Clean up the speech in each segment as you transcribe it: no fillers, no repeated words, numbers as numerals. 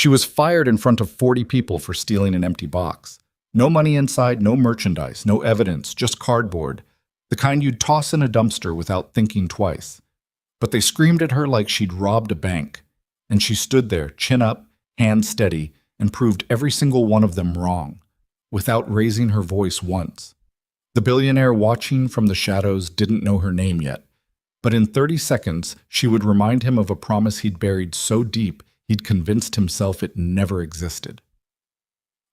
She was fired in front of 40 people for stealing an empty box. No money inside, no merchandise, no evidence, just cardboard. The kind you'd toss in a dumpster without thinking twice. But they screamed at her like she'd robbed a bank. And she stood there, chin up, hand steady, and proved every single one of them wrong, without raising her voice once. The billionaire watching from the shadows didn't know her name yet, but in 30 seconds she would remind him of a promise he'd buried so deep he'd convinced himself it never existed.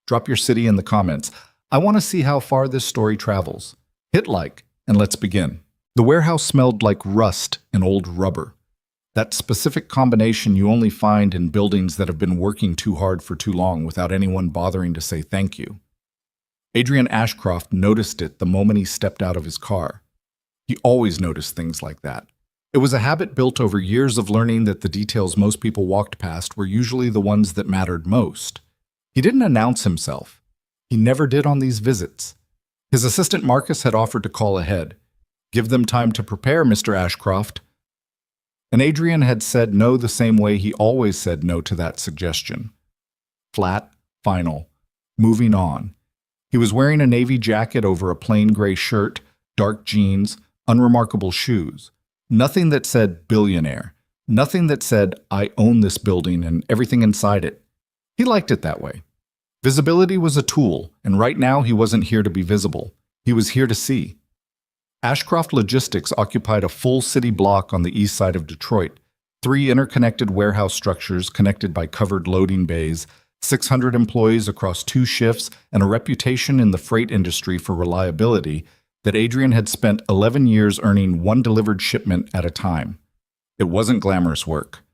Drop your city in the comments. I want to see how far this story travels. Hit like, and let's begin. The warehouse smelled like rust and old rubber. That specific combination you only find in buildings that have been working too hard for too long without anyone bothering to say thank you. Adrian Ashcroft noticed it the moment he stepped out of his car. He always noticed things like that. It was a habit built over years of learning that the details most people walked past were usually the ones that mattered most. He didn't announce himself. He never did on these visits. His assistant Marcus had offered to call ahead. "Give them time to prepare, Mr. Ashcroft." And Adrian had said no the same way he always said no to that suggestion. Flat, final, moving on. He was wearing a navy jacket over a plain gray shirt, dark jeans, unremarkable shoes. Nothing that said billionaire. Nothing that said, I own this building and everything inside it. He liked it that way. Visibility was a tool, and right now he wasn't here to be visible. He was here to see. Ashcroft Logistics occupied a full city block on the east side of Detroit, 3 interconnected warehouse structures connected by covered loading bays, 600 employees across 2 shifts, and a reputation in the freight industry for reliability that Adrian had spent 11 years earning 1 delivered shipment at a time. It wasn't glamorous work,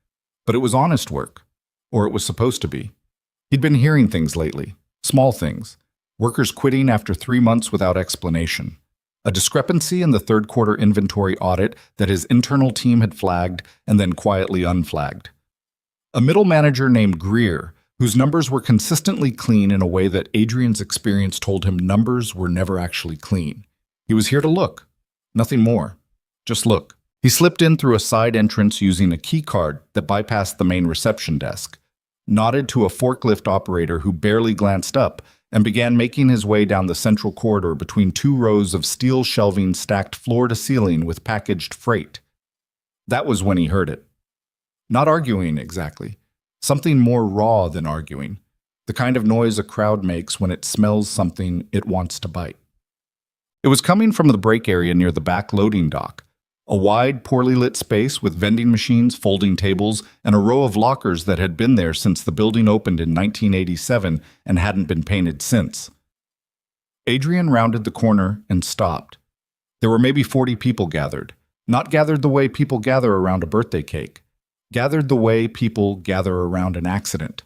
but it was honest work, or it was supposed to be. He'd been hearing things lately, small things, workers quitting after 3 months without explanation. A discrepancy in the third quarter inventory audit that his internal team had flagged and then quietly unflagged. A middle manager named Greer, whose numbers were consistently clean in a way that Adrian's experience told him numbers were never actually clean. He was here to look. Nothing more. Just look. He slipped in through a side entrance using a key card that bypassed the main reception desk, nodded to a forklift operator who barely glanced up, and began making his way down the central corridor between 2 rows of steel shelving stacked floor to ceiling with packaged freight. That was when he heard it. Not arguing exactly. Something more raw than arguing. The kind of noise a crowd makes when it smells something it wants to bite. It was coming from the break area near the back loading dock. A wide, poorly lit space with vending machines, folding tables, and a row of lockers that had been there since the building opened in 1987 and hadn't been painted since. Adrian rounded the corner and stopped. There were maybe 40 people gathered. Not gathered the way people gather around a birthday cake. Gathered the way people gather around an accident.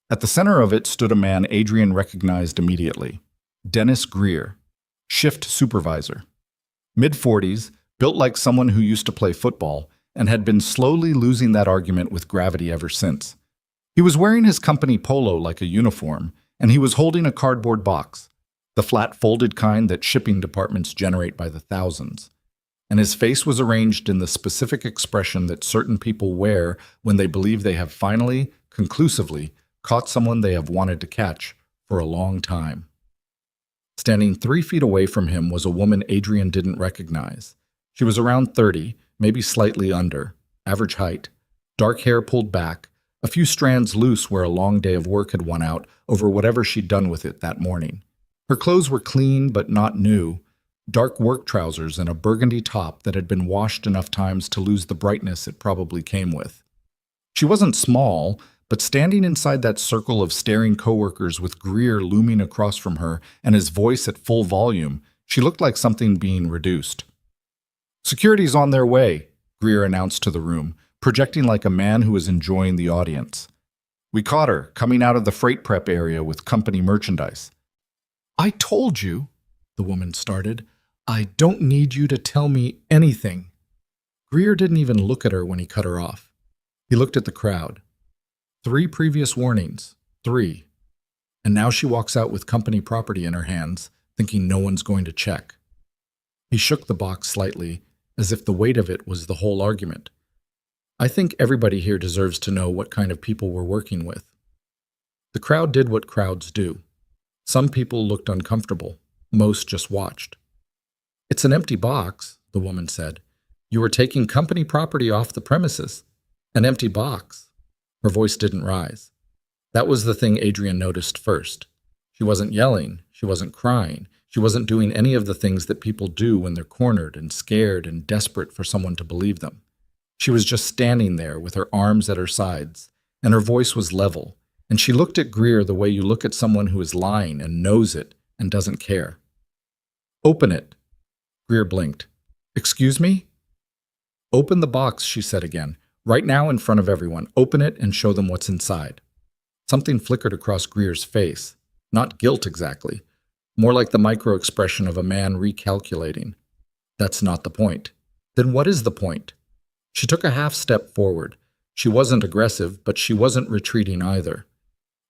At the center of it stood a man Adrian recognized immediately. Dennis Greer, shift supervisor. Mid-40s, built like someone who used to play football, and had been slowly losing that argument with gravity ever since. He was wearing his company polo like a uniform, and he was holding a cardboard box, the flat folded kind that shipping departments generate by the thousands. And his face was arranged in the specific expression that certain people wear when they believe they have finally, conclusively, caught someone they have wanted to catch for a long time. Standing 3 feet away from him was a woman Adrian didn't recognize. She was around 30, maybe slightly under, average height, dark hair pulled back, a few strands loose where a long day of work had won out over whatever she'd done with it that morning. Her clothes were clean but not new, dark work trousers and a burgundy top that had been washed enough times to lose the brightness it probably came with. She wasn't small, but standing inside that circle of staring coworkers with Greer looming across from her and his voice at full volume, she looked like something being reduced. "Security's on their way," Greer announced to the room, projecting like a man who was enjoying the audience. "We caught her, coming out of the freight prep area with company merchandise." "I told you," the woman started. "I don't need you to tell me anything." Greer didn't even look at her when he cut her off. He looked at the crowd. 3 previous warnings. 3. And now she walks out with company property in her hands, thinking no one's going to check. He shook the box slightly, as if the weight of it was the whole argument. "I think everybody here deserves to know what kind of people we're working with. The crowd did what crowds do. Some people looked uncomfortable. Most just watched. "It's an empty box," the woman said. "You were taking company property off the premises. An empty box." Her voice didn't rise. That was the thing Adrian noticed first. She wasn't yelling. She wasn't crying. She wasn't doing any of the things that people do when they're cornered and scared and desperate for someone to believe them. She was just standing there with her arms at her sides, and her voice was level, and she looked at Greer the way you look at someone who is lying and knows it and doesn't care. "Open it." Greer blinked. "Excuse me?" "Open the box," she said again. "Right now in front of everyone. Open it and show them what's inside." Something flickered across Greer's face. Not guilt exactly. More like the micro-expression of a man recalculating. That's not the point. Then what is the point? She took a half step forward. She wasn't aggressive, but she wasn't retreating either.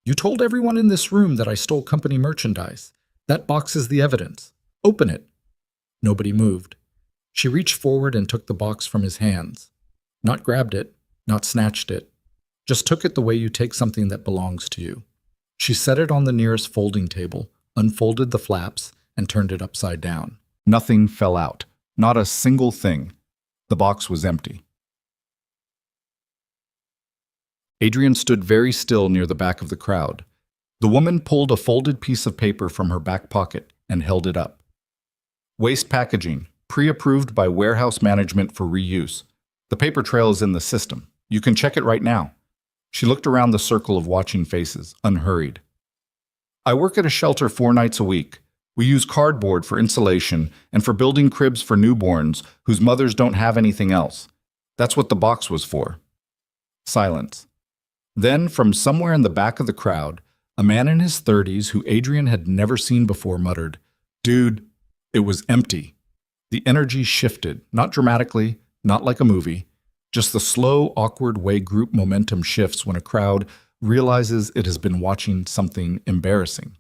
"You told everyone in this room that I stole company merchandise. That box is the evidence. Open it." Nobody moved. She reached forward and took the box from his hands. Not grabbed it, not snatched it. Just took it the way you take something that belongs to you. She set it on the nearest folding table, unfolded the flaps, and turned it upside down. Nothing fell out. Not a single thing. The box was empty. Adrian stood very still near the back of the crowd. The woman pulled a folded piece of paper from her back pocket and held it up. "Waste packaging, pre-approved by warehouse management for reuse. The paper trail is in the system. You can check it right now." She looked around the circle of watching faces, unhurried. "I work at a shelter 4 nights a week. We use cardboard for insulation and for building cribs for newborns whose mothers don't have anything else. That's what the box was for." Silence. Then, from somewhere in the back of the crowd, a man in his 30s who Adrian had never seen before muttered, "Dude, it was empty." The energy shifted, not dramatically, not like a movie, just the slow, awkward way group momentum shifts when a crowd realizes it has been watching something embarrassing.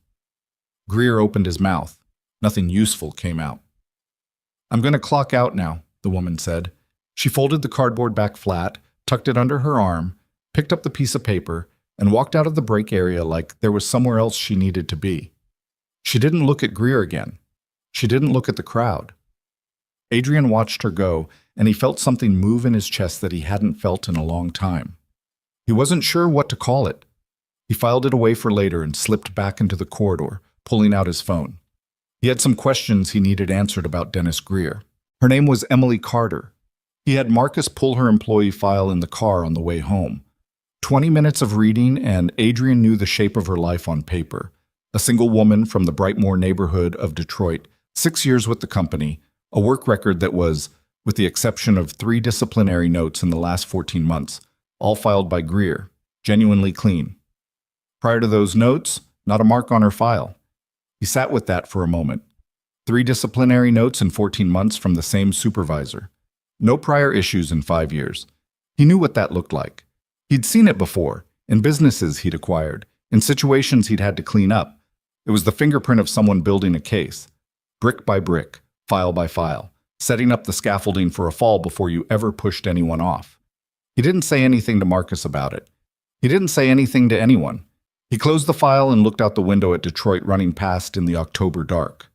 Greer opened his mouth. Nothing useful came out. "I'm going to clock out now," the woman said. She folded the cardboard back flat, tucked it under her arm, picked up the piece of paper, and walked out of the break area like there was somewhere else she needed to be. She didn't look at Greer again. She didn't look at the crowd. Adrian watched her go, and he felt something move in his chest that he hadn't felt in a long time. He wasn't sure what to call it. He filed it away for later and slipped back into the corridor, pulling out his phone. He had some questions he needed answered about Dennis Greer. Her name was Emily Carter. He had Marcus pull her employee file in the car on the way home. 20 minutes of reading, and Adrian knew the shape of her life on paper. A single woman from the Brightmoor neighborhood of Detroit, 6 years with the company, a work record that was, with the exception of 3 disciplinary notes in the last 14 months, all filed by Greer, genuinely clean. Prior to those notes, not a mark on her file. He sat with that for a moment. 3 disciplinary notes in 14 months from the same supervisor. No prior issues in 5 years. He knew what that looked like. He'd seen it before, in businesses he'd acquired, in situations he'd had to clean up. It was the fingerprint of someone building a case, brick by brick, file by file, setting up the scaffolding for a fall before you ever pushed anyone off. He didn't say anything to Marcus about it. He didn't say anything to anyone. He closed the file and looked out the window at Detroit running past in the October dark.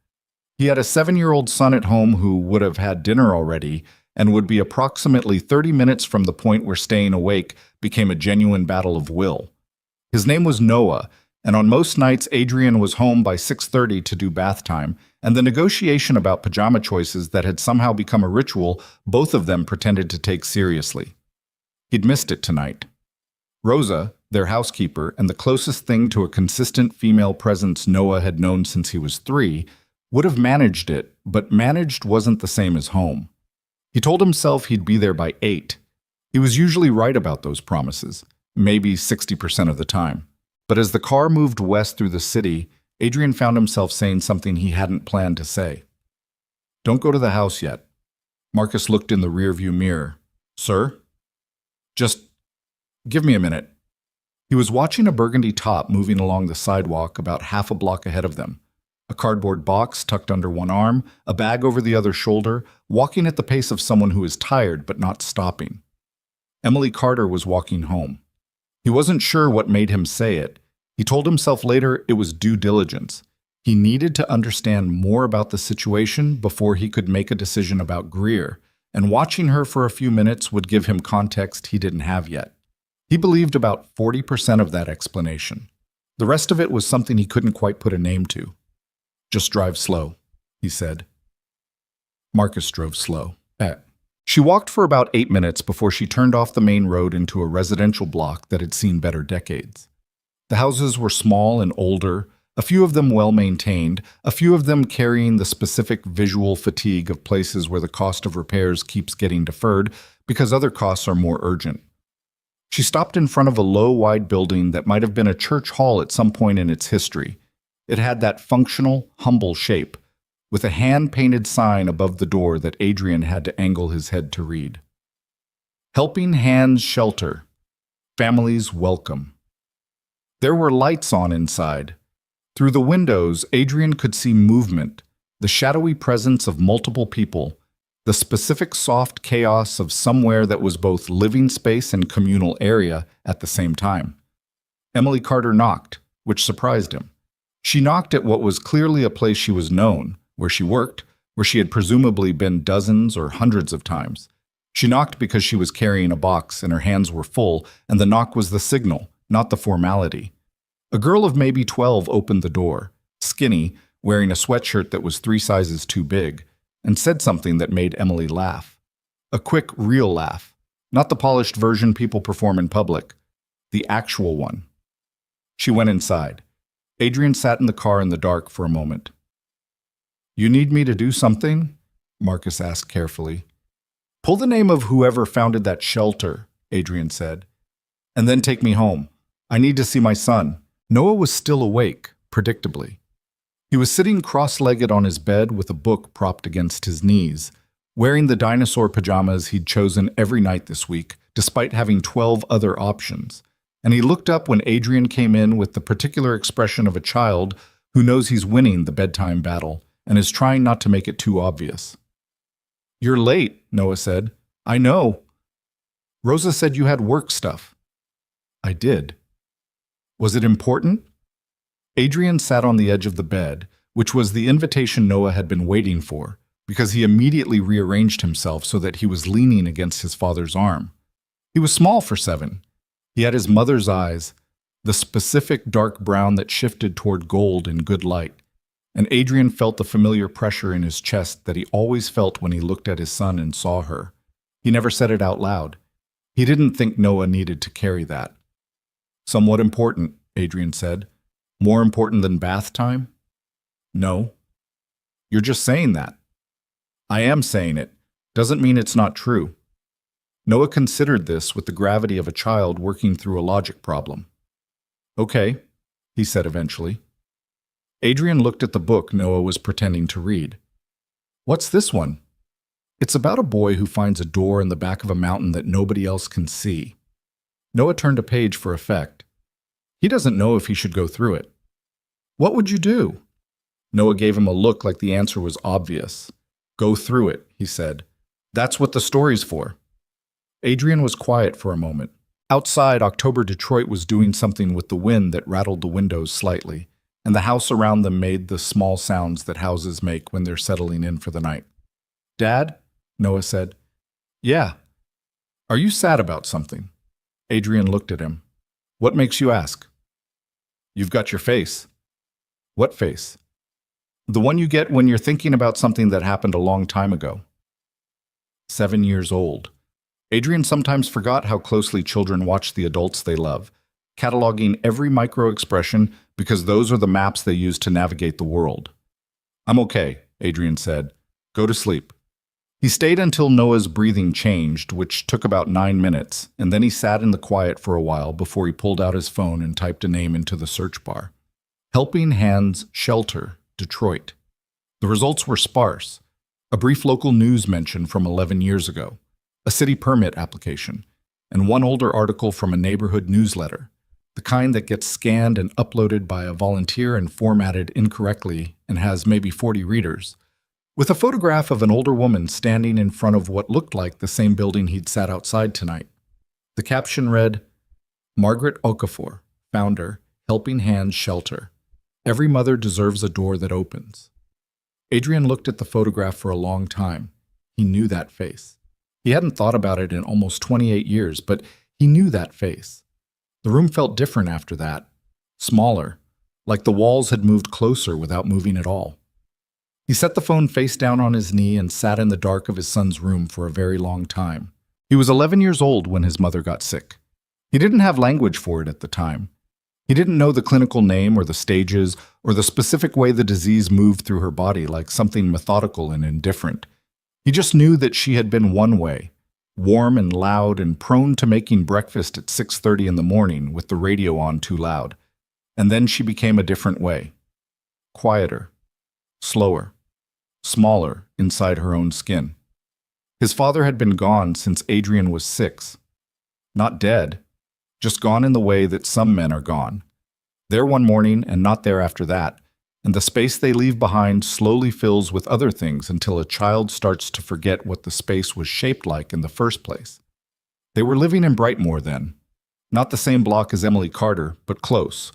He had a 7-year-old son at home who would have had dinner already and would be approximately 30 minutes from the point where staying awake became a genuine battle of will. His name was Noah, and on most nights Adrian was home by 6:30 to do bath time, and the negotiation about pajama choices that had somehow become a ritual both of them pretended to take seriously. He'd missed it tonight. Rosa, their housekeeper, and the closest thing to a consistent female presence Noah had known since he was 3, would have managed it, but managed wasn't the same as home. He told himself he'd be there by 8. He was usually right about those promises, maybe 60% of the time. But as the car moved west through the city, Adrian found himself saying something he hadn't planned to say. "Don't go to the house yet." Marcus looked in the rearview mirror. "Sir?" "Just give me a minute." He was watching a burgundy top moving along the sidewalk about half a block ahead of them. A cardboard box tucked under one arm, a bag over the other shoulder, walking at the pace of someone who is tired but not stopping. Emily Carter was walking home. He wasn't sure what made him say it. He told himself later it was due diligence. He needed to understand more about the situation before he could make a decision about Greer, and watching her for a few minutes would give him context he didn't have yet. He believed about 40% of that explanation. The rest of it was something he couldn't quite put a name to. "Just drive slow," he said. Marcus drove slow. She walked for about 8 minutes before she turned off the main road into a residential block that had seen better decades. The houses were small and older, a few of them well-maintained, a few of them carrying the specific visual fatigue of places where the cost of repairs keeps getting deferred because other costs are more urgent. She stopped in front of a low, wide building that might have been a church hall at some point in its history. It had that functional, humble shape, with a hand-painted sign above the door that Adrian had to angle his head to read. Helping Hands Shelter. Families welcome. There were lights on inside. Through the windows, Adrian could see movement, the shadowy presence of multiple people, the specific soft chaos of somewhere that was both living space and communal area at the same time. Emily Carter knocked, which surprised him. She knocked at what was clearly a place she was known, where she worked, where she had presumably been dozens or hundreds of times. She knocked because she was carrying a box and her hands were full, and the knock was the signal, not the formality. A girl of maybe 12 opened the door, skinny, wearing a sweatshirt that was 3 sizes too big, and said something that made Emily laugh. A quick, real laugh, not the polished version people perform in public, the actual one. She went inside. Adrian sat in the car in the dark for a moment. "You need me to do something?" Marcus asked carefully. "Pull the name of whoever founded that shelter," Adrian said, "and then take me home. I need to see my son." Noah was still awake, predictably. He was sitting cross-legged on his bed with a book propped against his knees, wearing the dinosaur pajamas he'd chosen every night this week, despite having 12 other options. And he looked up when Adrian came in with the particular expression of a child who knows he's winning the bedtime battle and is trying not to make it too obvious. "You're late," Noah said. "I know." "Rosa said you had work stuff." "I did." "Was it important?" Adrian sat on the edge of the bed, which was the invitation Noah had been waiting for, because he immediately rearranged himself so that he was leaning against his father's arm. He was small for 7. He had his mother's eyes, the specific dark brown that shifted toward gold in good light, and Adrian felt the familiar pressure in his chest that he always felt when he looked at his son and saw her. He never said it out loud. He didn't think Noah needed to carry that. "Somewhat important," Adrian said. "More important than bath time?" "No." "You're just saying that." "I am saying it. Doesn't mean it's not true." Noah considered this with the gravity of a child working through a logic problem. "Okay," he said eventually. Adrian looked at the book Noah was pretending to read. "What's this one?" "It's about a boy who finds a door in the back of a mountain that nobody else can see." Noah turned a page for effect. He doesn't know if he should go through it. "What would you do?" Noah gave him a look like the answer was obvious. "Go through it," he said. "That's what the story's for." Adrian was quiet for a moment. Outside, October Detroit was doing something with the wind that rattled the windows slightly, and the house around them made the small sounds that houses make when they're settling in for the night. "Dad?" Noah said. "Yeah." "Are you sad about something?" Adrian looked at him. "What makes you ask?" "You've got your face." "What face?" "The one you get when you're thinking about something that happened a long time ago." 7 years old. Adrian sometimes forgot how closely children watch the adults they love, cataloging every micro-expression because those are the maps they use to navigate the world. "I'm okay," Adrian said. "Go to sleep." He stayed until Noah's breathing changed, which took about 9 minutes, and then he sat in the quiet for a while before he pulled out his phone and typed a name into the search bar. Helping Hands Shelter, Detroit. The results were sparse. A brief local news mention from 11 years ago, a city permit application, and one older article from a neighborhood newsletter, the kind that gets scanned and uploaded by a volunteer and formatted incorrectly and has maybe 40 readers, with a photograph of an older woman standing in front of what looked like the same building he'd sat outside tonight. The caption read, "Margaret Okafor, founder, helping hands shelter. Every mother deserves a door that opens. Adrian looked at the photograph for a long time. He knew that face. He hadn't thought about it in almost 28 years, but he knew that face. The room felt different after that, smaller, like the walls had moved closer without moving at all. He set the phone face down on his knee and sat in the dark of his son's room for a very long time. He was 11 years old when his mother got sick. He didn't have language for it at the time. He didn't know the clinical name or the stages or the specific way the disease moved through her body like something methodical and indifferent. He just knew that she had been one way, warm and loud and prone to making breakfast at 6:30 in the morning with the radio on too loud. And then she became a different way. Quieter, slower, smaller inside her own skin. His father had been gone since Adrian was 6. Not dead, just gone in the way that some men are gone. There one morning and not there after that, and the space they leave behind slowly fills with other things until a child starts to forget what the space was shaped like in the first place. They were living in Brightmoor then. Not the same block as Emily Carter, but close.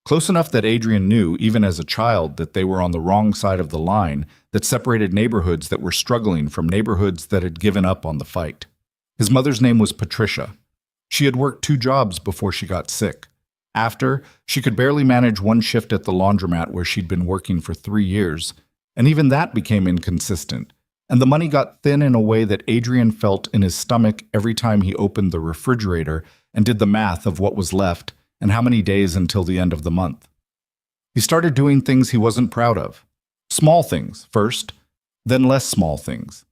Close enough that Adrian knew, even as a child, that they were on the wrong side of the line that separated neighborhoods that were struggling from neighborhoods that had given up on the fight. His mother's name was Patricia. She had worked 2 jobs before she got sick. After, she could barely manage one shift at the laundromat where she'd been working for 3 years, and even that became inconsistent, and the money got thin in a way that Adrian felt in his stomach every time he opened the refrigerator and did the math of what was left and how many days until the end of the month. He started doing things he wasn't proud of. Small things first, then less small things.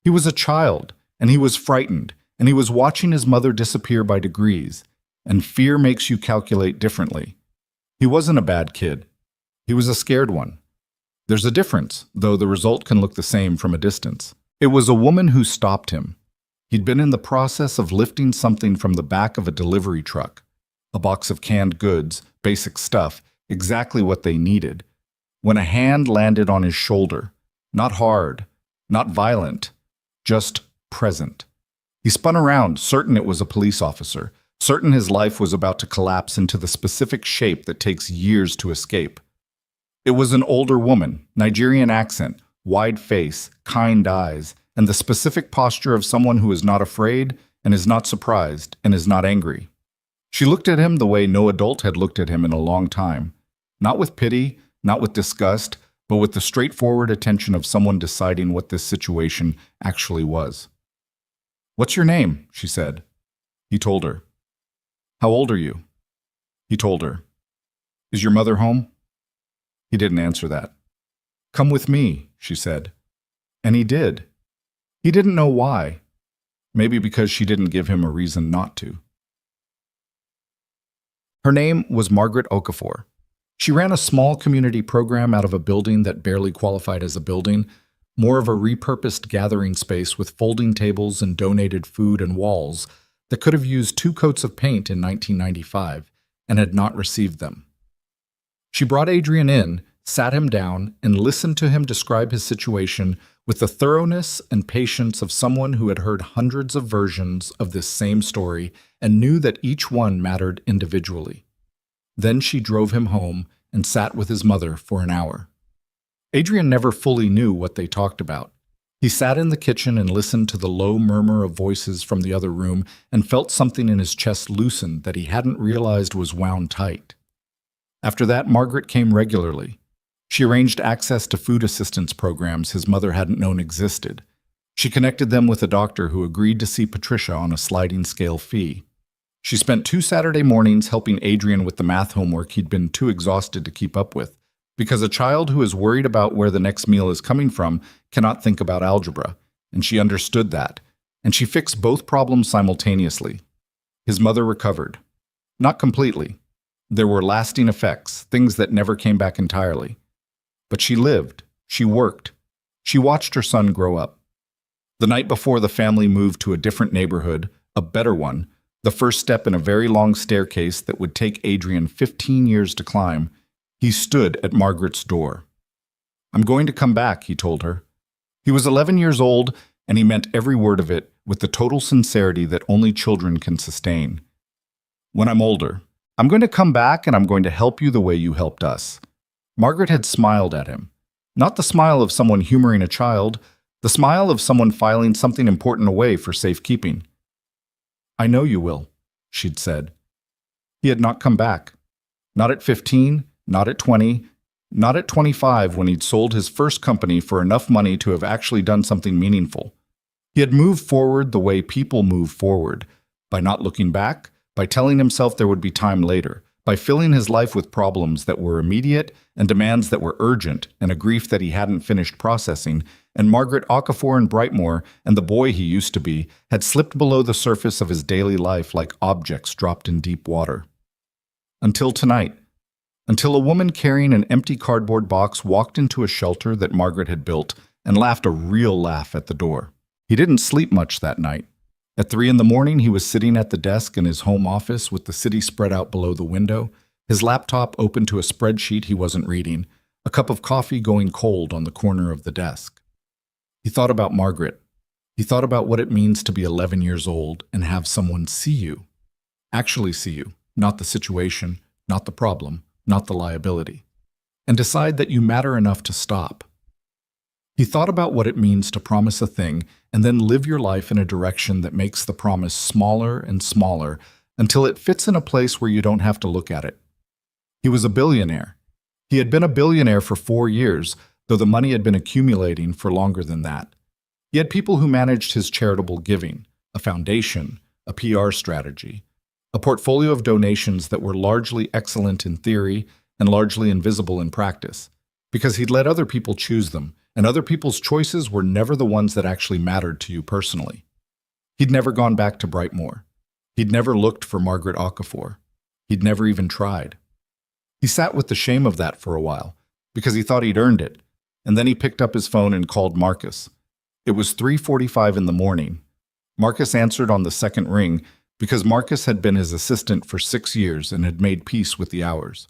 He was a child, and he was frightened, and he was watching his mother disappear by degrees, and fear makes you calculate differently. He wasn't a bad kid. He was a scared one. There's a difference, though the result can look the same from a distance. It was a woman who stopped him. He'd been in the process of lifting something from the back of a delivery truck. A box of canned goods, basic stuff, exactly what they needed, when a hand landed on his shoulder. Not hard, not violent, just present. He spun around, certain it was a police officer, certain his life was about to collapse into the specific shape that takes years to escape. It was an older woman, Nigerian accent, wide face, kind eyes, and the specific posture of someone who is not afraid and is not surprised and is not angry. She looked at him the way no adult had looked at him in a long time. Not with pity, not with disgust, but with the straightforward attention of someone deciding what this situation actually was. "What's your name?" she said. He told her. "How old are you?" He told her. "Is your mother home?" He didn't answer that. "Come with me," she said. And he did. He didn't know why. Maybe because she didn't give him a reason not to. Her name was Margaret Okafor. She ran a small community program out of a building that barely qualified as a building, more of a repurposed gathering space with folding tables and donated food and walls that could have used 2 coats of paint in 1995 and had not received them. She brought Adrian in, sat him down, and listened to him describe his situation with the thoroughness and patience of someone who had heard hundreds of versions of this same story and knew that each one mattered individually. Then she drove him home and sat with his mother for an hour. Adrian never fully knew what they talked about. He sat in the kitchen and listened to the low murmur of voices from the other room and felt something in his chest loosen that he hadn't realized was wound tight. After that, Margaret came regularly. She arranged access to food assistance programs his mother hadn't known existed. She connected them with a doctor who agreed to see Patricia on a sliding scale fee. She spent 2 Saturday mornings helping Adrian with the math homework he'd been too exhausted to keep up with, because a child who is worried about where the next meal is coming from cannot think about algebra, and she understood that, and she fixed both problems simultaneously. His mother recovered. Not completely. There were lasting effects, things that never came back entirely. But she lived. She worked. She watched her son grow up. The night before the family moved to a different neighborhood, a better one, the first step in a very long staircase that would take Adrian 15 years to climb, he stood at Margaret's door. "I'm going to come back," he told her. He was 11 years old, and he meant every word of it with the total sincerity that only children can sustain. "When I'm older, I'm going to come back and I'm going to help you the way you helped us. Margaret had smiled at him. Not the smile of someone humoring a child, the smile of someone filing something important away for safekeeping. I know you will, she'd said. He had not come back. Not at 15, not at 20, not at 25 when he'd sold his first company for enough money to have actually done something meaningful. He had moved forward the way people move forward, by not looking back, by telling himself there would be time later, by filling his life with problems that were immediate and demands that were urgent and a grief that he hadn't finished processing, and Margaret Okafor and Brightmoor and the boy he used to be had slipped below the surface of his daily life like objects dropped in deep water. Until tonight, until a woman carrying an empty cardboard box walked into a shelter that Margaret had built and laughed a real laugh at the door. He didn't sleep much that night. At 3 a.m, he was sitting at the desk in his home office with the city spread out below the window, his laptop open to a spreadsheet he wasn't reading, a cup of coffee going cold on the corner of the desk. He thought about Margaret. He thought about what it means to be 11 years old and have someone see you. Actually see you, not the situation, not the problem, not the liability. And decide that you matter enough to stop. He thought about what it means to promise a thing and then live your life in a direction that makes the promise smaller and smaller until it fits in a place where you don't have to look at it. He was a billionaire. He had been a billionaire for 4 years, though the money had been accumulating for longer than that. He had people who managed his charitable giving, a foundation, a PR strategy, a portfolio of donations that were largely excellent in theory and largely invisible in practice, because he'd let other people choose them, and other people's choices were never the ones that actually mattered to you personally. He'd never gone back to Brightmoor. He'd never looked for Margaret Okafor. He'd never even tried. He sat with the shame of that for a while, because he thought he'd earned it, and then he picked up his phone and called Marcus. It was 3:45 in the morning. Marcus answered on the second ring because Marcus had been his assistant for 6 years and had made peace with the hours.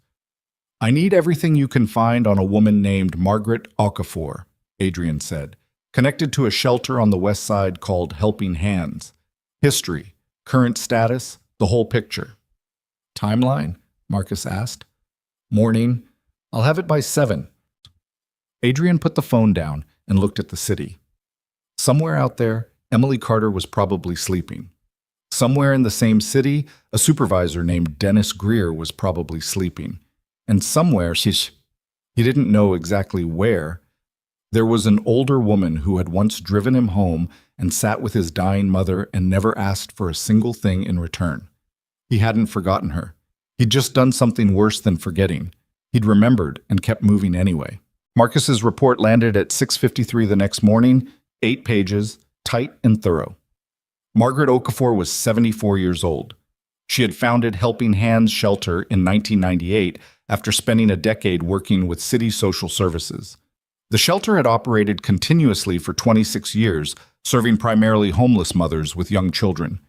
I need everything you can find on a woman named Margaret Okafor, Adrian said, connected to a shelter on the west side called Helping Hands. History, current status, the whole picture. Timeline? Marcus asked. Morning. I'll have it by 7. Adrian put the phone down and looked at the city. Somewhere out there, Emily Carter was probably sleeping. Somewhere in the same city, a supervisor named Dennis Greer was probably sleeping. And somewhere, he didn't know exactly where, there was an older woman who had once driven him home and sat with his dying mother and never asked for a single thing in return. He hadn't forgotten her. He'd just done something worse than forgetting. He'd remembered and kept moving anyway. Marcus's report landed at 6:53 the next morning, 8 pages, tight and thorough. Margaret Okafor was 74 years old. She had founded Helping Hands Shelter in 1998 after spending a decade working with city social services. The shelter had operated continuously for 26 years, serving primarily homeless mothers with young children.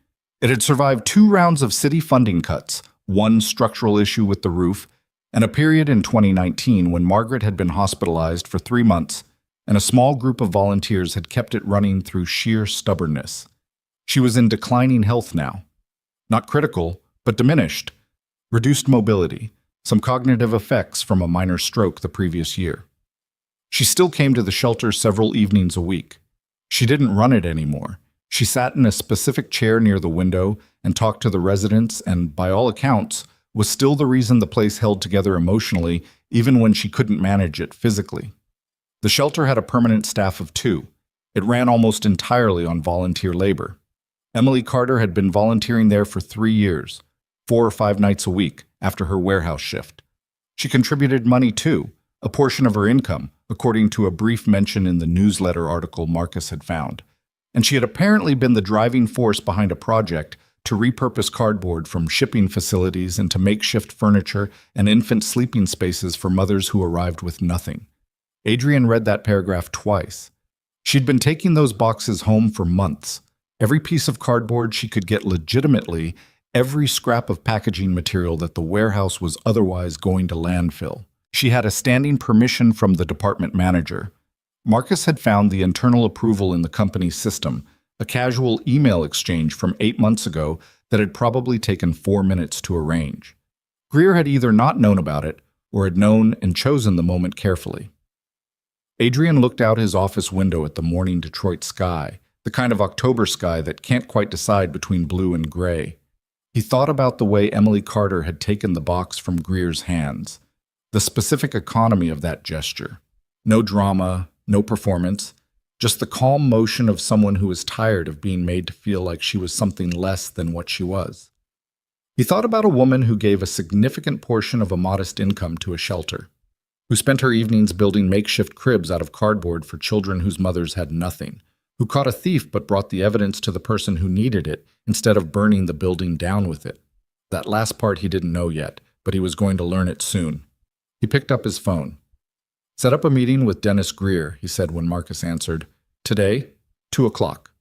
It had survived 2 rounds of city funding cuts, 1 structural issue with the roof, and a period in 2019 when Margaret had been hospitalized for 3 months, and a small group of volunteers had kept it running through sheer stubbornness. She was in declining health now. Not critical, but diminished. Reduced mobility, some cognitive effects from a minor stroke the previous year. She still came to the shelter several evenings a week. She didn't run it anymore. She sat in a specific chair near the window and talked to the residents and, by all accounts, was still the reason the place held together emotionally even when she couldn't manage it physically. The shelter had a permanent staff of 2. It ran almost entirely on volunteer labor. Emily Carter had been volunteering there for 3 years, 4 or 5 nights a week after her warehouse shift. She contributed money too, a portion of her income, according to a brief mention in the newsletter article Marcus had found. And she had apparently been the driving force behind a project to repurpose cardboard from shipping facilities into makeshift furniture and infant sleeping spaces for mothers who arrived with nothing. Adrian read that paragraph twice. She'd been taking those boxes home for months. Every piece of cardboard she could get legitimately, every scrap of packaging material that the warehouse was otherwise going to landfill. She had a standing permission from the department manager. Marcus had found the internal approval in the company's system, a casual email exchange from 8 months ago that had probably taken 4 minutes to arrange. Greer had either not known about it or had known and chosen the moment carefully. Adrian looked out his office window at the morning Detroit sky, the kind of October sky that can't quite decide between blue and gray. He thought about the way Emily Carter had taken the box from Greer's hands, the specific economy of that gesture. No drama, no performance, just the calm motion of someone who was tired of being made to feel like she was something less than what she was. He thought about a woman who gave a significant portion of a modest income to a shelter, who spent her evenings building makeshift cribs out of cardboard for children whose mothers had nothing, who caught a thief but brought the evidence to the person who needed it instead of burning the building down with it. That last part he didn't know yet, but he was going to learn it soon. He picked up his phone. "Set up a meeting with Dennis Greer," he said when Marcus answered. "Today, 2 o'clock.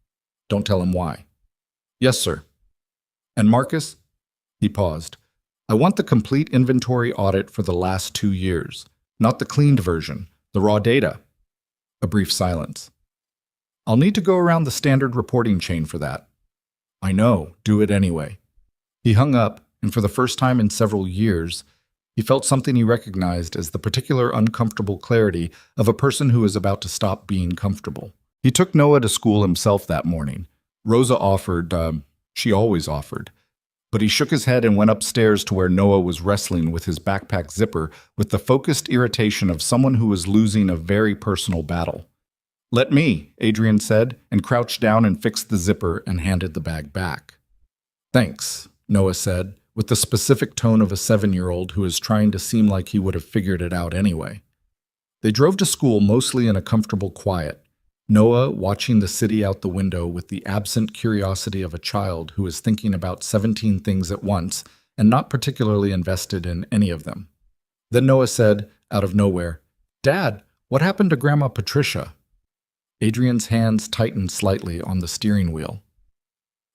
Don't tell him why." "Yes, sir." "And Marcus?" He paused. "I want the complete inventory audit for the last 2 years, not the cleaned version, the raw data." A brief silence. "I'll need to go around the standard reporting chain for that." "I know, do it anyway." He hung up, and for the first time in several years, he felt something he recognized as the particular uncomfortable clarity of a person who is about to stop being comfortable. He took Noah to school himself that morning. Rosa offered, she always offered, but he shook his head and went upstairs to where Noah was wrestling with his backpack zipper with the focused irritation of someone who was losing a very personal battle. "Let me," Adrian said, and crouched down and fixed the zipper and handed the bag back. "Thanks," Noah said, with the specific tone of a 7-year-old who is trying to seem like he would have figured it out anyway. They drove to school mostly in a comfortable quiet, Noah watching the city out the window with the absent curiosity of a child who is thinking about 17 things at once and not particularly invested in any of them. Then Noah said, out of nowhere, "Dad, what happened to Grandma Patricia?" Adrian's hands tightened slightly on the steering wheel.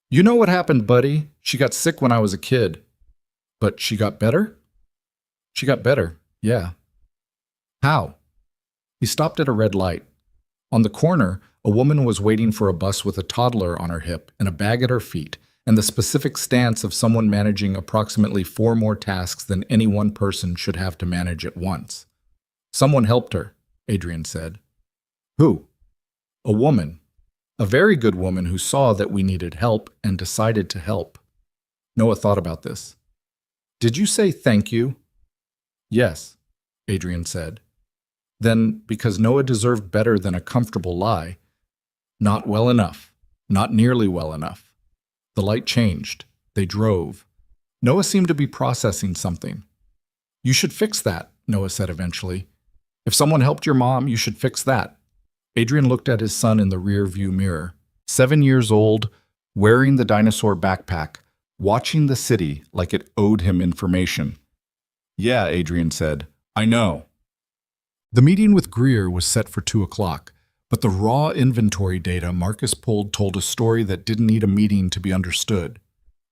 "You know what happened, buddy. She got sick when I was a kid." "But she got better?" "She got better, yeah." "How?" He stopped at a red light. On the corner, a woman was waiting for a bus with a toddler on her hip and a bag at her feet, and the specific stance of someone managing approximately 4 more tasks than any one person should have to manage at once. "Someone helped her," Adrian said. "Who?" "A woman. A very good woman who saw that we needed help and decided to help." Noah thought about this. "Did you say thank you?" "Yes," Adrian said. Then, because Noah deserved better than a comfortable lie, "Not well enough. Not nearly well enough." The light changed. They drove. Noah seemed to be processing something. "You should fix that," Noah said eventually. "If someone helped your mom, you should fix that." Adrian looked at his son in the rear-view mirror, 7 years old, wearing the dinosaur backpack, watching the city like it owed him information. "Yeah," Adrian said. "I know." The meeting with Greer was set for 2 o'clock, but the raw inventory data Marcus pulled told a story that didn't need a meeting to be understood.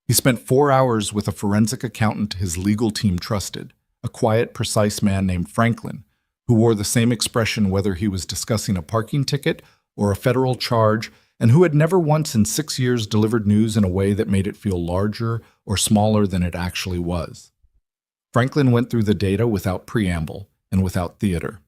He spent 4 hours with a forensic accountant his legal team trusted, a quiet, precise man named Franklin, who wore the same expression whether he was discussing a parking ticket or a federal charge, and who had never once in 6 years delivered news in a way that made it feel larger or smaller than it actually was. Franklin went through the data without preamble and without theater.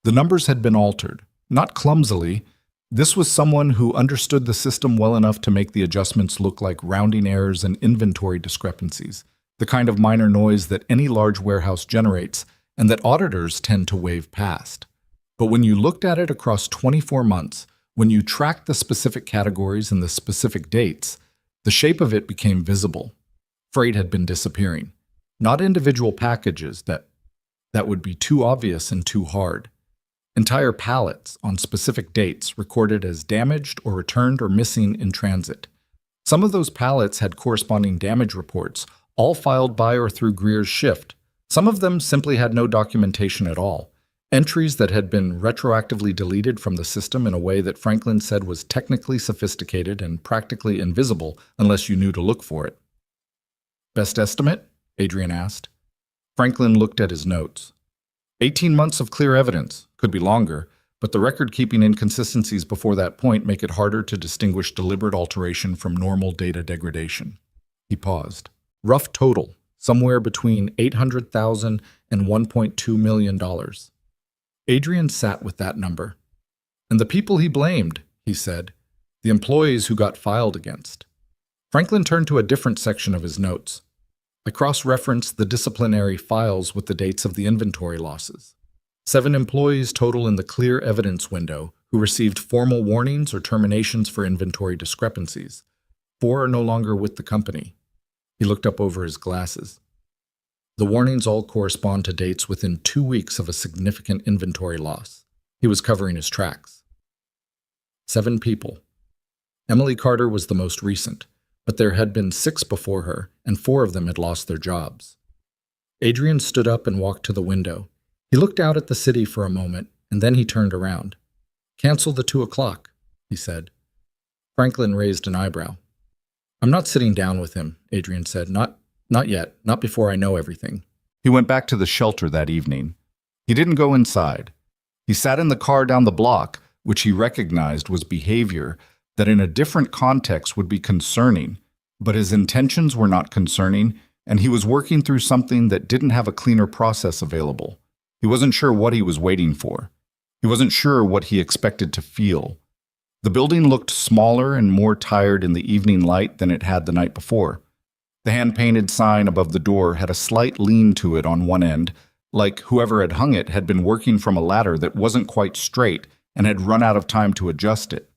The numbers had been altered, not clumsily. This was someone who understood the system well enough to make the adjustments look like rounding errors and inventory discrepancies, the kind of minor noise that any large warehouse generates and that auditors tend to wave past. But when you looked at it across 24 months, when you tracked the specific categories and the specific dates, the shape of it became visible. Freight had been disappearing. Not individual packages that would be too obvious and too hard. Entire pallets on specific dates recorded as damaged or returned or missing in transit. Some of those pallets had corresponding damage reports, all filed by or through Greer's shift. Some of them simply had no documentation at all, entries that had been retroactively deleted from the system in a way that Franklin said was technically sophisticated and practically invisible unless you knew to look for it. "Best estimate?" Adrian asked. Franklin looked at his notes. 18 months of clear evidence. Could be longer, but the record-keeping inconsistencies before that point make it harder to distinguish deliberate alteration from normal data degradation. He paused. "Rough total, somewhere between $800,000 and $1.2 million. Adrian sat with that number. And the people he blamed, he said, the employees who got filed against. Franklin turned to a different section of his notes. I cross-referenced the disciplinary files with the dates of the inventory losses. 7 employees total in the clear evidence window who received formal warnings or terminations for inventory discrepancies. 4 are no longer with the company. He looked up over his glasses. The warnings all correspond to dates within 2 weeks of a significant inventory loss. He was covering his tracks. 7 people. Emily Carter was the most recent, but there had been 6 before her, and 4 of them had lost their jobs. Adrian stood up and walked to the window. He looked out at the city for a moment, and then he turned around. Cancel the 2 o'clock, he said. Franklin raised an eyebrow. I'm not sitting down with him, Adrian said. Not yet, not before I know everything. He went back to the shelter that evening. He didn't go inside. He sat in the car down the block, which he recognized was behavior that in a different context would be concerning, but his intentions were not concerning, and he was working through something that didn't have a cleaner process available. He wasn't sure what he was waiting for. He wasn't sure what he expected to feel. The building looked smaller and more tired in the evening light than it had the night before. The hand-painted sign above the door had a slight lean to it on one end, like whoever had hung it had been working from a ladder that wasn't quite straight and had run out of time to adjust it.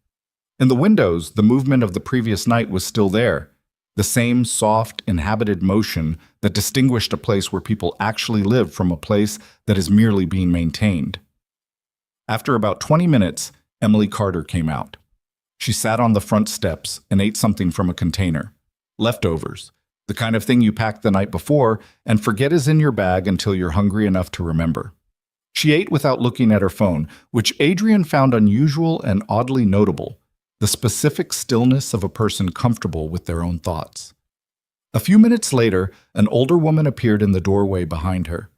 In the windows, the movement of the previous night was still there, the same soft, inhabited motion that distinguished a place where people actually live from a place that is merely being maintained. After about 20 minutes, Emily Carter came out. She sat on the front steps and ate something from a container. Leftovers, the kind of thing you packed the night before and forget is in your bag until you're hungry enough to remember. She ate without looking at her phone, which Adrian found unusual and oddly notable, the specific stillness of a person comfortable with their own thoughts. A few minutes later, an older woman appeared in the doorway behind her.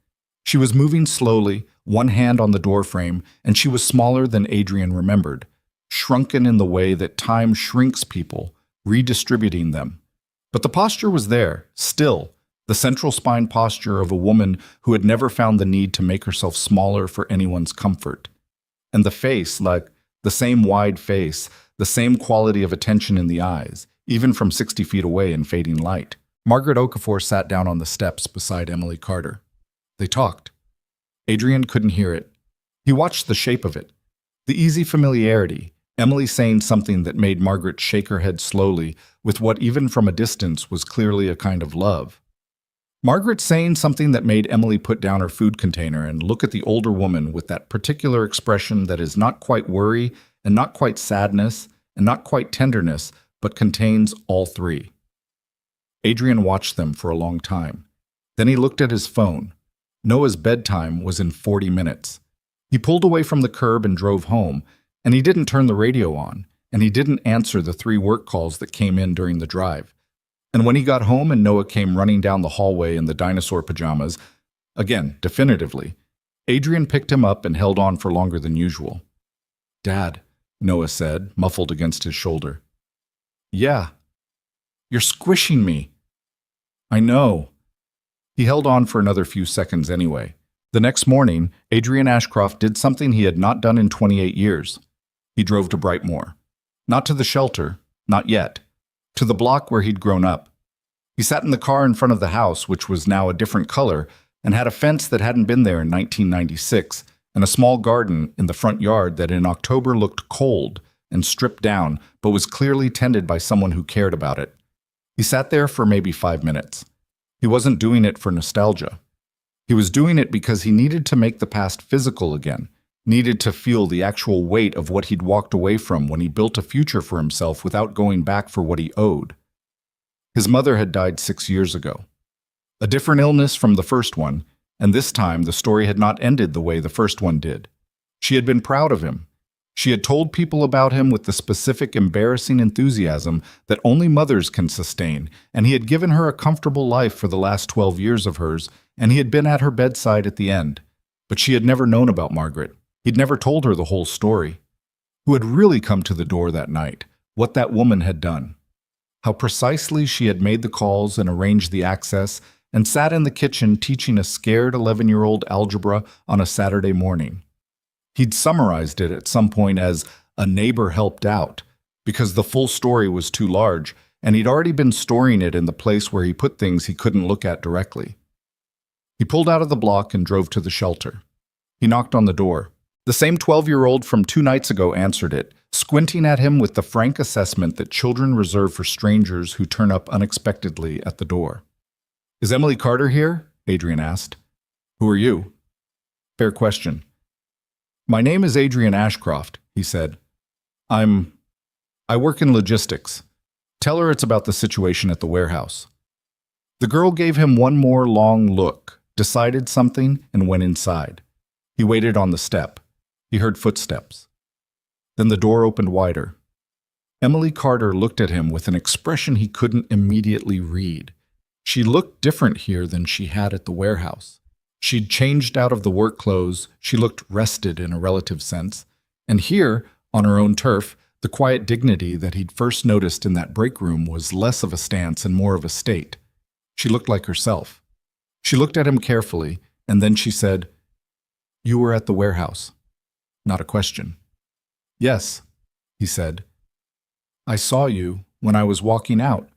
She was moving slowly, one hand on the doorframe, and she was smaller than Adrian remembered, shrunken in the way that time shrinks people, redistributing them. But the posture was there, still, the central spine posture of a woman who had never found the need to make herself smaller for anyone's comfort. And the face, like the same wide face, the same quality of attention in the eyes, even from 60 feet away in fading light. Margaret Okafor sat down on the steps beside Emily Carter. They talked. Adrian couldn't hear it. He watched the shape of it. The easy familiarity, Emily saying something that made Margaret shake her head slowly with what even from a distance was clearly a kind of love. Margaret saying something that made Emily put down her food container and look at the older woman with that particular expression that is not quite worry and not quite sadness and not quite tenderness, but contains all three. Adrian watched them for a long time. Then he looked at his phone. Noah's bedtime was in 40 minutes. He pulled away from the curb and drove home, and he didn't turn the radio on, and he didn't answer the 3 work calls that came in during the drive. And when he got home and Noah came running down the hallway in the dinosaur pajamas, again, definitively, Adrian picked him up and held on for longer than usual. "Dad," Noah said, muffled against his shoulder. "Yeah." "You're squishing me." "I know." He held on for another few seconds anyway. The next morning, Adrian Ashcroft did something he had not done in 28 years. He drove to Brightmoor. Not to the shelter, not yet. To the block where he'd grown up. He sat in the car in front of the house, which was now a different color, and had a fence that hadn't been there in 1996, and a small garden in the front yard that in October looked cold and stripped down, but was clearly tended by someone who cared about it. He sat there for maybe 5 minutes. He wasn't doing it for nostalgia. He was doing it because he needed to make the past physical again, needed to feel the actual weight of what he'd walked away from when he built a future for himself without going back for what he owed. His mother had died 6 years ago. A different illness from the first one, and this time the story had not ended the way the first one did. She had been proud of him. She had told people about him with the specific embarrassing enthusiasm that only mothers can sustain, and he had given her a comfortable life for the last 12 years of hers, and he had been at her bedside at the end. But she had never known about Margaret. He'd never told her the whole story. Who had really come to the door that night, what that woman had done. How precisely she had made the calls and arranged the access, and sat in the kitchen teaching a scared 11-year-old algebra on a Saturday morning. He'd summarized it at some point as a neighbor helped out, because the full story was too large, and he'd already been storing it in the place where he put things he couldn't look at directly. He pulled out of the block and drove to the shelter. He knocked on the door. The same 12-year-old from 2 nights ago answered it, squinting at him with the frank assessment that children reserve for strangers who turn up unexpectedly at the door. "Is Emily Carter here?" Adrian asked. "Who are you?" "Fair question." "My name is Adrian Ashcroft," he said. I work in logistics. Tell her it's about the situation at the warehouse." The girl gave him one more long look, decided something, and went inside. He waited on the step. He heard footsteps. Then the door opened wider. Emily Carter looked at him with an expression he couldn't immediately read. She looked different here than she had at the warehouse. She'd changed out of the work clothes, she looked rested in a relative sense, and here, on her own turf, the quiet dignity that he'd first noticed in that break room was less of a stance and more of a state. She looked like herself. She looked at him carefully, and then she said, "You were at the warehouse." Not a question. "Yes," he said. "I saw you when I was walking out."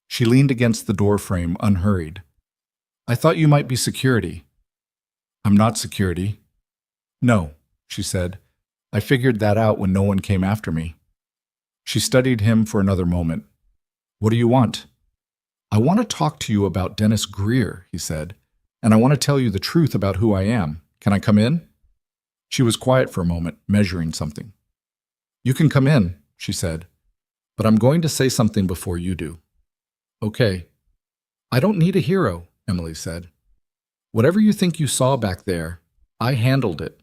She leaned against the doorframe, unhurried. "I thought you might be security." "I'm not security." "No," she said. "I figured that out when no one came after me." She studied him for another moment. "What do you want?" "I want to talk to you about Dennis Greer," he said, "and I want to tell you the truth about who I am. Can I come in?" She was quiet for a moment, measuring something. "You can come in," she said, "but I'm going to say something before you do." "Okay." "I don't need a hero," Emily said. "Whatever you think you saw back there, I handled it.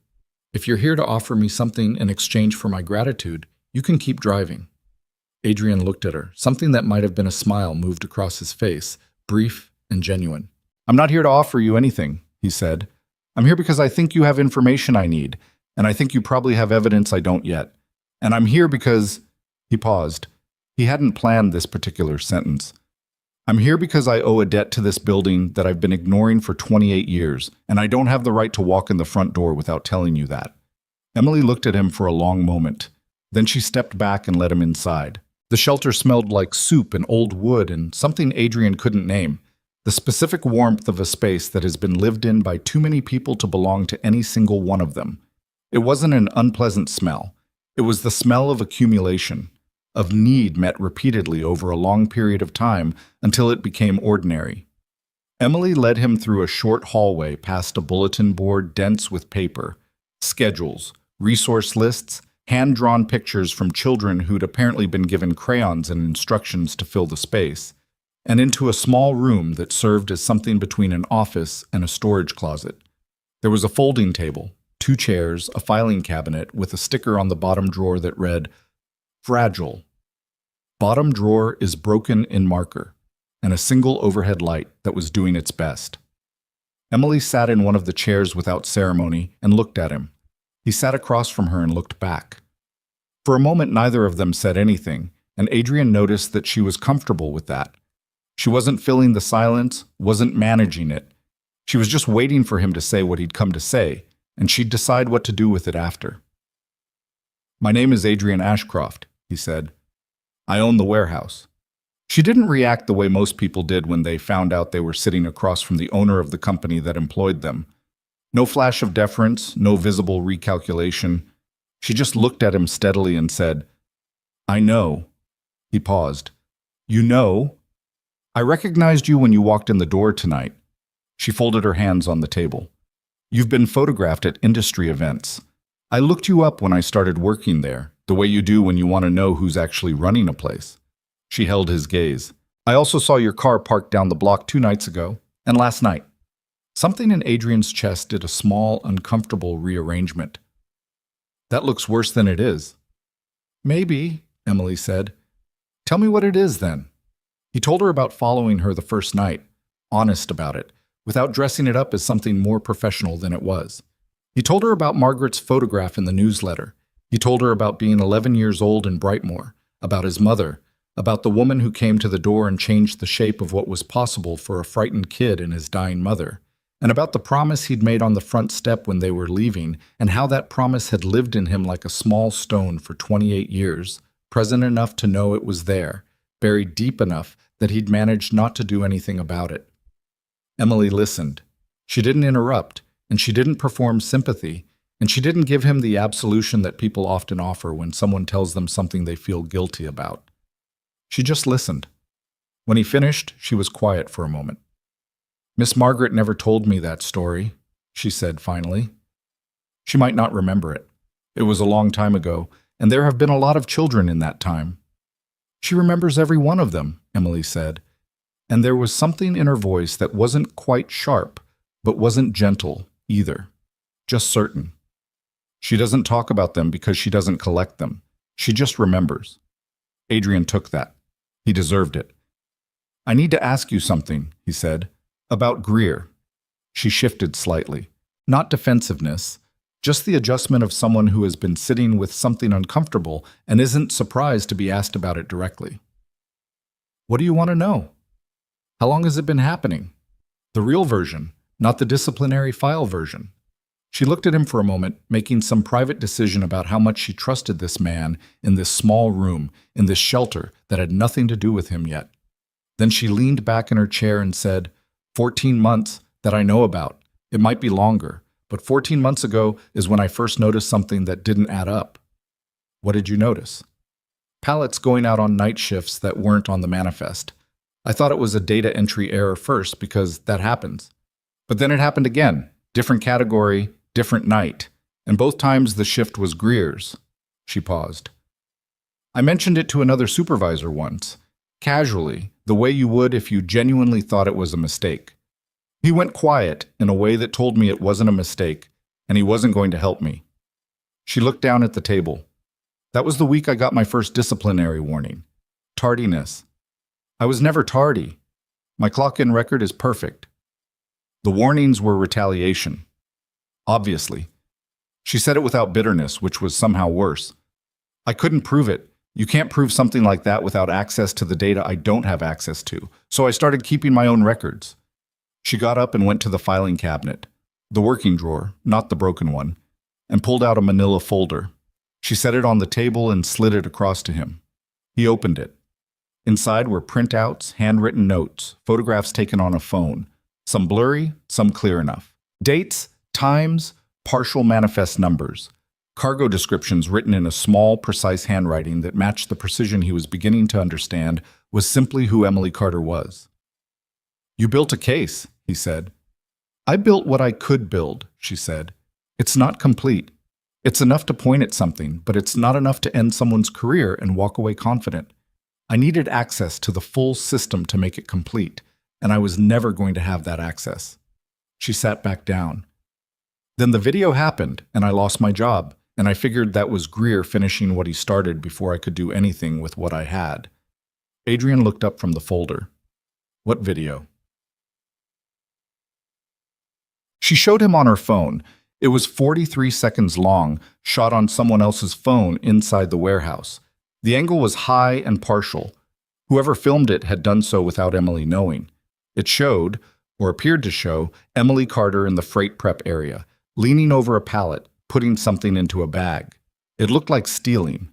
If you're here to offer me something in exchange for my gratitude, you can keep driving." Adrian looked at her. Something that might have been a smile moved across his face, brief and genuine. "I'm not here to offer you anything," he said. "I'm here because I think you have information I need, and I think you probably have evidence I don't yet. And I'm here because—" He paused. He hadn't planned this particular sentence. "I'm here because I owe a debt to this building that I've been ignoring for 28 years, and I don't have the right to walk in the front door without telling you that." Emily looked at him for a long moment. Then she stepped back and let him inside. The shelter smelled like soup and old wood and something Adrian couldn't name, the specific warmth of a space that has been lived in by too many people to belong to any single one of them. It wasn't an unpleasant smell. It was the smell of accumulation, of need met repeatedly over a long period of time until it became ordinary. Emily led him through a short hallway past a bulletin board dense with paper, schedules, resource lists, hand-drawn pictures from children who'd apparently been given crayons and instructions to fill the space, and into a small room that served as something between an office and a storage closet. There was a folding table, 2 chairs, a filing cabinet with a sticker on the bottom drawer that read, "Fragile. Bottom drawer is broken in marker," and a single overhead light that was doing its best. Emily sat in one of the chairs without ceremony and looked at him. He sat across from her and looked back. For a moment, neither of them said anything, and Adrian noticed that she was comfortable with that. She wasn't filling the silence, wasn't managing it. She was just waiting for him to say what he'd come to say, and she'd decide what to do with it after. "My name is Adrian Ashcroft," he said. "I own the warehouse." She didn't react the way most people did when they found out they were sitting across from the owner of the company that employed them. No flash of deference, no visible recalculation. She just looked at him steadily and said, "I know." He paused. "You know? I recognized you when you walked in the door tonight." She folded her hands on the table. "You've been photographed at industry events. I looked you up when I started working there, the way you do when you want to know who's actually running a place." She held his gaze. "I also saw your car parked down the block 2 nights ago, and last night." Something in Adrian's chest did a small, uncomfortable rearrangement. "That looks worse than it is." "Maybe," Emily said. "Tell me what it is, then." He told her about following her the first night, honest about it, without dressing it up as something more professional than it was. He told her about Margaret's photograph in the newsletter. He told her about being 11 years old in Brightmoor, about his mother, about the woman who came to the door and changed the shape of what was possible for a frightened kid and his dying mother, and about the promise he'd made on the front step when they were leaving, and how that promise had lived in him like a small stone for 28 years, present enough to know it was there, buried deep enough that he'd managed not to do anything about it. Emily listened. She didn't interrupt, and she didn't perform sympathy, and she didn't give him the absolution that people often offer when someone tells them something they feel guilty about. She just listened. When he finished, she was quiet for a moment. "Miss Margaret never told me that story," she said finally. She might not remember it. It was a long time ago, and there have been a lot of children in that time. "She remembers every one of them," Emily said, and there was something in her voice that wasn't quite sharp, but wasn't gentle either, just certain. "She doesn't talk about them because she doesn't collect them. She just remembers." Adrian took that. He deserved it. "I need to ask you something," he said, "about Greer." She shifted slightly. Not defensiveness, just the adjustment of someone who has been sitting with something uncomfortable and isn't surprised to be asked about it directly. "What do you want to know? How long has it been happening? The real version, not the disciplinary file version." She looked at him for a moment, making some private decision about how much she trusted this man in this small room, in this shelter that had nothing to do with him yet. Then she leaned back in her chair and said, 14 months that I know about. It might be longer, but 14 months ago is when I first noticed something that didn't add up." "What did you notice?" "Pallets going out on night shifts that weren't on the manifest. I thought it was a data entry error first because that happens. But then it happened again, different category, different night, and both times the shift was Greer's." She paused. "I mentioned it to another supervisor once, casually, the way you would if you genuinely thought it was a mistake. He went quiet in a way that told me it wasn't a mistake, and he wasn't going to help me." She looked down at the table. "That was the week I got my first disciplinary warning. Tardiness. I was never tardy. My clock-in record is perfect. The warnings were retaliation. Obviously." She said it without bitterness, which was somehow worse. "I couldn't prove it. You can't prove something like that without access to the data I don't have access to, so I started keeping my own records." She got up and went to the filing cabinet, the working drawer, not the broken one, and pulled out a manila folder. She set it on the table and slid it across to him. He opened it. Inside were printouts, handwritten notes, photographs taken on a phone, some blurry, some clear enough. Dates, times, partial manifest numbers. Cargo descriptions written in a small, precise handwriting that matched the precision he was beginning to understand was simply who Emily Carter was. "You built a case," he said. "I built what I could build," she said. "It's not complete. It's enough to point at something, but it's not enough to end someone's career and walk away confident. I needed access to the full system to make it complete, and I was never going to have that access." She sat back down. "Then the video happened, and I lost my job, and I figured that was Greer finishing what he started before I could do anything with what I had." Adrian looked up from the folder. "What video?" She showed him on her phone. It was 43 seconds long, shot on someone else's phone inside the warehouse. The angle was high and partial. Whoever filmed it had done so without Emily knowing. It showed, or appeared to show, Emily Carter in the freight prep area, leaning over a pallet, putting something into a bag. It looked like stealing.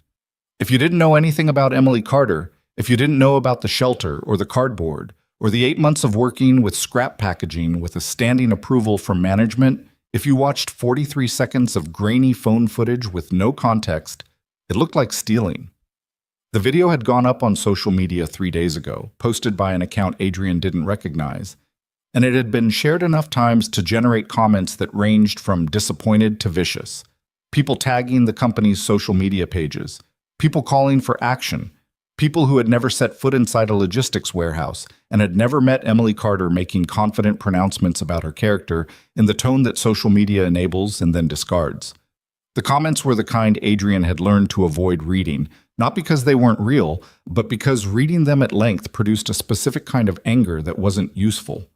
If you didn't know anything about Emily Carter, if you didn't know about the shelter or the cardboard, or the 8 months of working with scrap packaging with a standing approval from management, if you watched 43 seconds of grainy phone footage with no context, it looked like stealing. The video had gone up on social media 3 days ago, posted by an account Adrian didn't recognize, and it had been shared enough times to generate comments that ranged from disappointed to vicious. People tagging the company's social media pages, people calling for action, people who had never set foot inside a logistics warehouse and had never met Emily Carter making confident pronouncements about her character in the tone that social media enables and then discards. The comments were the kind Adrian had learned to avoid reading, not because they weren't real, but because reading them at length produced a specific kind of anger that wasn't useful.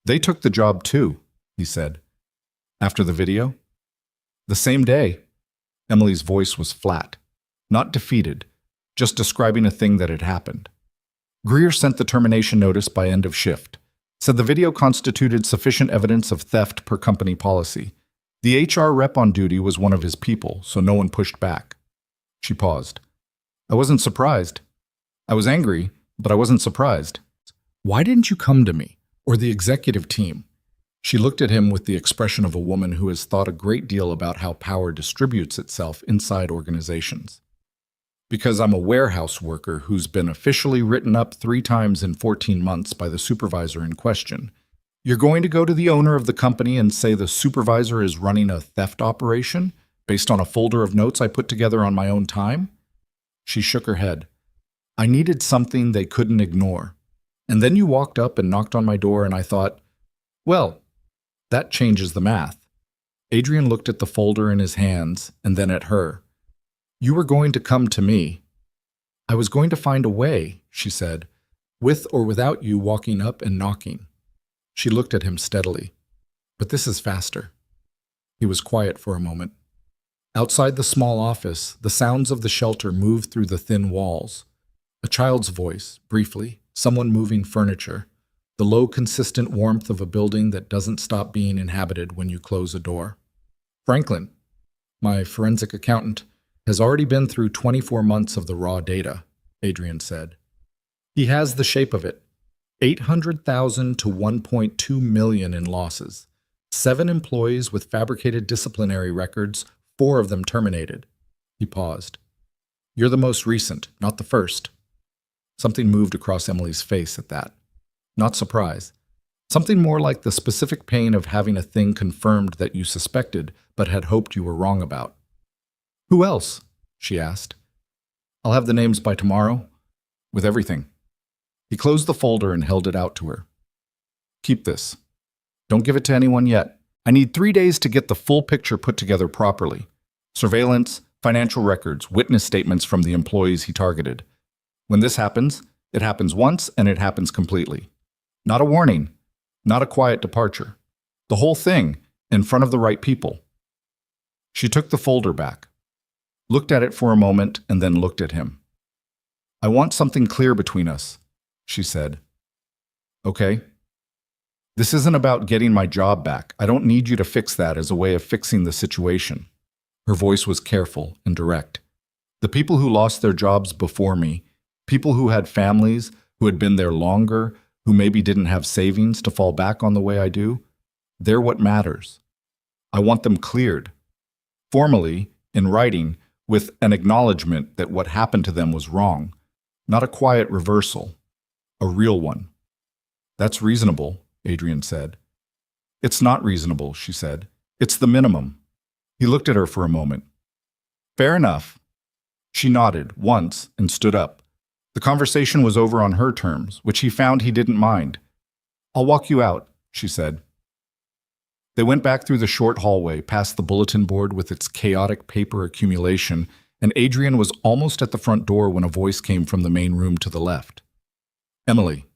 "They took the job too," he said. "After the video?" "The same day." Emily's voice was flat, not defeated, just describing a thing that had happened. Greer sent the termination notice by end of shift, said the video constituted sufficient evidence of theft per company policy. The HR rep on duty was one of his people, so no one pushed back. She paused. I wasn't surprised. I was angry, but I wasn't surprised. Why didn't you come to me, or the executive team? She looked at him with the expression of a woman who has thought a great deal about how power distributes itself inside organizations. Because I'm a warehouse worker who's been officially written up 3 times in 14 months by the supervisor in question. You're going to go to the owner of the company and say the supervisor is running a theft operation based on a folder of notes I put together on my own time? She shook her head. I needed something they couldn't ignore. And then you walked up and knocked on my door and I thought, well, that changes the math. Adrian looked at the folder in his hands and then at her. You were going to come to me. I was going to find a way, she said, with or without you walking up and knocking. She looked at him steadily. But this is faster. He was quiet for a moment. Outside the small office, the sounds of the shelter moved through the thin walls. A child's voice, briefly, someone moving furniture, the low, consistent warmth of a building that doesn't stop being inhabited when you close a door. Franklin, my forensic accountant, has already been through 24 months of the raw data, Adrian said. He has the shape of it. 800,000 to 1.2 million in losses. 7 employees with fabricated disciplinary records, 4 of them terminated. He paused. You're the most recent, not the first. Something moved across Emily's face at that. Not surprise. Something more like the specific pain of having a thing confirmed that you suspected but had hoped you were wrong about. Who else? She asked. I'll have the names by tomorrow, with everything. He closed the folder and held it out to her. Keep this. Don't give it to anyone yet. I need 3 days to get the full picture put together properly. Surveillance, financial records, witness statements from the employees he targeted. When this happens, it happens once and it happens completely. Not a warning, not a quiet departure. The whole thing, in front of the right people. She took the folder back, looked at it for a moment, and then looked at him. I want something clear between us, she said. Okay. This isn't about getting my job back. I don't need you to fix that as a way of fixing the situation. Her voice was careful and direct. The people who lost their jobs before me, people who had families, who had been there longer, who maybe didn't have savings to fall back on the way I do, they're what matters. I want them cleared. Formally, in writing, with an acknowledgement that what happened to them was wrong, not a quiet reversal, a real one. That's reasonable, Adrian said. It's not reasonable, she said. It's the minimum. He looked at her for a moment. Fair enough. She nodded once and stood up. The conversation was over on her terms, which he found he didn't mind. I'll walk you out, she said. They went back through the short hallway, past the bulletin board with its chaotic paper accumulation, and Adrian was almost at the front door when a voice came from the main room to the left. Emily.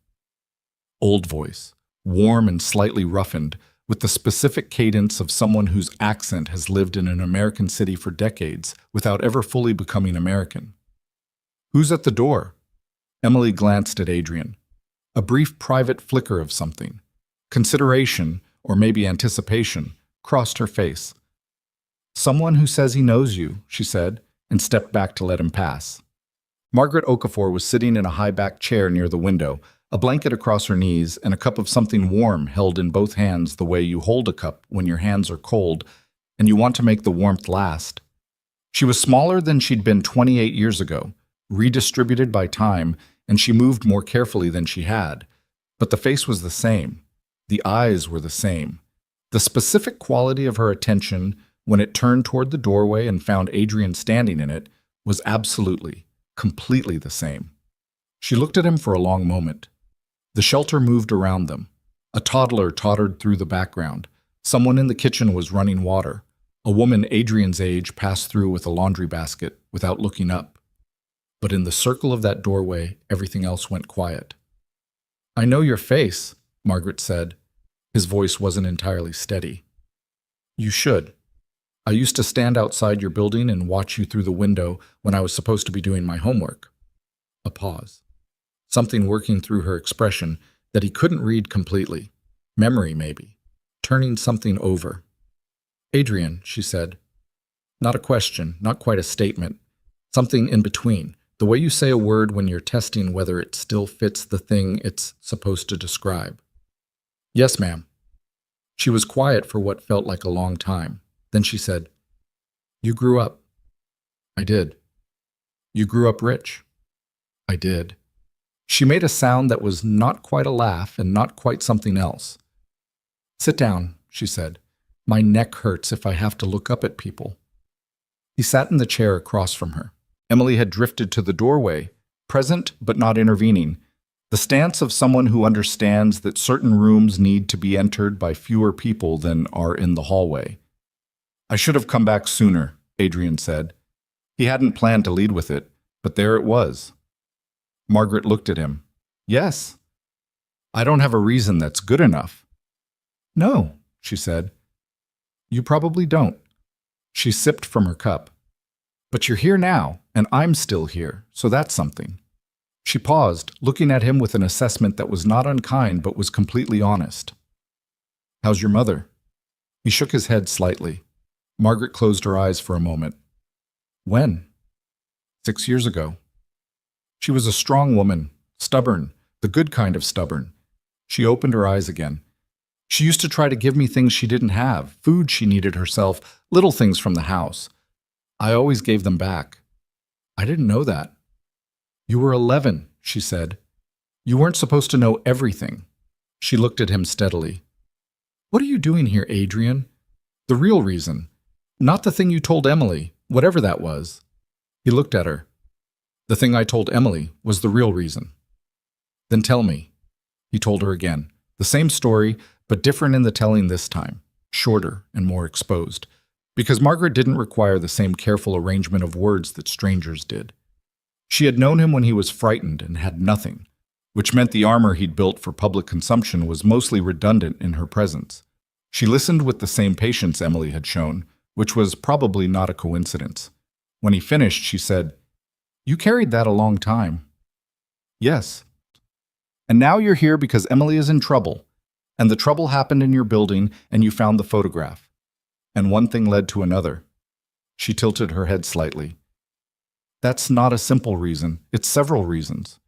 Old voice, warm and slightly roughened, with the specific cadence of someone whose accent has lived in an American city for decades without ever fully becoming American. Who's at the door? Emily glanced at Adrian. A brief private flicker of something. Consideration, or maybe anticipation, crossed her face. Someone who says he knows you, she said, and stepped back to let him pass. Margaret Okafor was sitting in a high-backed chair near the window, a blanket across her knees and a cup of something warm held in both hands the way you hold a cup when your hands are cold and you want to make the warmth last. She was smaller than she'd been 28 years ago, redistributed by time, and she moved more carefully than she had. But the face was the same. The eyes were the same. The specific quality of her attention when it turned toward the doorway and found Adrian standing in it was absolutely, completely the same. She looked at him for a long moment. The shelter moved around them. A toddler tottered through the background. Someone in the kitchen was running water. A woman Adrian's age passed through with a laundry basket without looking up. But in the circle of that doorway, everything else went quiet. I know your face, Margaret said. His voice wasn't entirely steady. You should. I used to stand outside your building and watch you through the window when I was supposed to be doing my homework. A pause. Something working through her expression that he couldn't read completely. Memory, maybe. Turning something over. Adrian, she said. Not a question, not quite a statement. Something in between. The way you say a word when you're testing whether it still fits the thing it's supposed to describe. Yes, ma'am. She was quiet for what felt like a long time. Then she said, You grew up. I did. You grew up rich. I did. She made a sound that was not quite a laugh and not quite something else. Sit down, she said. My neck hurts if I have to look up at people. He sat in the chair across from her. Emily had drifted to the doorway, present but not intervening, the stance of someone who understands that certain rooms need to be entered by fewer people than are in the hallway. I should have come back sooner, Adrian said. He hadn't planned to lead with it, but there it was. Margaret looked at him. Yes. I don't have a reason that's good enough. No, she said. You probably don't. She sipped from her cup. But you're here now, and I'm still here, so that's something. She paused, looking at him with an assessment that was not unkind but was completely honest. How's your mother? He shook his head slightly. Margaret closed her eyes for a moment. When? 6 years ago. She was a strong woman, stubborn, the good kind of stubborn. She opened her eyes again. She used to try to give me things she didn't have, food she needed herself, little things from the house. I always gave them back. I didn't know that. You were 11, she said. You weren't supposed to know everything. She looked at him steadily. What are you doing here, Adrian? The real reason. Not the thing you told Emily, whatever that was. He looked at her. The thing I told Emily was the real reason. Then tell me. He told her again. The same story, but different in the telling this time. Shorter and more exposed. Because Margaret didn't require the same careful arrangement of words that strangers did. She had known him when he was frightened and had nothing, which meant the armor he'd built for public consumption was mostly redundant in her presence. She listened with the same patience Emily had shown, which was probably not a coincidence. When he finished, she said, You carried that a long time. Yes. And now you're here because Emily is in trouble, and the trouble happened in your building and you found the photograph. And one thing led to another. She tilted her head slightly. That's not a simple reason. It's several reasons.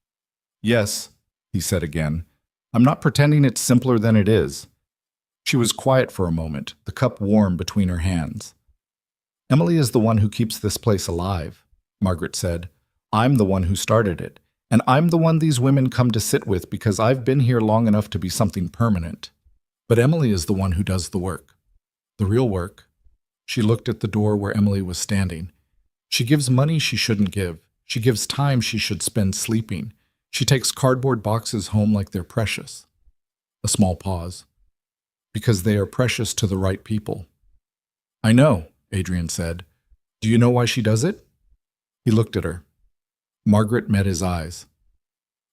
Yes, he said again. I'm not pretending it's simpler than it is. She was quiet for a moment, the cup warm between her hands. Emily is the one who keeps this place alive, Margaret said. I'm the one who started it, and I'm the one these women come to sit with because I've been here long enough to be something permanent. But Emily is the one who does the work. The real work. She looked at the door where Emily was standing. She gives money she shouldn't give. She gives time she should spend sleeping. She takes cardboard boxes home like they're precious. A small pause. Because they are precious to the right people. I know, Adrian said. Do you know why she does it? He looked at her. Margaret met his eyes.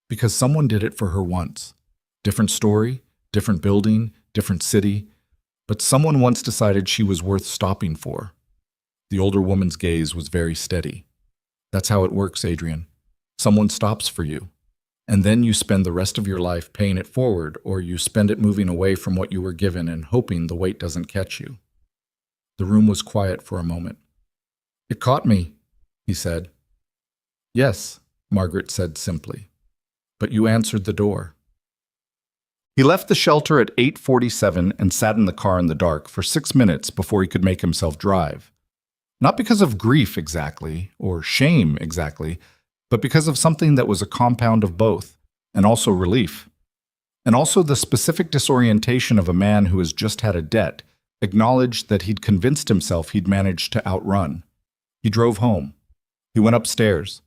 Because someone did it for her once. Different story, different building, different city. But someone once decided she was worth stopping for. The older woman's gaze was very steady. That's how it works, Adrian. Someone stops for you. And then you spend the rest of your life paying it forward, or you spend it moving away from what you were given and hoping the weight doesn't catch you. The room was quiet for a moment. It caught me, he said. Yes, Margaret said simply. But you answered the door. He left the shelter at 8:47 and sat in the car in the dark for 6 minutes before he could make himself drive. Not because of grief exactly, or shame exactly, but because of something that was a compound of both, and also relief. And also the specific disorientation of a man who has just had a debt, acknowledged that he'd convinced himself he'd managed to outrun. He drove home. He went upstairs.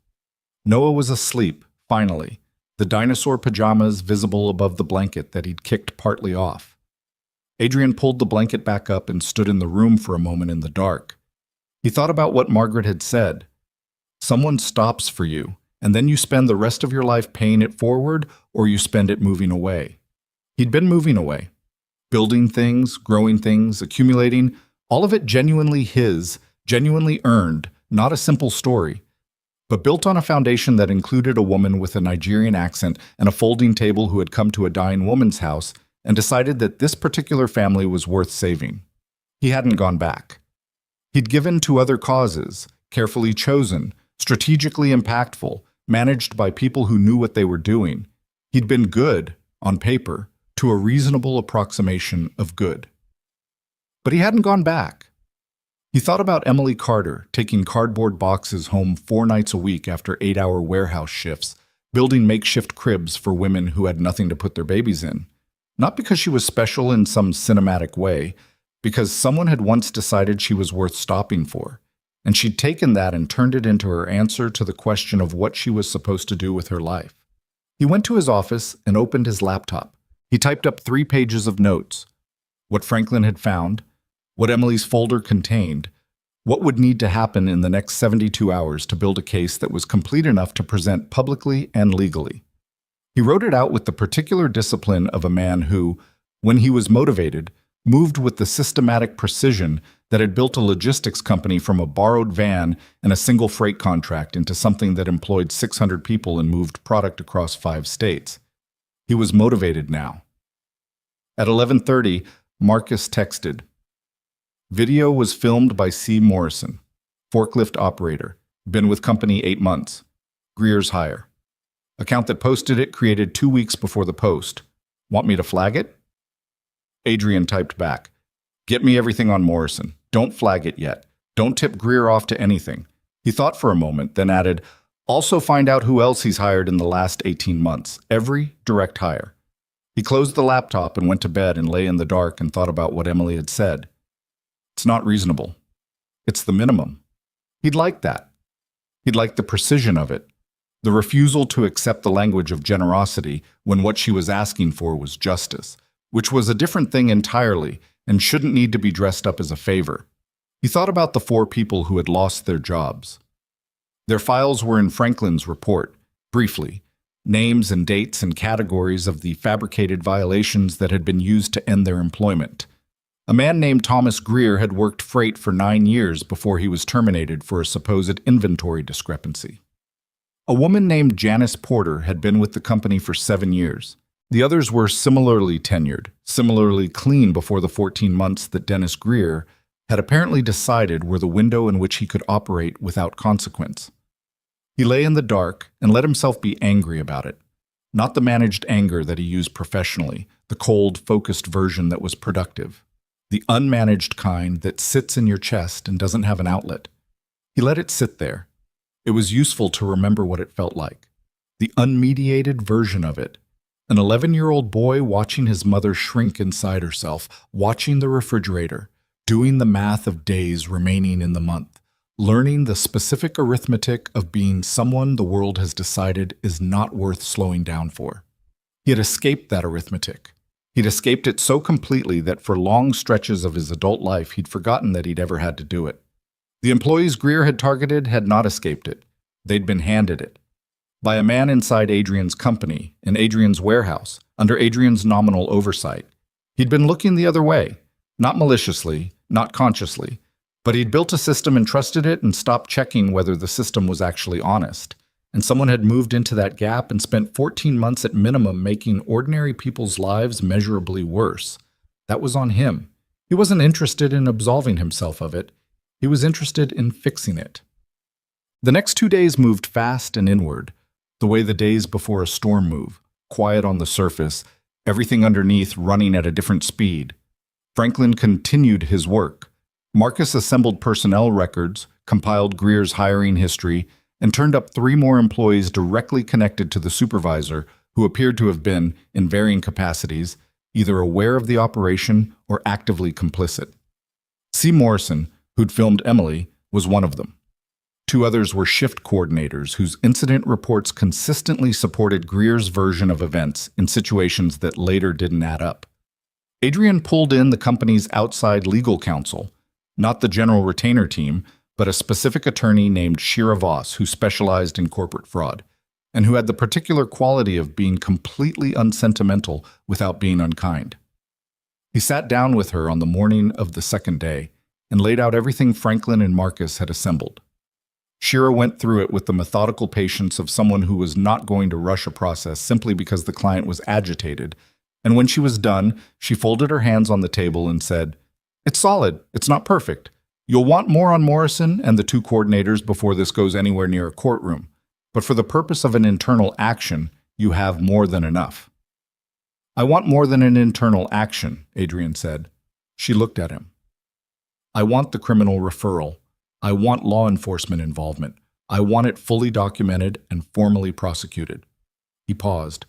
Noah was asleep, finally, the dinosaur pajamas visible above the blanket that he'd kicked partly off. Adrian pulled the blanket back up and stood in the room for a moment in the dark. He thought about what Margaret had said. Someone stops for you, and then you spend the rest of your life paying it forward, or you spend it moving away. He'd been moving away. Building things, growing things, accumulating, all of it genuinely his, genuinely earned, not a simple story. but built on a foundation that included a woman with a Nigerian accent and a folding table who had come to a dying woman's house and decided that this particular family was worth saving. He hadn't gone back. He'd given to other causes, carefully chosen, strategically impactful, managed by people who knew what they were doing. He'd been good, on paper, to a reasonable approximation of good. But he hadn't gone back. He thought about Emily Carter taking cardboard boxes home 4 nights a week after 8-hour warehouse shifts, building makeshift cribs for women who had nothing to put their babies in. Not because she was special in some cinematic way, because someone had once decided she was worth stopping for, and she'd taken that and turned it into her answer to the question of what she was supposed to do with her life. He went to his office and opened his laptop. He typed up 3 pages of notes. What Franklin had found, what Emily's folder contained, what would need to happen in the next 72 hours to build a case that was complete enough to present publicly and legally. He wrote it out with the particular discipline of a man who, when he was motivated, moved with the systematic precision that had built a logistics company from a borrowed van and a single freight contract into something that employed 600 people and moved product across 5 states. He was motivated now. At 11:30, Marcus texted. Video was filmed by C. Morrison, forklift operator, been with company 8 months. Greer's hire. Account that posted it created 2 weeks before the post. Want me to flag it? Adrian typed back. Get me everything on Morrison. Don't flag it yet. Don't tip Greer off to anything. He thought for a moment, then added, also find out who else he's hired in the last 18 months. Every direct hire. He closed the laptop and went to bed and lay in the dark and thought about what Emily had said. It's not reasonable. It's the minimum. He'd like that. He'd like the precision of it. The refusal to accept the language of generosity when what she was asking for was justice, which was a different thing entirely and shouldn't need to be dressed up as a favor. He thought about the 4 people who had lost their jobs. Their files were in Franklin's report, briefly, names and dates and categories of the fabricated violations that had been used to end their employment. A man named Thomas Greer had worked freight for 9 years before he was terminated for a supposed inventory discrepancy. A woman named Janice Porter had been with the company for 7 years. The others were similarly tenured, similarly clean before the 14 months that Dennis Greer had apparently decided were the window in which he could operate without consequence. He lay in the dark and let himself be angry about it. Not the managed anger that he used professionally, the cold, focused version that was productive. The unmanaged kind that sits in your chest and doesn't have an outlet. He let it sit there. It was useful to remember what it felt like. The unmediated version of it. An 11-year-old boy watching his mother shrink inside herself, watching the refrigerator, doing the math of days remaining in the month, learning the specific arithmetic of being someone the world has decided is not worth slowing down for. He had escaped that arithmetic. He'd escaped it so completely that for long stretches of his adult life he'd forgotten that he'd ever had to do it. The employees Greer had targeted had not escaped it. They'd been handed it. By a man inside Adrian's company, in Adrian's warehouse, under Adrian's nominal oversight. He'd been looking the other way, not maliciously, not consciously, but he'd built a system and trusted it and stopped checking whether the system was actually honest. And someone had moved into that gap and spent 14 months at minimum making ordinary people's lives measurably worse. That was on him. He wasn't interested in absolving himself of it. He was interested in fixing it. The next 2 days moved fast and inward, the way the days before a storm move, quiet on the surface, everything underneath running at a different speed. Franklin continued his work. Marcus assembled personnel records, compiled Greer's hiring history, and turned up 3 more employees directly connected to the supervisor who appeared to have been, in varying capacities, either aware of the operation or actively complicit. C. Morrison, who'd filmed Emily, was one of them. 2 others were shift coordinators whose incident reports consistently supported Greer's version of events in situations that later didn't add up. Adrian pulled in the company's outside legal counsel, not the general retainer team, but a specific attorney named Shira Voss who specialized in corporate fraud, and who had the particular quality of being completely unsentimental without being unkind. He sat down with her on the morning of the second day and laid out everything Franklin and Marcus had assembled. Shira went through it with the methodical patience of someone who was not going to rush a process simply because the client was agitated, and when she was done, she folded her hands on the table and said, "It's solid. It's not perfect. You'll want more on Morrison and the two coordinators before this goes anywhere near a courtroom. But for the purpose of an internal action, you have more than enough." "I want more than an internal action," Adrian said. She looked at him. "I want the criminal referral. I want law enforcement involvement. I want it fully documented and formally prosecuted." He paused.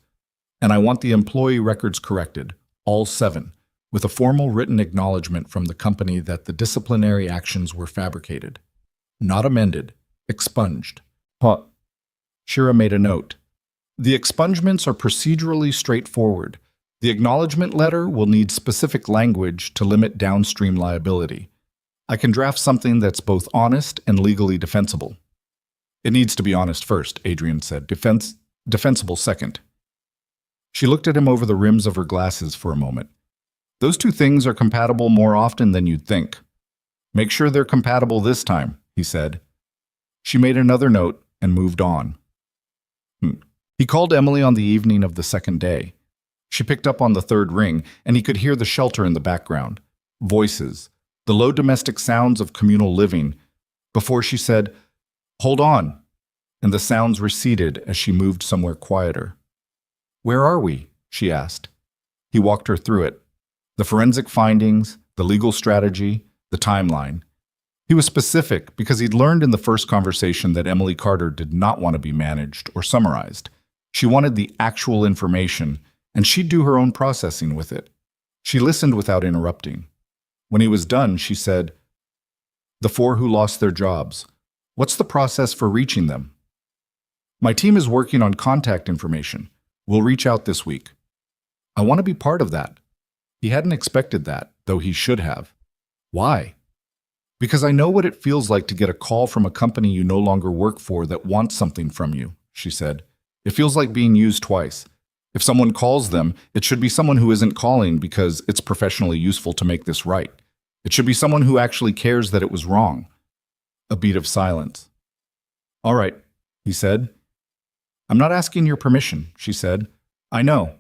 "And I want the employee records corrected, all 7, with a formal written acknowledgement from the company that the disciplinary actions were fabricated. Not amended, expunged." Huh. Shira made a note. "The expungements are procedurally straightforward. The acknowledgement letter will need specific language to limit downstream liability. I can draft something that's both honest and legally defensible." "It needs to be honest first," Adrian said. Defensible second." She looked at him over the rims of her glasses for a moment. "Those two things are compatible more often than you'd think." "Make sure they're compatible this time," he said. She made another note and moved on. He called Emily on the evening of the second day. She picked up on the third ring, and he could hear the shelter in the background. Voices, the low domestic sounds of communal living, before she said, "Hold on," and the sounds receded as she moved somewhere quieter. "Where are we?" she asked. He walked her through it. The forensic findings, the legal strategy, the timeline. He was specific because he'd learned in the first conversation that Emily Carter did not want to be managed or summarized. She wanted the actual information, and she'd do her own processing with it. She listened without interrupting. When he was done, she said, "The 4 who lost their jobs. What's the process for reaching them?" "My team is working on contact information. We'll reach out this week." "I want to be part of that." He hadn't expected that, though he should have. "Why?" "Because I know what it feels like to get a call from a company you no longer work for that wants something from you," she said. "It feels like being used twice. If someone calls them, it should be someone who isn't calling because it's professionally useful to make this right. It should be someone who actually cares that it was wrong." A beat of silence. "All right," he said. "I'm not asking your permission," she said. "I know.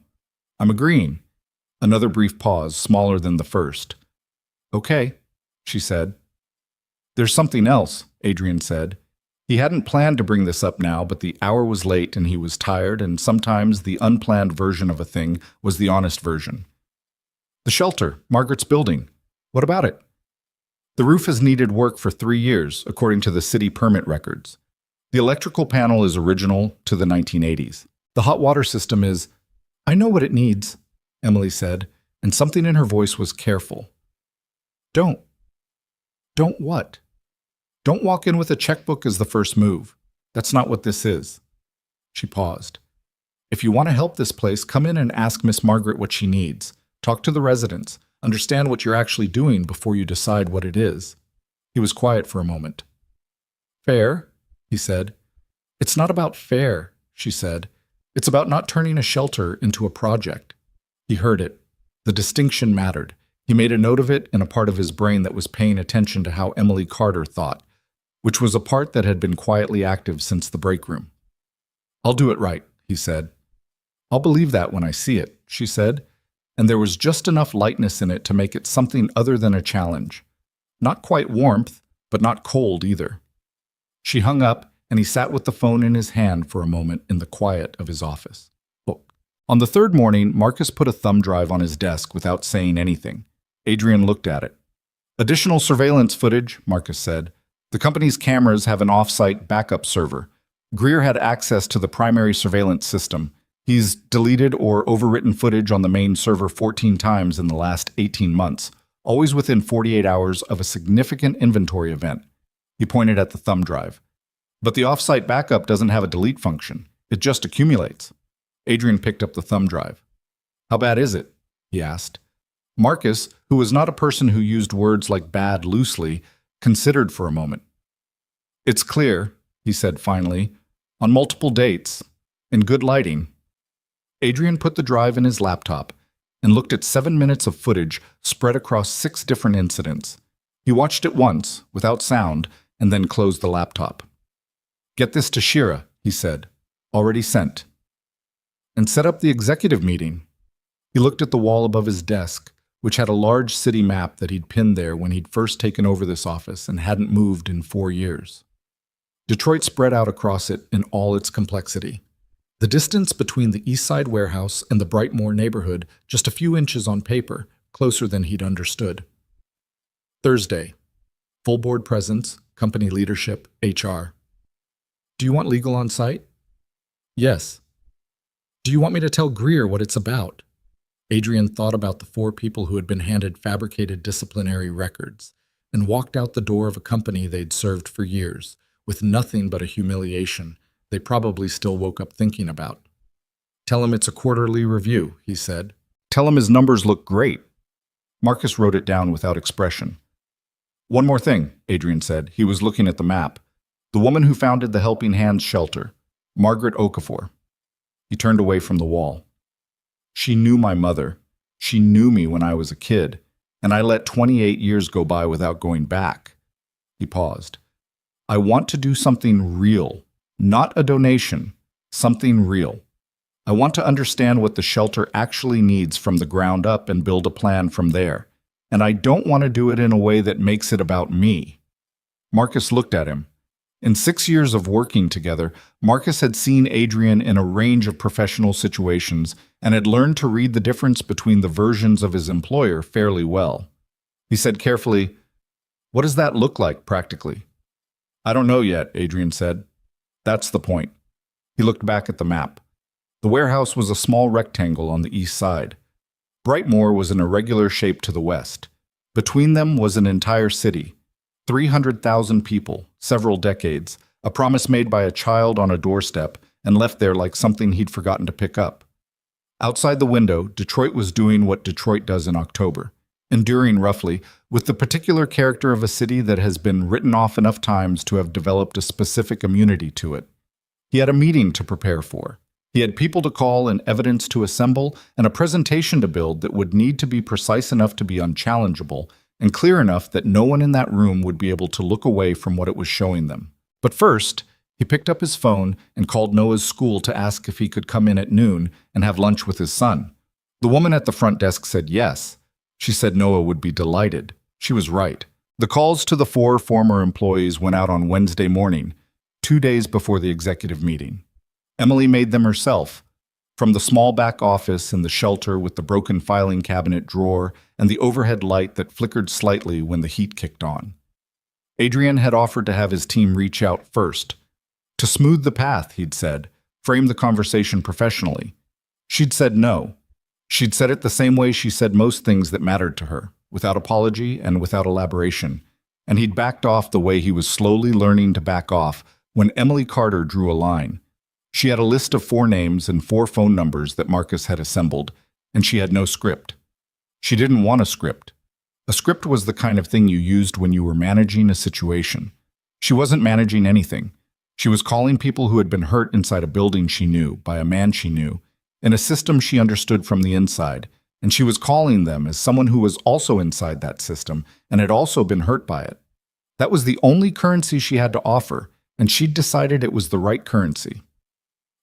I'm agreeing." Another brief pause, smaller than the first. "Okay," she said. "There's something else," Adrian said. He hadn't planned to bring this up now, but the hour was late and he was tired, and sometimes the unplanned version of a thing was the honest version. "The shelter, Margaret's building. What about it?" "The roof has needed work for 3 years, according to the city permit records. The electrical panel is original to the 1980s. The hot water system is—" "I know what it needs," Emily said, and something in her voice was careful. Don't what?" "Don't walk in with a checkbook as the first move. That's not what this is." She paused. "If you want to help this place, come in and ask Miss Margaret what she needs. Talk to the residents. Understand what you're actually doing before you decide what it is." He was quiet for a moment. "Fair?" he said. "It's not about fair," she said. "It's about not turning a shelter into a project." He heard it. The distinction mattered. He made a note of it in a part of his brain that was paying attention to how Emily Carter thought, which was a part that had been quietly active since the break room. "I'll do it right," he said. "I'll believe that when I see it," she said, and there was just enough lightness in it to make it something other than a challenge. Not quite warmth, but not cold either. She hung up, and he sat with the phone in his hand for a moment in the quiet of his office. On the third morning, Marcus put a thumb drive on his desk without saying anything. Adrian looked at it. "Additional surveillance footage," Marcus said. "The company's cameras have an off-site backup server. Greer had access to the primary surveillance system. He's deleted or overwritten footage on the main server 14 times in the last 18 months, always within 48 hours of a significant inventory event." He pointed at the thumb drive. "But the off-site backup doesn't have a delete function. It just accumulates." Adrian picked up the thumb drive. "How bad is it?" he asked. Marcus, who was not a person who used words like bad loosely, considered for a moment. "It's clear," he said finally, "on multiple dates, in good lighting." Adrian put the drive in his laptop and looked at 7 minutes of footage spread across 6 different incidents. He watched it once, without sound, and then closed the laptop. Get this to Shira, he said. Already sent. And set up the executive meeting. He looked at the wall above his desk, which had a large city map that he'd pinned there when he'd first taken over this office and hadn't moved in 4 years. Detroit spread out across it in all its complexity. The distance between the East Side warehouse and the Brightmoor neighborhood just a few inches on paper, closer than he'd understood. Thursday. Full board presence, company leadership, HR. Do you want legal on site? Yes. Do you want me to tell Greer what it's about? Adrian thought about the 4 people who had been handed fabricated disciplinary records and walked out the door of a company they'd served for years, with nothing but a humiliation they probably still woke up thinking about. Tell him it's a quarterly review, he said. Tell him his numbers look great. Marcus wrote it down without expression. One more thing, Adrian said. He was looking at the map. The woman who founded the Helping Hands shelter, Margaret Okafor. He turned away from the wall. She knew my mother. She knew me when I was a kid, and I let 28 years go by without going back. He paused. I want to do something real, not a donation, something real. I want to understand what the shelter actually needs from the ground up and build a plan from there. And I don't want to do it in a way that makes it about me. Marcus looked at him. In 6 years of working together, Marcus had seen Adrian in a range of professional situations and had learned to read the difference between the versions of his employer fairly well. He said carefully, "What does that look like practically?" "I don't know yet," Adrian said. "That's the point." He looked back at the map. The warehouse was a small rectangle on the east side. Brightmoor was an irregular shape to the west. Between them was an entire city. 300,000 people, several decades, a promise made by a child on a doorstep and left there like something he'd forgotten to pick up. Outside the window, Detroit was doing what Detroit does in October, enduring roughly, with the particular character of a city that has been written off enough times to have developed a specific immunity to it. He had a meeting to prepare for. He had people to call and evidence to assemble and a presentation to build that would need to be precise enough to be unchallengeable and clear enough that no one in that room would be able to look away from what it was showing them. But first, he picked up his phone and called Noah's school to ask if he could come in at noon and have lunch with his son. The woman at the front desk said yes. She said Noah would be delighted. She was right. The calls to the 4 former employees went out on Wednesday morning, 2 days before the executive meeting. Emily made them herself, from the small back office in the shelter with the broken filing cabinet drawer and the overhead light that flickered slightly when the heat kicked on. Adrian had offered to have his team reach out first. To smooth the path, he'd said, frame the conversation professionally. She'd said no. She'd said it the same way she said most things that mattered to her, without apology and without elaboration, and he'd backed off the way he was slowly learning to back off when Emily Carter drew a line. She had a list of 4 names and 4 phone numbers that Marcus had assembled, and she had no script. She didn't want a script. A script was the kind of thing you used when you were managing a situation. She wasn't managing anything. She was calling people who had been hurt inside a building she knew, by a man she knew, in a system she understood from the inside, and she was calling them as someone who was also inside that system and had also been hurt by it. That was the only currency she had to offer, and she'd decided it was the right currency.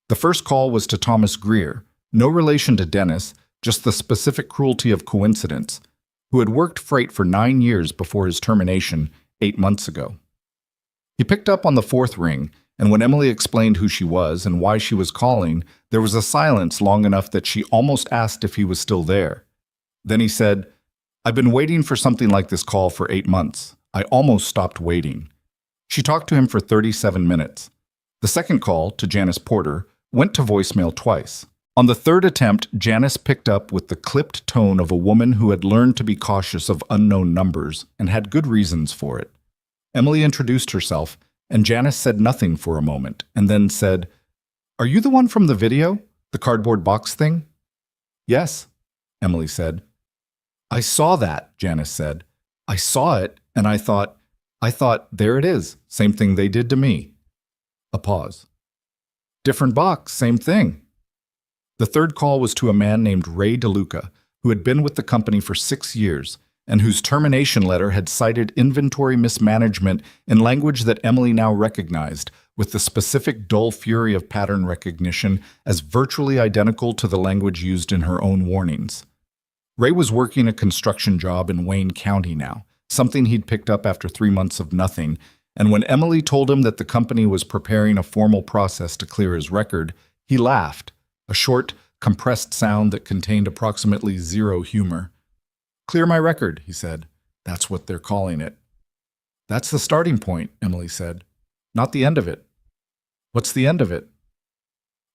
The first call was to Thomas Greer, no relation to Dennis, just the specific cruelty of coincidence, who had worked freight for 9 years before his termination 8 months ago. He picked up on the 4th ring, and when Emily explained who she was and why she was calling, there was a silence long enough that she almost asked if he was still there. Then he said, "I've been waiting for something like this call for 8 months. I almost stopped waiting." She talked to him for 37 minutes. The second call, to Janice Porter, went to voicemail twice. On the 3rd attempt, Janice picked up with the clipped tone of a woman who had learned to be cautious of unknown numbers and had good reasons for it. Emily introduced herself, and Janice said nothing for a moment, and then said, "Are you the one from the video? The cardboard box thing?" "Yes," Emily said. "I saw that," Janice said. "I saw it, and I thought, there it is, same thing they did to me." A pause. "Different box, same thing." The 3rd call was to a man named Ray DeLuca, who had been with the company for 6 years, and whose termination letter had cited inventory mismanagement in language that Emily now recognized, with the specific dull fury of pattern recognition as virtually identical to the language used in her own warnings. Ray was working a construction job in Wayne County now, something he'd picked up after 3 months of nothing, and when Emily told him that the company was preparing a formal process to clear his record, he laughed, a short, compressed sound that contained approximately zero humor. "Clear my record," he said. "That's what they're calling it." "That's the starting point," Emily said. "Not the end of it." "What's the end of it?"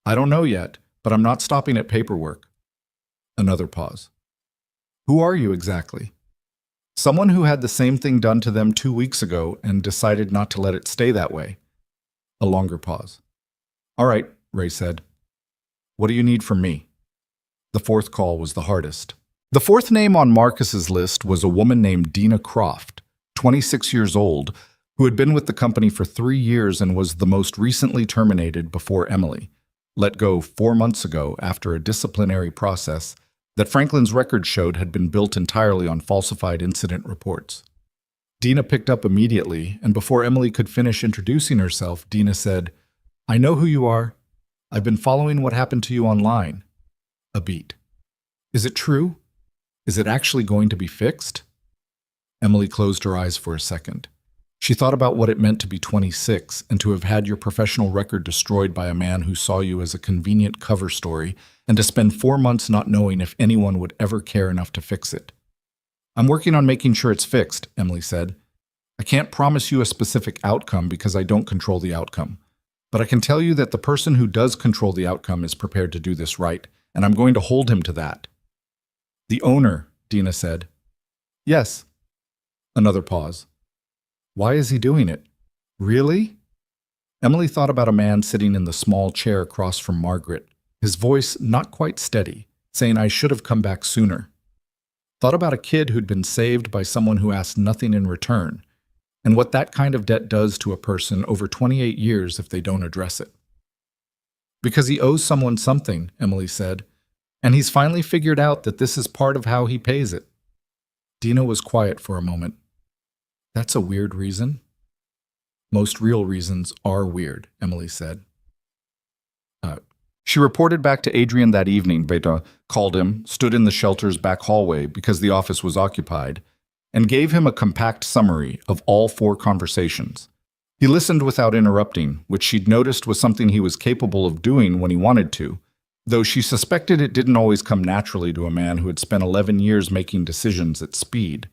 "I don't know yet, but I'm not stopping at paperwork." Another pause. "Who are you exactly?" "Someone who had the same thing done to them 2 weeks ago and decided not to let it stay that way." A longer pause. "All right," Ray said. "What do you need from me?" The fourth call was the hardest. The fourth name on Marcus's list was a woman named Dina Croft, 26 years old, who had been with the company for 3 years and was the most recently terminated before Emily, let go 4 months ago after a disciplinary process that Franklin's record showed had been built entirely on falsified incident reports. Dina picked up immediately, and before Emily could finish introducing herself, Dina said, "I know who you are. I've been following what happened to you online." A beat. "Is it true? Is it actually going to be fixed?" Emily closed her eyes for a second. She thought about what it meant to be 26 and to have had your professional record destroyed by a man who saw you as a convenient cover story and to spend 4 months not knowing if anyone would ever care enough to fix it. "I'm working on making sure it's fixed," Emily said. "I can't promise you a specific outcome because I don't control the outcome. But I can tell you that the person who does control the outcome is prepared to do this right, and I'm going to hold him to that." "The owner," Dina said. "Yes." Another pause. "Why is he doing it? Really?" Emily thought about a man sitting in the small chair across from Margaret, his voice not quite steady, saying, "I should have come back sooner." Thought about a kid who'd been saved by someone who asked nothing in return, and what that kind of debt does to a person over 28 years if they don't address it. "Because he owes someone something," Emily said, "and he's finally figured out that this is part of how he pays it." Dina was quiet for a moment. "That's a weird reason." "Most real reasons are weird," Emily said. She reported back to Adrian that evening. Beta called him, stood in the shelter's back hallway because the office was occupied, and gave him a compact summary of all 4 conversations. He listened without interrupting, which she'd noticed was something he was capable of doing when he wanted to, though she suspected it didn't always come naturally to a man who had spent 11 years making decisions at speed.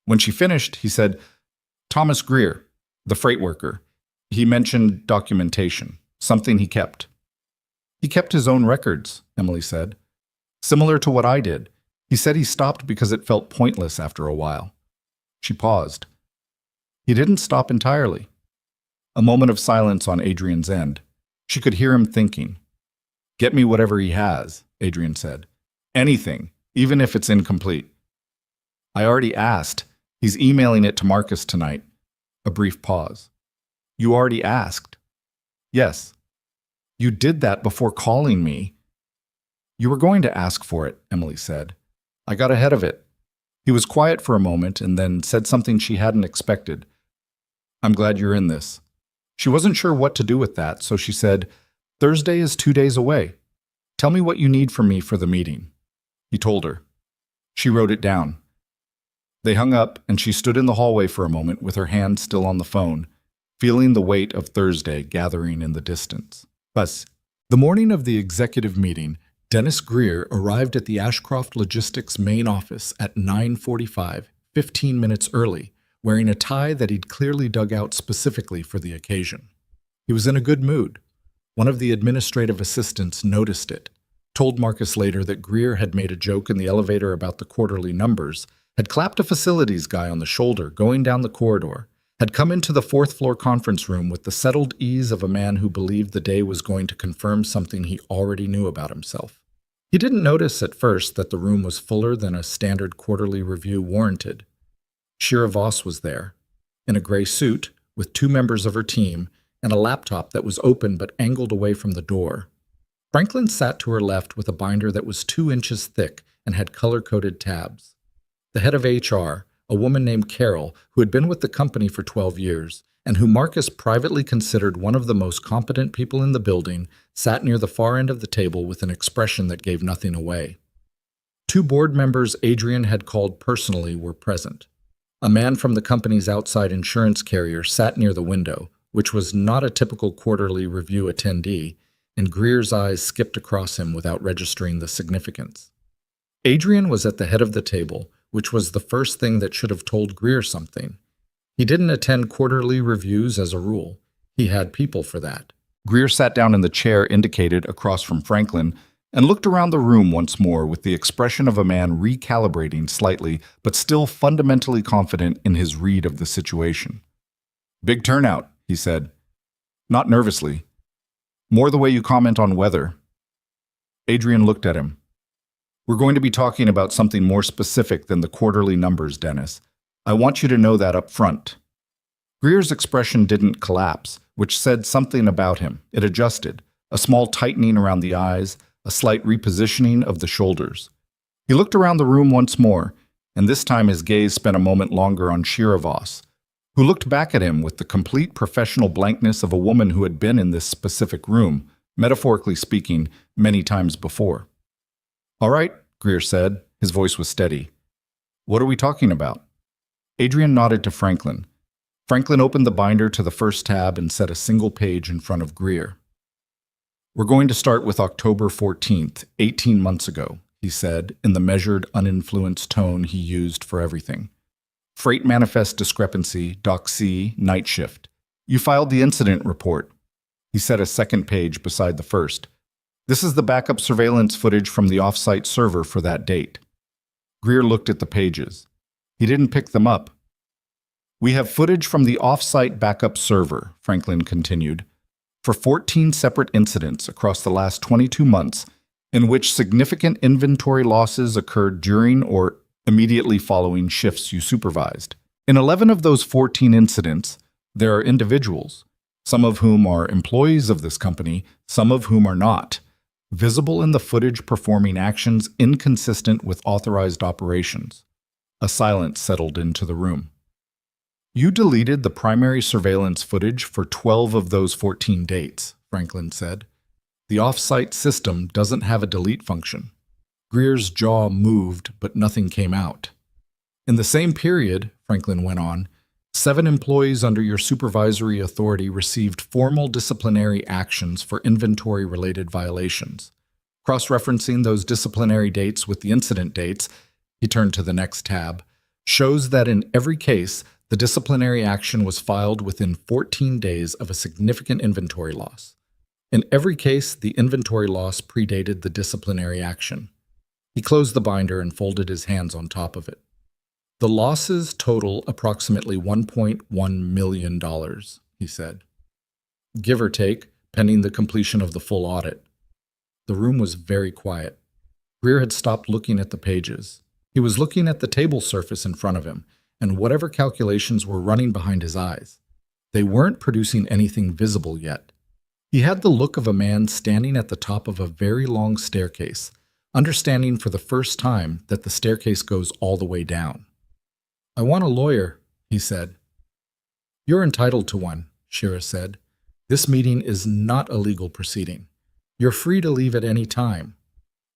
When she finished, he said, "Thomas Greer, the freight worker. He mentioned documentation, something he kept." "He kept his own records," Emily said. "Similar to what I did. He said he stopped because it felt pointless after a while." She paused. "He didn't stop entirely." A moment of silence on Adrian's end. She could hear him thinking. "Get me whatever he has," Adrian said. "Anything, even if it's incomplete." "I already asked. He's emailing it to Marcus tonight." A brief pause. "You already asked?" "Yes." "You did that before calling me." "You were going to ask for it," Emily said. "I got ahead of it." He was quiet for a moment and then said something she hadn't expected. "I'm glad you're in this." She wasn't sure what to do with that, so she said, "Thursday is 2 days away. Tell me what you need from me for the meeting." He told her. She wrote it down. They hung up, and she stood in the hallway for a moment with her hand still on the phone, feeling the weight of Thursday gathering in the distance. Buzz. The morning of the executive meeting, Dennis Greer arrived at the Ashcroft Logistics main office at 9:45, 15 minutes early, wearing a tie that he'd clearly dug out specifically for the occasion. He was in a good mood. One of the administrative assistants noticed it, told Marcus later that Greer had made a joke in the elevator about the quarterly numbers, had clapped a facilities guy on the shoulder going down the corridor, had come into the 4th-floor conference room with the settled ease of a man who believed the day was going to confirm something he already knew about himself. He didn't notice at first that the room was fuller than a standard quarterly review warranted. Shira Voss was there, in a gray suit, with 2 members of her team, and a laptop that was open but angled away from the door. Franklin sat to her left with a binder that was 2 inches thick and had color-coded tabs. The head of HR, a woman named Carol, who had been with the company for 12 years, and who Marcus privately considered one of the most competent people in the building, sat near the far end of the table with an expression that gave nothing away. 2 board members Adrian had called personally were present. A man from the company's outside insurance carrier sat near the window, which was not a typical quarterly review attendee, and Greer's eyes skipped across him without registering the significance. Adrian was at the head of the table, which was the first thing that should have told Greer something. He didn't attend quarterly reviews as a rule. He had people for that. Greer sat down in the chair indicated across from Franklin and looked around the room once more with the expression of a man recalibrating slightly, but still fundamentally confident in his read of the situation. "Big turnout," he said. Not nervously. "More the way you comment on weather." Adrian looked at him. "We're going to be talking about something more specific than the quarterly numbers, Dennis. I want you to know that up front." Greer's expression didn't collapse, which said something about him. It adjusted, a small tightening around the eyes, a slight repositioning of the shoulders. He looked around the room once more, and this time his gaze spent a moment longer on Shira Voss, who looked back at him with the complete professional blankness of a woman who had been in this specific room, metaphorically speaking, many times before. "All right," Greer said. His voice was steady. "What are we talking about?" Adrian nodded to Franklin. Franklin opened the binder to the first tab and set a single page in front of Greer. "We're going to start with October 14th, 18 months ago," he said, in the measured, uninfluenced tone he used for everything. "Freight manifest discrepancy, Dock C, night shift. You filed the incident report." He set a second page beside the first. "This is the backup surveillance footage from the off-site server for that date." Greer looked at the pages. He didn't pick them up. "We have footage from the off-site backup server," Franklin continued, "for 14 separate incidents across the last 22 months in which significant inventory losses occurred during or immediately following shifts you supervised. In 11 of those 14 incidents, there are individuals, some of whom are employees of this company, some of whom are not, visible in the footage performing actions inconsistent with authorized operations." A silence settled into the room. "You deleted the primary surveillance footage for 12 of those 14 dates," Franklin said. "The off-site system doesn't have a delete function." Greer's jaw moved, but nothing came out. "In the same period," Franklin went on, 7 employees under your supervisory authority received formal disciplinary actions for inventory-related violations. Cross-referencing those disciplinary dates with the incident dates, he turned to the next tab, shows that in every case, the disciplinary action was filed within 14 days of a significant inventory loss. In every case, the inventory loss predated the disciplinary action. He closed the binder and folded his hands on top of it. "The losses total approximately $1.1 million, he said. "Give or take, pending the completion of the full audit." The room was very quiet. Greer had stopped looking at the pages. He was looking at the table surface in front of him, and whatever calculations were running behind his eyes. They weren't producing anything visible yet. He had the look of a man standing at the top of a very long staircase, understanding for the first time that the staircase goes all the way down. "I want a lawyer," he said. "You're entitled to one," Shira said. "This meeting is not a legal proceeding. You're free to leave at any time."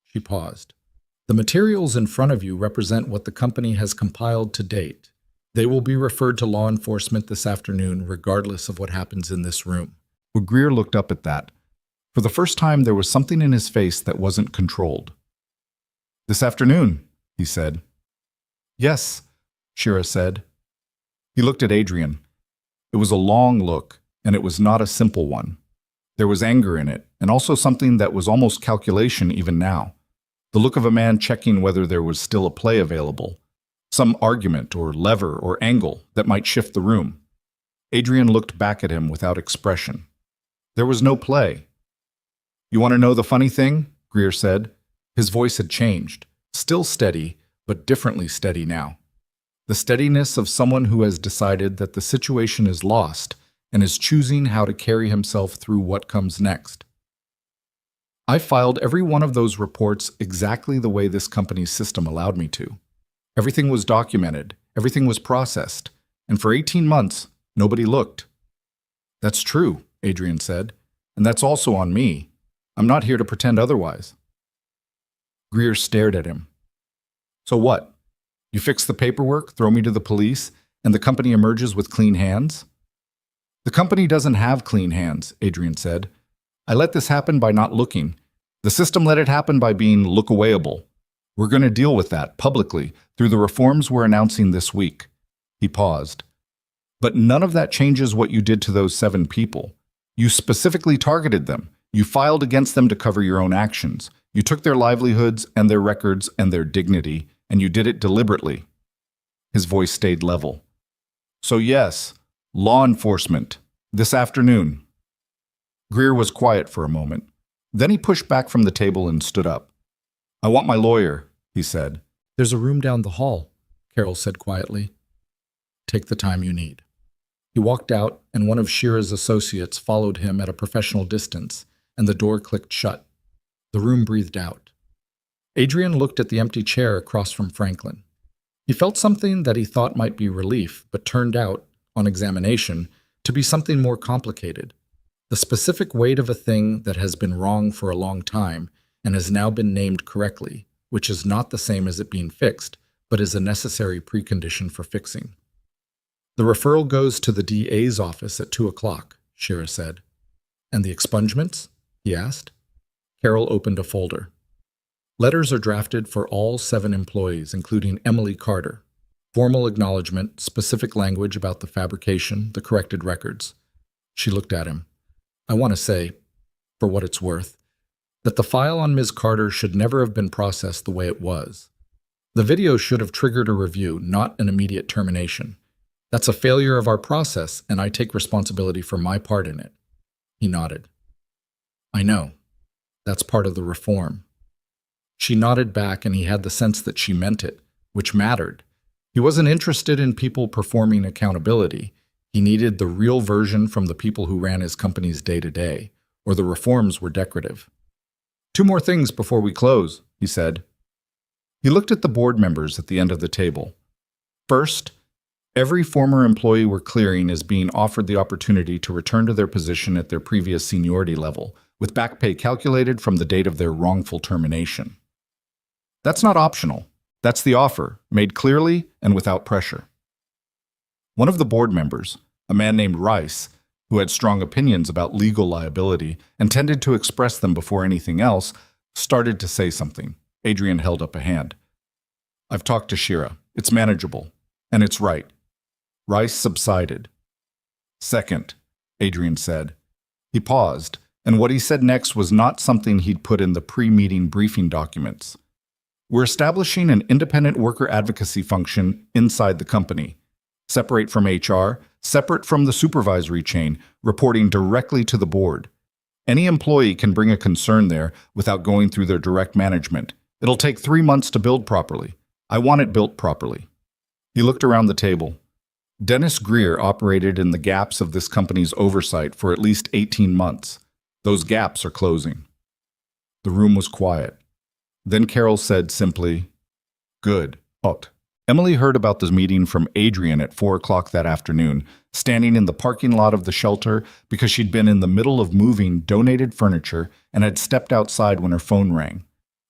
She paused. "The materials in front of you represent what the company has compiled to date. They will be referred to law enforcement this afternoon regardless of what happens in this room." Greer looked up at that. For the first time, there was something in his face that wasn't controlled. "This afternoon," he said. "Yes," Shira said. He looked at Adrian. It was a long look, and it was not a simple one. There was anger in it, and also something that was almost calculation even now. The look of a man checking whether there was still a play available, some argument or lever or angle that might shift the room. Adrian looked back at him without expression. There was no play. "You want to know the funny thing?" Greer said. His voice had changed, still steady, but differently steady now. The steadiness of someone who has decided that the situation is lost and is choosing how to carry himself through what comes next. "I filed every one of those reports exactly the way this company's system allowed me to. Everything was documented, everything was processed, and for 18 months, nobody looked. That's true, Adrian said. And that's also on me. I'm not here to pretend otherwise. Greer stared at him. So what? You fix the paperwork, throw me to the police, and the company emerges with clean hands? The company doesn't have clean hands, Adrian said. I let this happen by not looking. The system let it happen by being look-awayable. We're going to deal with that publicly through the reforms we're announcing this week. He paused. But none of that changes what you did to those 7 people. You specifically targeted them. You filed against them to cover your own actions. You took their livelihoods and their records and their dignity, and you did it deliberately. His voice stayed level. So yes, law enforcement, this afternoon. Greer was quiet for a moment. Then he pushed back from the table and stood up. I want my lawyer, he said. There's a room down the hall, Carol said quietly. Take the time you need. He walked out, and one of Shira's associates followed him at a professional distance, and the door clicked shut. The room breathed out. Adrian looked at the empty chair across from Franklin. He felt something that he thought might be relief, but turned out, on examination, to be something more complicated. The specific weight of a thing that has been wrong for a long time and has now been named correctly, which is not the same as it being fixed, but is a necessary precondition for fixing. The referral goes to the DA's office at 2 o'clock, Shira said. And the expungements? He asked. Carol opened a folder. Letters are drafted for all 7 employees, including Emily Carter. Formal acknowledgement, specific language about the fabrication, the corrected records. She looked at him. I want to say, for what it's worth, that the file on Ms. Carter should never have been processed the way it was. The video should have triggered a review, not an immediate termination. That's a failure of our process, and I take responsibility for my part in it. He nodded. I know. That's part of the reform. She nodded back, and he had the sense that she meant it, which mattered. He wasn't interested in people performing accountability. He needed the real version from the people who ran his company's day-to-day, or the reforms were decorative. 2 more things before we close, he said. He looked at the board members at the end of the table. First, every former employee we're clearing is being offered the opportunity to return to their position at their previous seniority level, with back pay calculated from the date of their wrongful termination. That's not optional. That's the offer, made clearly and without pressure. One of the board members, a man named Rice, who had strong opinions about legal liability and tended to express them before anything else, started to say something. Adrian held up a hand. I've talked to Shira. It's manageable. And it's right. Rice subsided. Second, Adrian said. He paused, and what he said next was not something he'd put in the pre-meeting briefing documents. We're establishing an independent worker advocacy function inside the company, separate from HR, separate from the supervisory chain, reporting directly to the board. Any employee can bring a concern there without going through their direct management. It'll take 3 months to build properly. I want it built properly. He looked around the table. Dennis Greer operated in the gaps of this company's oversight for at least 18 months. Those gaps are closing. The room was quiet. Then Carol said simply, Good. Out. Emily heard about this meeting from Adrian at 4 o'clock that afternoon, standing in the parking lot of the shelter because she'd been in the middle of moving donated furniture and had stepped outside when her phone rang.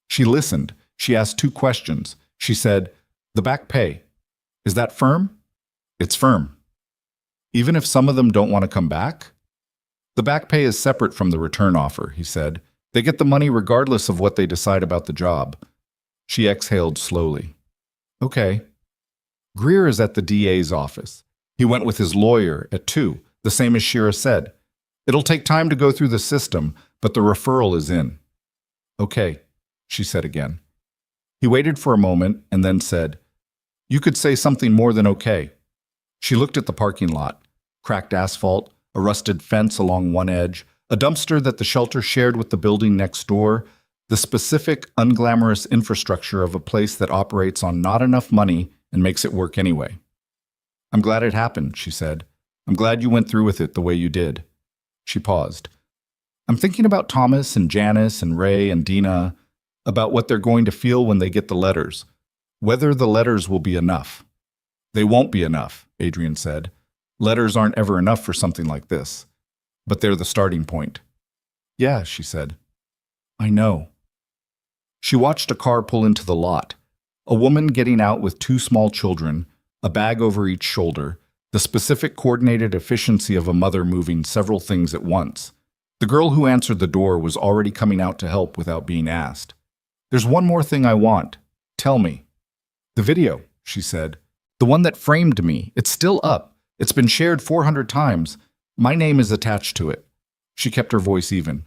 She listened. She asked 2 questions. She said, The back pay. Is that firm? It's firm. Even if some of them don't want to come back? The back pay is separate from the return offer, he said. They get the money regardless of what they decide about the job. She exhaled slowly. Okay. Greer is at the DA's office. He went with his lawyer at 2, the same as Shira said. It'll take time to go through the system, but the referral is in. Okay, she said again. He waited for a moment and then said, You could say something more than okay. She looked at the parking lot, cracked asphalt, a rusted fence along one edge, a dumpster that the shelter shared with the building next door, the specific, unglamorous infrastructure of a place that operates on not enough money and makes it work anyway. I'm glad it happened, she said. I'm glad you went through with it the way you did. She paused. I'm thinking about Thomas and Janice and Ray and Dina, about what they're going to feel when they get the letters, whether the letters will be enough. They won't be enough, Adrian said. Letters aren't ever enough for something like this. but they're the starting point. Yeah, she said. I know. She watched a car pull into the lot. A woman getting out with two small children, a bag over each shoulder, the specific coordinated efficiency of a mother moving several things at once. The girl who answered the door was already coming out to help without being asked. There's one more thing I want. Tell me. The video, she said. The one that framed me. It's still up. It's been shared 400 times. My name is attached to it. She kept her voice even.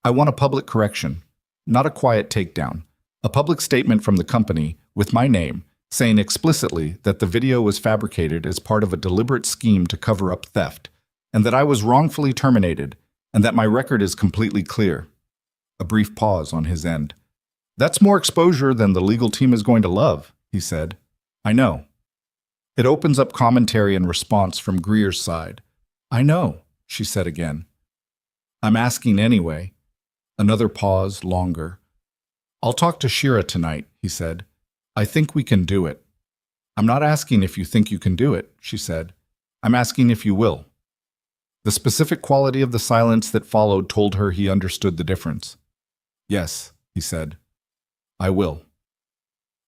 I want a public correction, not a quiet takedown. A public statement from the company, with my name, saying explicitly that the video was fabricated as part of a deliberate scheme to cover up theft, and that I was wrongfully terminated, and that my record is completely clear. A brief pause on his end. That's more exposure than the legal team is going to love, he said. I know. It opens up commentary and response from Greer's side. I know, she said again. I'm asking anyway. Another pause, longer. I'll talk to Shira tonight, he said. I think we can do it. I'm not asking if you think you can do it, she said. I'm asking if you will. The specific quality of the silence that followed told her he understood the difference. Yes, he said. I will.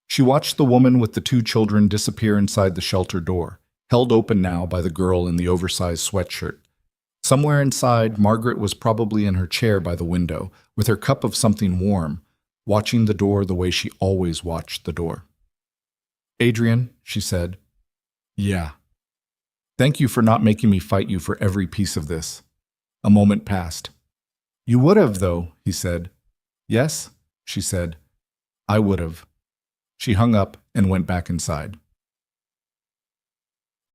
She watched the woman with the two children disappear inside the shelter door, held open now by the girl in the oversized sweatshirt. Somewhere inside, Margaret was probably in her chair by the window, with her cup of something warm, watching the door the way she always watched the door. Adrian, she said. Yeah. Thank you for not making me fight you for every piece of this. A moment passed. You would have, though, he said. Yes, she said. I would have. She hung up and went back inside.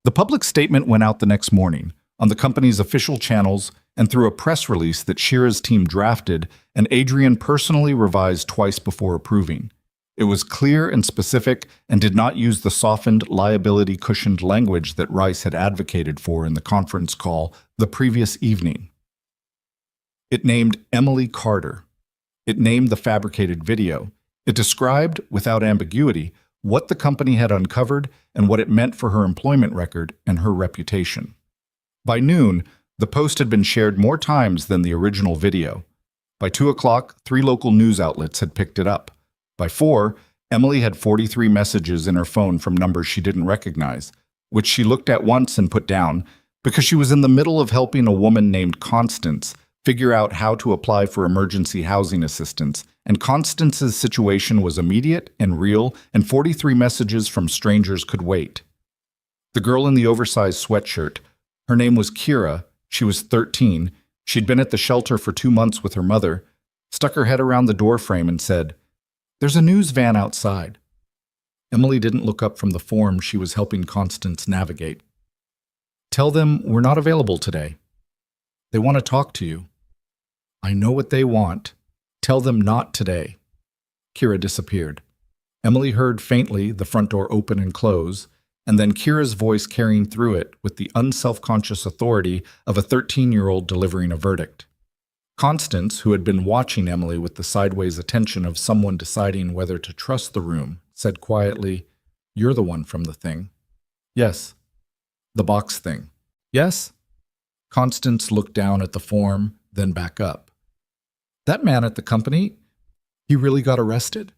The public statement went out the next morning, on the company's official channels and through a press release that Shira's team drafted and Adrian personally revised twice before approving. It was clear and specific and did not use the softened, liability-cushioned language that Rice had advocated for in the conference call the previous evening. It named Emily Carter. It named the fabricated video. It described, without ambiguity, what the company had uncovered and what it meant for her employment record and her reputation. By noon, the post had been shared more times than the original video. By 2 o'clock, 3 local news outlets had picked it up. By 4, Emily had 43 messages in her phone from numbers she didn't recognize, which she looked at once and put down because she was in the middle of helping a woman named Constance figure out how to apply for emergency housing assistance, and Constance's situation was immediate and real, and 43 messages from strangers could wait. The girl in the oversized sweatshirt, her name was Kira, she was 13, she'd been at the shelter for 2 months with her mother, stuck her head around the doorframe and said, There's a news van outside. Emily didn't look up from the form she was helping Constance navigate. Tell them we're not available today. They want to talk to you. I know what they want. Tell them not today. Kira disappeared. Emily heard faintly the front door open and close, and then Kira's voice carrying through it with the unselfconscious authority of a 13-year-old delivering a verdict. Constance, who had been watching Emily with the sideways attention of someone deciding whether to trust the room, said quietly, You're the one from the thing. Yes. The box thing. Yes? Constance looked down at the form, then back up. That man at the company, he really got arrested?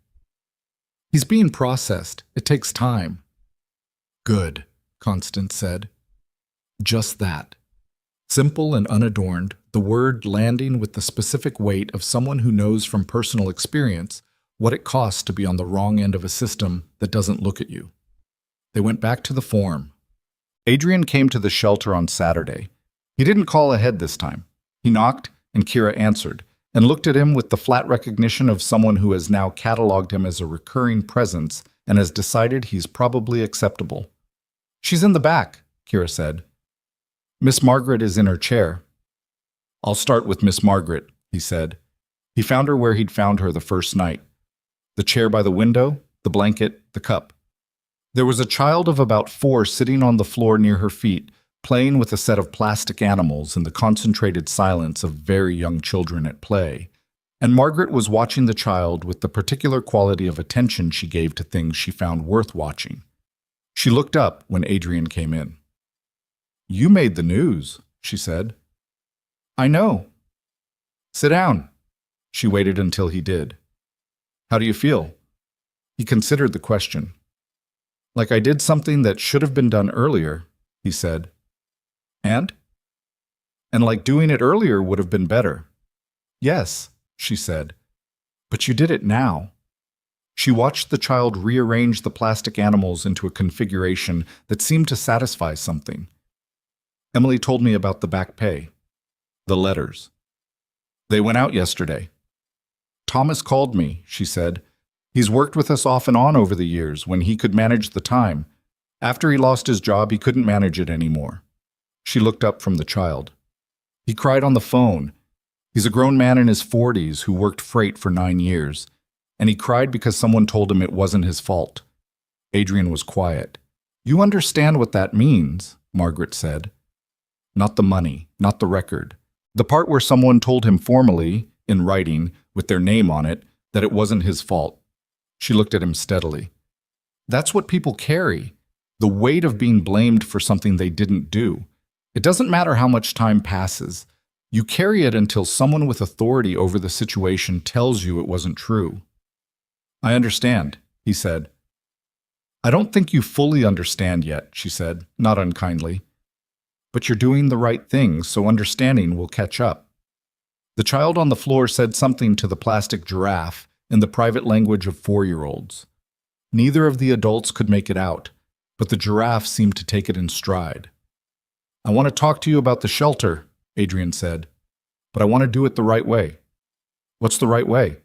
He's being processed. It takes time. Good, Constance said. Just that. Simple and unadorned, the word landing with the specific weight of someone who knows from personal experience what it costs to be on the wrong end of a system that doesn't look at you. They went back to the form. Adrian came to the shelter on Saturday. He didn't call ahead this time. He knocked, and Kira answered, and looked at him with the flat recognition of someone who has now cataloged him as a recurring presence and has decided he's probably acceptable. She's in the back, Kira said. Miss Margaret is in her chair. I'll start with Miss Margaret, he said. He found her where he'd found her the first night. The chair by the window, the blanket, the cup. There was a child of about 4 sitting on the floor near her feet, playing with a set of plastic animals in the concentrated silence of very young children at play. And Margaret was watching the child with the particular quality of attention she gave to things she found worth watching. She looked up when Adrian came in. You made the news, she said. I know. Sit down. She waited until he did. How do you feel? He considered the question. Like I did something that should have been done earlier, he said. And? And like doing it earlier would have been better. Yes, she said. But you did it now. She watched the child rearrange the plastic animals into a configuration that seemed to satisfy something. Emily told me about the back pay. The letters. They went out yesterday. Thomas called me, she said. He's worked with us off and on over the years when he could manage the time. After he lost his job, he couldn't manage it anymore. She looked up from the child. He cried on the phone. He's a grown man in his 40s who worked freight for 9 years, and he cried because someone told him it wasn't his fault. Adrian was quiet. You understand what that means, Margaret said. Not the money, not the record. The part where someone told him formally, in writing, with their name on it, that it wasn't his fault. She looked at him steadily. That's what people carry, the weight of being blamed for something they didn't do. It doesn't matter how much time passes. You carry it until someone with authority over the situation tells you it wasn't true. I understand, he said. I don't think you fully understand yet, she said, not unkindly. But you're doing the right thing, so understanding will catch up. The child on the floor said something to the plastic giraffe in the private language of 4-year-olds. Neither of the adults could make it out, but the giraffe seemed to take it in stride. I want to talk to you about the shelter, Adrian said, but I want to do it the right way. What's the right way?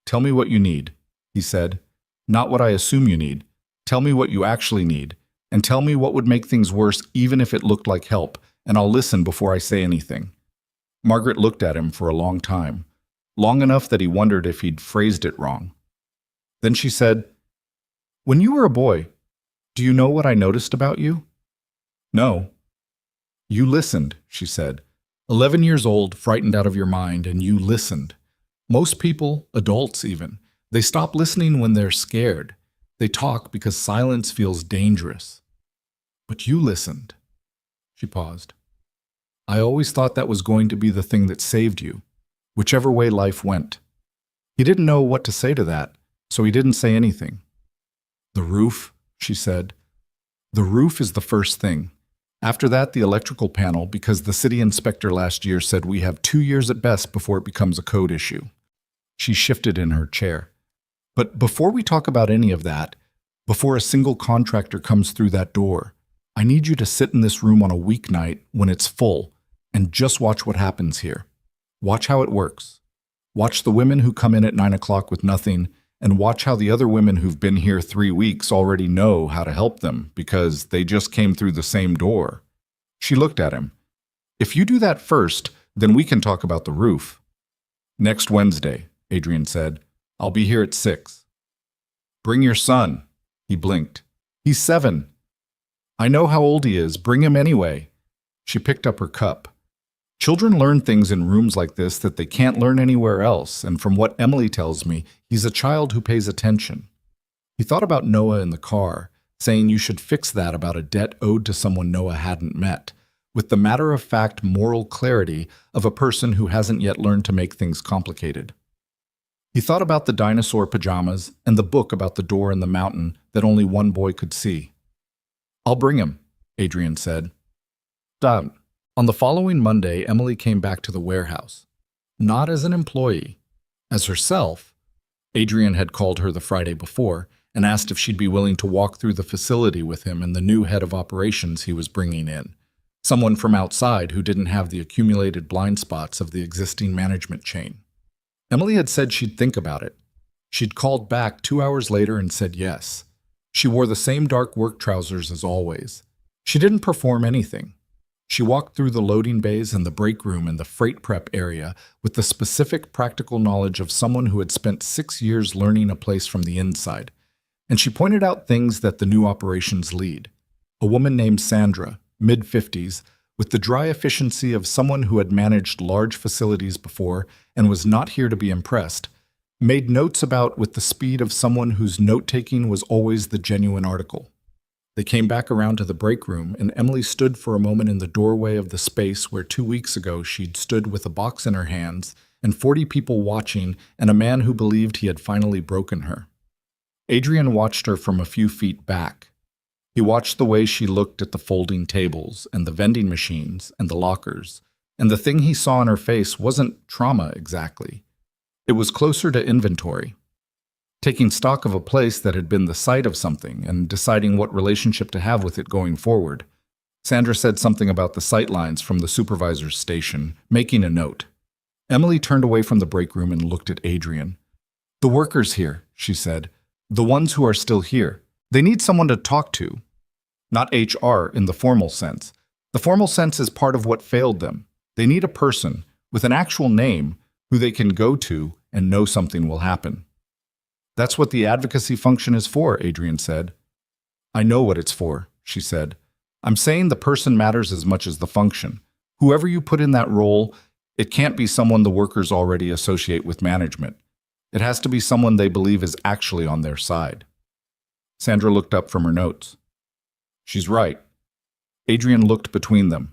Tell me what you need, he said. Not what I assume you need. Tell me what you actually need, and tell me what would make things worse even if it looked like help, and I'll listen before I say anything. Margaret looked at him for a long time, long enough that he wondered if he'd phrased it wrong. Then she said, When you were a boy, do you know what I noticed about you? No. You listened, she said. 11 years old, frightened out of your mind, and you listened. Most people, adults even, they stop listening when they're scared. They talk because silence feels dangerous. But you listened. She paused. I always thought that was going to be the thing that saved you, whichever way life went. He didn't know what to say to that, so he didn't say anything. The roof, she said. The roof is the first thing. After that, the electrical panel, because the city inspector last year said we have 2 years at best before it becomes a code issue. She shifted in her chair. But before we talk about any of that, before a single contractor comes through that door, I need you to sit in this room on a weeknight when it's full and just watch what happens here. Watch how it works. Watch the women who come in at 9 o'clock with nothing, and watch how the other women who've been here 3 weeks already know how to help them because they just came through the same door. She looked at him. If you do that first, then we can talk about the roof. Next Wednesday, Adrian said. I'll be here at 6. Bring your son. He blinked. He's 7. I know how old he is. Bring him anyway. She picked up her cup. Children learn things in rooms like this that they can't learn anywhere else, and from what Emily tells me, he's a child who pays attention. He thought about Noah in the car, saying you should fix that about a debt owed to someone Noah hadn't met, with the matter-of-fact moral clarity of a person who hasn't yet learned to make things complicated. He thought about the dinosaur pajamas and the book about the door in the mountain that only one boy could see. I'll bring him, Adrian said. Done. On the following Monday, Emily came back to the warehouse. Not as an employee. As herself. Adrian had called her the Friday before and asked if she'd be willing to walk through the facility with him and the new head of operations he was bringing in. Someone from outside who didn't have the accumulated blind spots of the existing management chain. Emily had said she'd think about it. She'd called back 2 hours later and said yes. She wore the same dark work trousers as always. She didn't perform anything. She walked through the loading bays and the break room and the freight prep area with the specific practical knowledge of someone who had spent 6 years learning a place from the inside. And she pointed out things that the new operations lead. A woman named Sandra, mid-50s, with the dry efficiency of someone who had managed large facilities before and was not here to be impressed, made notes about with the speed of someone whose note-taking was always the genuine article. They came back around to the break room, and Emily stood for a moment in the doorway of the space where 2 weeks ago she'd stood with a box in her hands and 40 people watching and a man who believed he had finally broken her. Adrian watched her from a few feet back. He watched the way she looked at the folding tables and the vending machines and the lockers, and the thing he saw in her face wasn't trauma exactly. It was closer to inventory. Taking stock of a place that had been the site of something and deciding what relationship to have with it going forward. Sandra said something about the sightlines from the supervisor's station, making a note. Emily turned away from the break room and looked at Adrian. "The workers here," she said. "The ones who are still here. They need someone to talk to. Not HR in the formal sense. The formal sense is part of what failed them. They need a person with an actual name who they can go to and know something will happen." "That's what the advocacy function is for," Adrian said. "I know what it's for," she said. "I'm saying the person matters as much as the function. Whoever you put in that role, it can't be someone the workers already associate with management. It has to be someone they believe is actually on their side." Sandra looked up from her notes. "She's right." Adrian looked between them.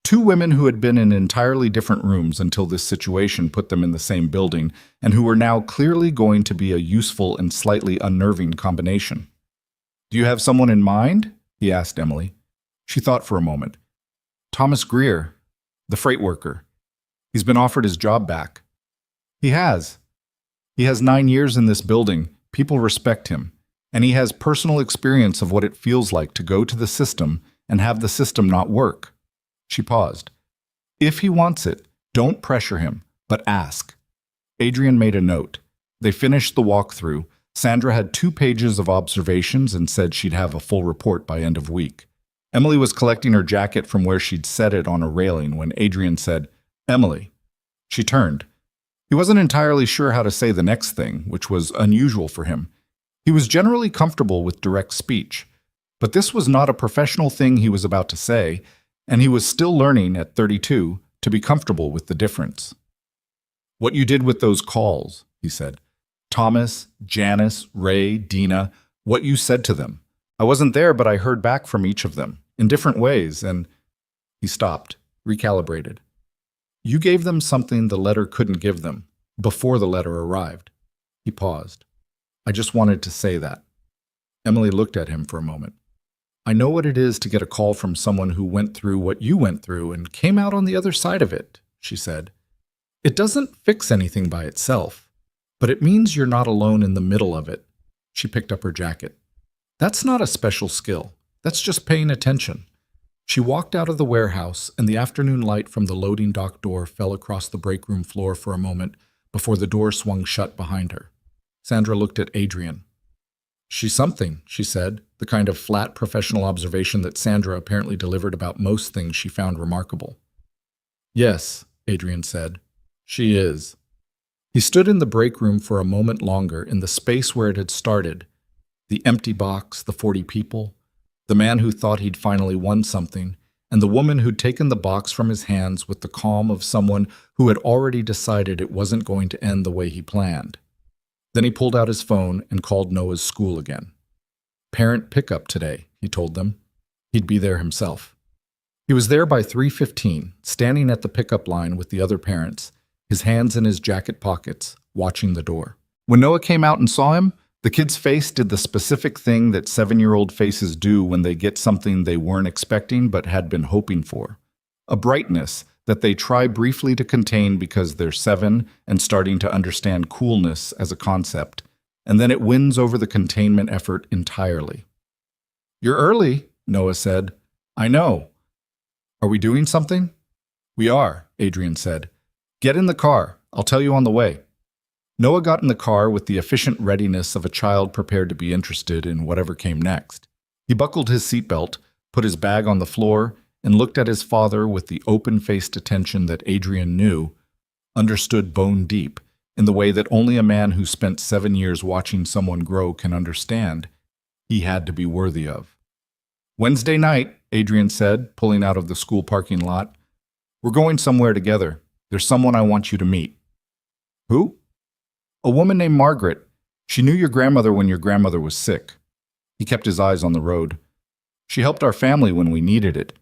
Two women who had been in entirely different rooms until this situation put them in the same building, and who were now clearly going to be a useful and slightly unnerving combination. "Do you have someone in mind?" he asked Emily. She thought for a moment. "Thomas Greer, the freight worker. He's been offered his job back." "He has. He has 9 years in this building. People respect him. And he has personal experience of what it feels like to go to the system and have the system not work." She paused. "If he wants it, don't pressure him, but ask." Adrian made a note. They finished the walkthrough. Sandra had 2 pages of observations and said she'd have a full report by end of week. Emily was collecting her jacket from where she'd set it on a railing when Adrian said, "Emily." She turned. He wasn't entirely sure how to say the next thing, which was unusual for him. He was generally comfortable with direct speech, but this was not a professional thing he was about to say, and he was still learning at 32 to be comfortable with the difference. "What you did with those calls," he said. "Thomas, Janice, Ray, Dina, what you said to them. I wasn't there, but I heard back from each of them, in different ways, and—" He stopped, recalibrated. "You gave them something the letter couldn't give them, before the letter arrived." He paused. "I just wanted to say that." Emily looked at him for a moment. "I know what it is to get a call from someone who went through what you went through and came out on the other side of it," she said. "It doesn't fix anything by itself, but it means you're not alone in the middle of it." She picked up her jacket. "That's not a special skill. That's just paying attention." She walked out of the warehouse, and the afternoon light from the loading dock door fell across the break room floor for a moment before the door swung shut behind her. Sandra looked at Adrian. "She's something," she said, the kind of flat professional observation that Sandra apparently delivered about most things she found remarkable. "Yes," Adrian said, "she is." He stood in the break room for a moment longer in the space where it had started. The empty box, the 40 people, the man who thought he'd finally won something, and the woman who'd taken the box from his hands with the calm of someone who had already decided it wasn't going to end the way he planned. Then he pulled out his phone and called Noah's school again. "Parent pickup today," he told them. He'd be there himself. He was there by 3:15, standing at the pickup line with the other parents, his hands in his jacket pockets, watching the door. When Noah came out and saw him, the kid's face did the specific thing that 7-year-old faces do when they get something they weren't expecting but had been hoping for. A brightness that they try briefly to contain because they're 7 and starting to understand coolness as a concept, and then it wins over the containment effort entirely. "You're early," Noah said. "I know." "Are we doing something?" "We are," Adrian said. "Get in the car. I'll tell you on the way." Noah got in the car with the efficient readiness of a child prepared to be interested in whatever came next. He buckled his seatbelt, put his bag on the floor, and looked at his father with the open-faced attention that Adrian knew, understood bone deep, in the way that only a man who spent 7 years watching someone grow can understand, he had to be worthy of. "Wednesday night," Adrian said, pulling out of the school parking lot. "We're going somewhere together. There's someone I want you to meet." "Who?" "A woman named Margaret. She knew your grandmother when your grandmother was sick." He kept his eyes on the road. She helped our family when we needed it.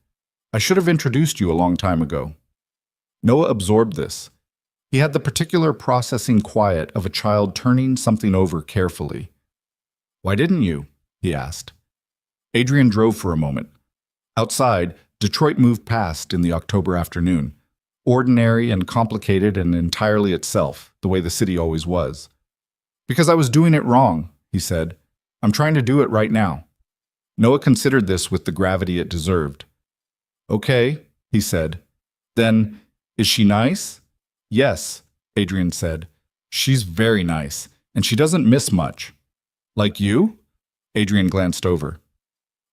I should have introduced you a long time ago." Noah absorbed this. He had the particular processing quiet of a child turning something over carefully. "Why didn't you?" he asked. Adrian drove for a moment. Outside, Detroit moved past in the October afternoon, ordinary and complicated and entirely itself, the way the city always was. "Because I was doing it wrong," he said. "I'm trying to do it right now." Noah considered this with the gravity it deserved. "Okay," he said. "Then, is she nice?" "Yes," Adrian said. "She's very nice, and she doesn't miss much." "Like you?" Adrian glanced over.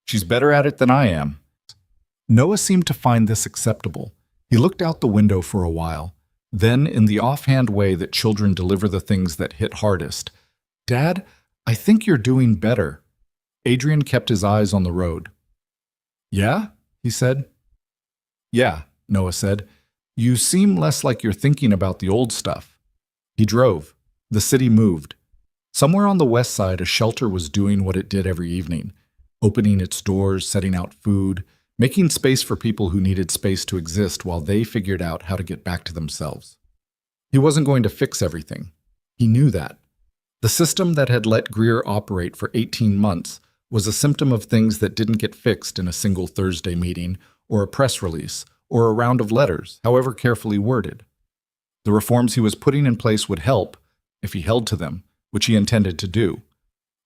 "She's better at it than I am." Noah seemed to find this acceptable. He looked out the window for a while. Then, in the offhand way that children deliver the things that hit hardest, "Dad, I think you're doing better." Adrian kept his eyes on the road. "Yeah?" he said. "Yeah," Noah said. "You seem less like you're thinking about the old stuff." He drove. The city moved. Somewhere on the west side, a shelter was doing what it did every evening, opening its doors, setting out food, making space for people who needed space to exist while they figured out how to get back to themselves. He wasn't going to fix everything. He knew that. The system that had let Greer operate for 18 months was a symptom of things that didn't get fixed in a single Thursday meeting or a press release or a round of letters, however carefully worded. The reforms he was putting in place would help, if he held to them, which he intended to do.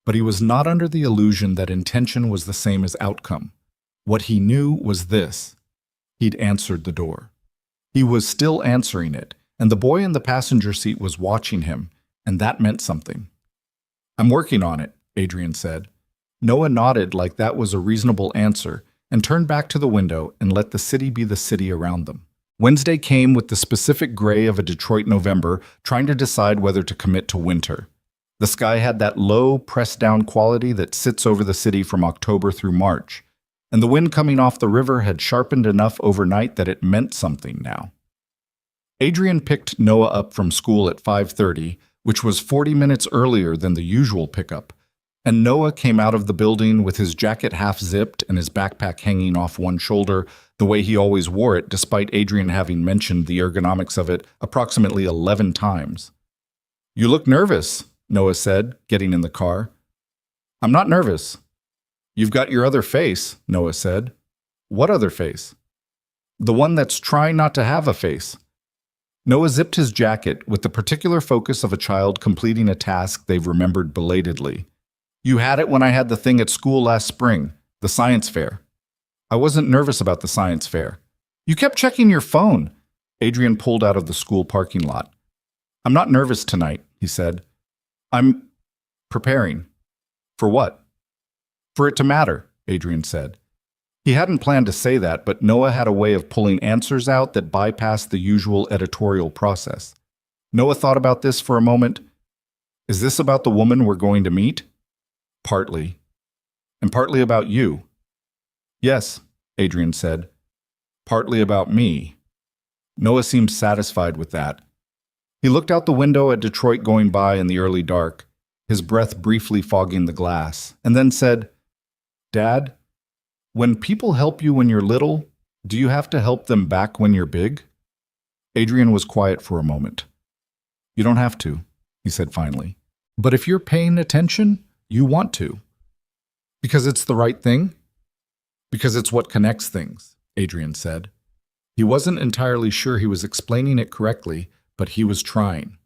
But he was not under the illusion that intention was the same as outcome. What he knew was this: he'd answered the door. He was still answering it, and the boy in the passenger seat was watching him, and that meant something. "I'm working on it," Adrian said. Noah nodded like that was a reasonable answer, and turned back to the window and let the city be the city around them. Wednesday came with the specific gray of a Detroit November, trying to decide whether to commit to winter. The sky had that low, pressed-down quality that sits over the city from October through March, and the wind coming off the river had sharpened enough overnight that it meant something now. Adrian picked Noah up from school at 5:30, which was 40 minutes earlier than the usual pickup, and Noah came out of the building with his jacket half-zipped and his backpack hanging off one shoulder, the way he always wore it, despite Adrian having mentioned the ergonomics of it approximately 11 times. "You look nervous," Noah said, getting in the car. "I'm not nervous." "You've got your other face," Noah said. "What other face?" "The one that's trying not to have a face." Noah zipped his jacket with the particular focus of a child completing a task they've remembered belatedly. "You had it when I had the thing at school last spring, the science fair." "I wasn't nervous about the science fair." "You kept checking your phone." Adrian pulled out of the school parking lot. "I'm not nervous tonight," he said. "I'm preparing." "For what?" "For it to matter," Adrian said. He hadn't planned to say that, but Noah had a way of pulling answers out that bypassed the usual editorial process. Noah thought about this for a moment. "Is this about the woman we're going to meet?" "Partly." "And partly about you?" "Yes," Adrian said. "Partly about me." Noah seemed satisfied with that. He looked out the window at Detroit going by in the early dark, his breath briefly fogging the glass, and then said, "Dad, when people help you when you're little, do you have to help them back when you're big?" Adrian was quiet for a moment. "You don't have to," he said finally. "But if you're paying attention, you want to." "Because it's the right thing?" "Because it's what connects things," Adrian said. He wasn't entirely sure he was explaining it correctly, but he was trying.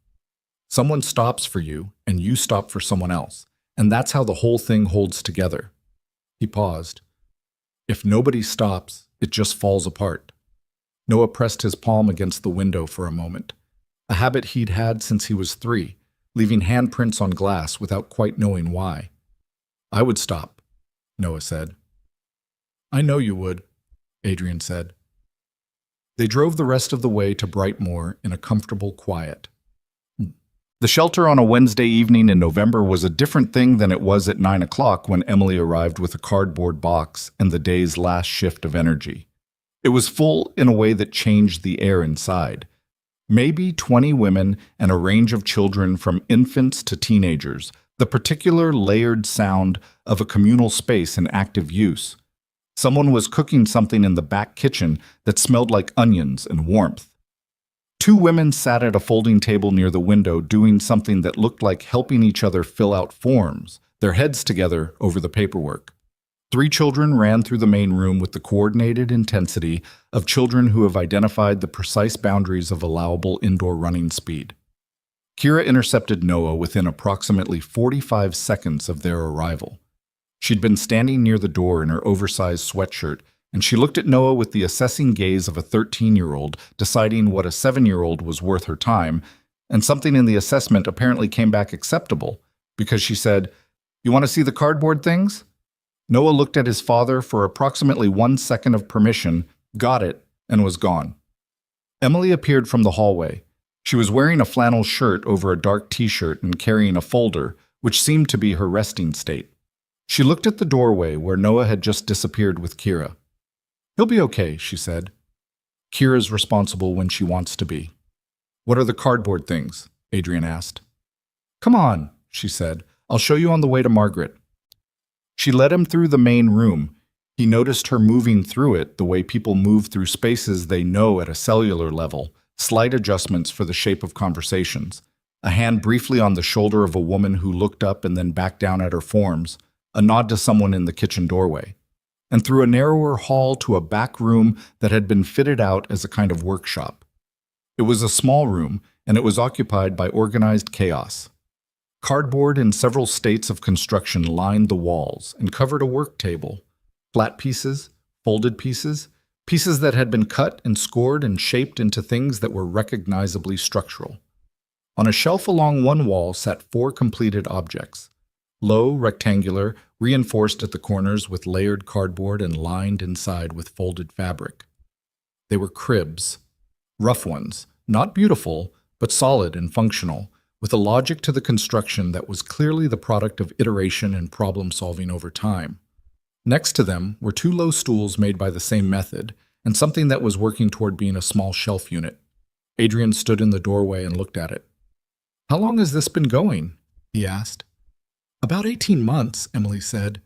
Someone stops for you, and you stop for someone else, and that's how the whole thing holds together. He paused. If nobody stops, it just falls apart. Noah pressed his palm against the window for a moment, a habit he'd had since he was 3, leaving handprints on glass without quite knowing why. "I would stop," Noah said. "I know you would," Adrian said. They drove the rest of the way to Brightmoor in a comfortable quiet. The shelter on a Wednesday evening in November was a different thing than it was at 9 o'clock when Emily arrived with a cardboard box and the day's last shift of energy. It was full in a way that changed the air inside. Maybe 20 women and a range of children from infants to teenagers, the particular layered sound of a communal space in active use. Someone was cooking something in the back kitchen that smelled like onions and warmth. Two women sat at a folding table near the window doing something that looked like helping each other fill out forms, their heads together over the paperwork. Three children ran through the main room with the coordinated intensity of children who have identified the precise boundaries of allowable indoor running speed. Kira intercepted Noah within approximately 45 seconds of their arrival. She'd been standing near the door in her oversized sweatshirt, and she looked at Noah with the assessing gaze of a 13-year-old deciding what a 7-year-old was worth her time, and something in the assessment apparently came back acceptable, because she said, "You want to see the cardboard things?" Noah looked at his father for approximately 1 second of permission, got it, and was gone. Emily appeared from the hallway. She was wearing a flannel shirt over a dark t-shirt and carrying a folder, which seemed to be her resting state. She looked at the doorway where Noah had just disappeared with Kira. "He'll be okay," she said. "Kira's responsible when she wants to be." "What are the cardboard things?" Adrian asked. "Come on," she said. "I'll show you on the way to Margaret." She led him through the main room. He noticed her moving through it the way people move through spaces they know at a cellular level, slight adjustments for the shape of conversations, a hand briefly on the shoulder of a woman who looked up and then back down at her forms, a nod to someone in the kitchen doorway, and through a narrower hall to a back room that had been fitted out as a kind of workshop. It was a small room, and it was occupied by organized chaos. Cardboard in several states of construction lined the walls and covered a work table. Flat pieces, folded pieces, pieces that had been cut and scored and shaped into things that were recognizably structural. On a shelf along one wall sat 4 completed objects. Low, rectangular, reinforced at the corners with layered cardboard and lined inside with folded fabric. They were cribs. Rough ones, not beautiful, but solid and functional, with a logic to the construction that was clearly the product of iteration and problem-solving over time. Next to them were 2 low stools made by the same method, and something that was working toward being a small shelf unit. Adrian stood in the doorway and looked at it. "How long has this been going?" he asked. "About 18 months, Emily said.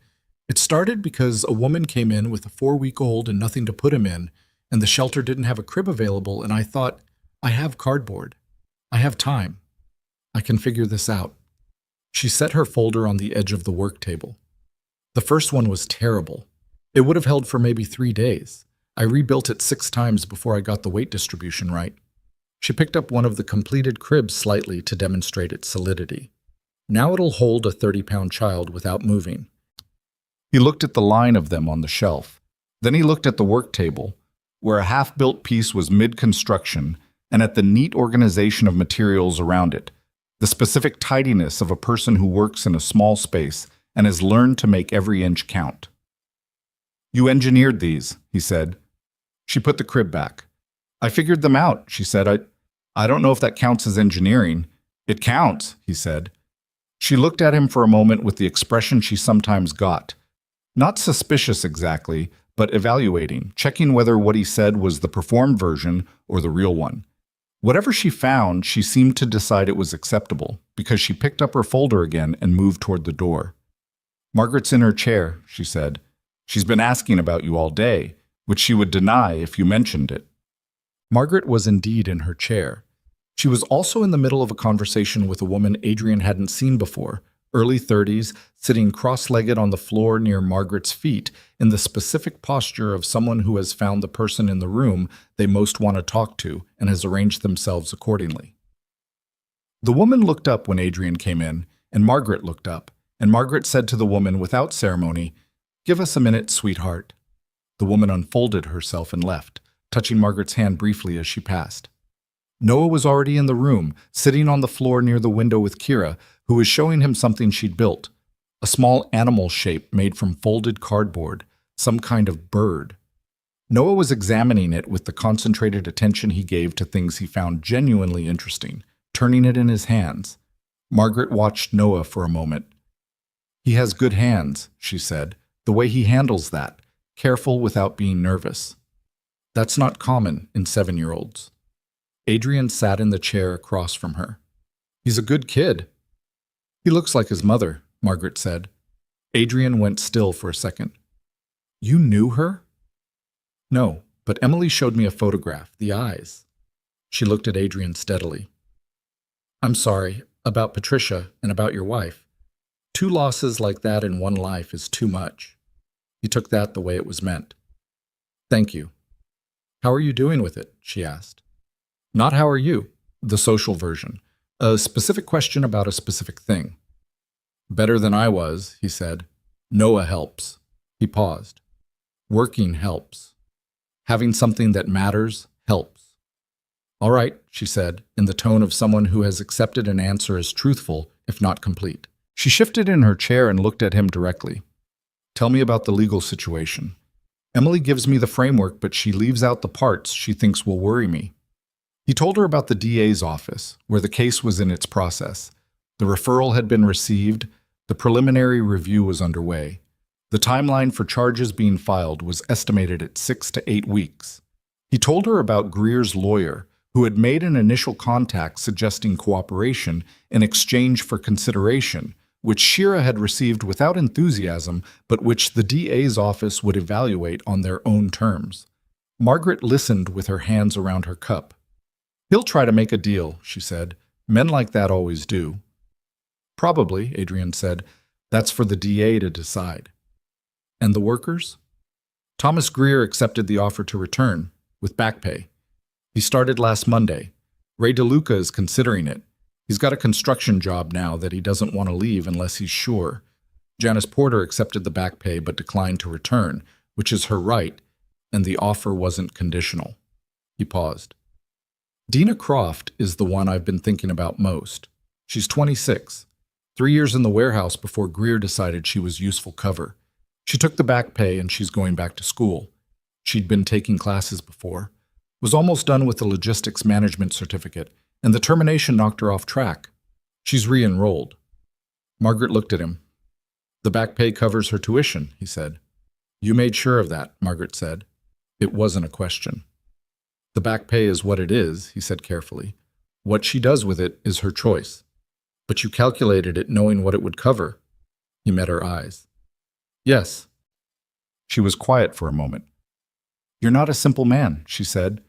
"It started because a woman came in with a 4-week-old and nothing to put him in, and the shelter didn't have a crib available, and I thought, I have cardboard. I have time. I can figure this out." She set her folder on the edge of the work table. "The first one was terrible. It would have held for maybe 3 days. I rebuilt it 6 times before I got the weight distribution right." She picked up one of the completed cribs slightly to demonstrate its solidity. "Now it'll hold a 30-pound child without moving." He looked at the line of them on the shelf. Then he looked at the work table, where a half-built piece was mid-construction, and at the neat organization of materials around it, the specific tidiness of a person who works in a small space and has learned to make every inch count. "You engineered these," he said. She put the crib back. "I figured them out," she said. I don't know if that counts as engineering." "It counts," he said. She looked at him for a moment with the expression she sometimes got. Not suspicious exactly, but evaluating, checking whether what he said was the performed version or the real one. Whatever she found, she seemed to decide it was acceptable, because she picked up her folder again and moved toward the door. "Margaret's in her chair," she said. "She's been asking about you all day, which she would deny if you mentioned it." Margaret was indeed in her chair. She was also in the middle of a conversation with a woman Adrian hadn't seen before, early 30s, sitting cross-legged on the floor near Margaret's feet in the specific posture of someone who has found the person in the room they most want to talk to and has arranged themselves accordingly. The woman looked up when Adrian came in, and Margaret looked up, and Margaret said to the woman without ceremony, "Give us a minute, sweetheart." The woman unfolded herself and left, touching Margaret's hand briefly as she passed. Noah was already in the room, sitting on the floor near the window with Kira, who was showing him something she'd built. A small animal shape made from folded cardboard, some kind of bird. Noah was examining it with the concentrated attention he gave to things he found genuinely interesting, turning it in his hands. Margaret watched Noah for a moment. "He has good hands," she said, "the way he handles that, careful without being nervous. That's not common in 7-year-olds. Adrian sat in the chair across from her. "He's a good kid." "He looks like his mother," Margaret said. Adrian went still for a second. You knew her? No, but Emily showed me a photograph, the eyes. She looked at Adrian steadily. I'm sorry, about Patricia and about your wife. 2 losses like that in one life is too much. He took that the way it was meant. Thank you. How are you doing with it? She asked. Not how are you, the social version. A specific question about a specific thing. Better than I was, he said. Noah helps. He paused. Working helps. Having something that matters helps. All right, she said, in the tone of someone who has accepted an answer as truthful, if not complete. She shifted in her chair and looked at him directly. Tell me about the legal situation. Emily gives me the framework, but she leaves out the parts she thinks will worry me. He told her about the DA's office, where the case was in its process. The referral had been received. The preliminary review was underway. The timeline for charges being filed was estimated at 6 to 8 weeks. He told her about Greer's lawyer, who had made an initial contact suggesting cooperation in exchange for consideration, which Shira had received without enthusiasm, but which the DA's office would evaluate on their own terms. Margaret listened with her hands around her cup. He'll try to make a deal, she said. Men like that always do. Probably, Adrian said. That's for the DA to decide. And the workers? Thomas Greer accepted the offer to return, with back pay. He started last Monday. Ray DeLuca is considering it. He's got a construction job now that he doesn't want to leave unless he's sure. Janice Porter accepted the back pay but declined to return, which is her right, and the offer wasn't conditional. He paused. Dina Croft is the one I've been thinking about most. She's 26, 3 years in the warehouse before Greer decided she was useful cover. She took the back pay and she's going back to school. She'd been taking classes before, was almost done with the logistics management certificate, and the termination knocked her off track. She's re-enrolled. Margaret looked at him. The back pay covers her tuition, he said. You made sure of that, Margaret said. It wasn't a question. The back pay is what it is, he said carefully. What she does with it is her choice. But you calculated it knowing what it would cover. He met her eyes. Yes. She was quiet for a moment. You're not a simple man, she said.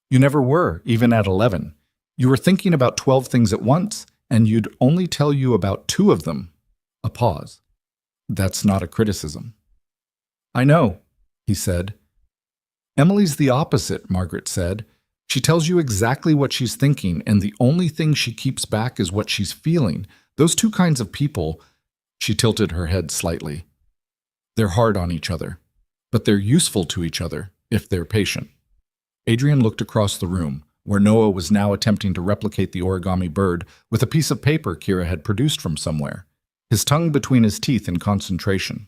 You never were, even at 11. You were thinking about 12 things at once, and you'd only tell you about 2 of them. A pause. That's not a criticism. I know, he said. Emily's the opposite, Margaret said. She tells you exactly what she's thinking, and the only thing she keeps back is what she's feeling. Those 2 kinds of people, she tilted her head slightly. They're hard on each other, but they're useful to each other if they're patient. Adrian looked across the room, where Noah was now attempting to replicate the origami bird with a piece of paper Kira had produced from somewhere, his tongue between his teeth in concentration.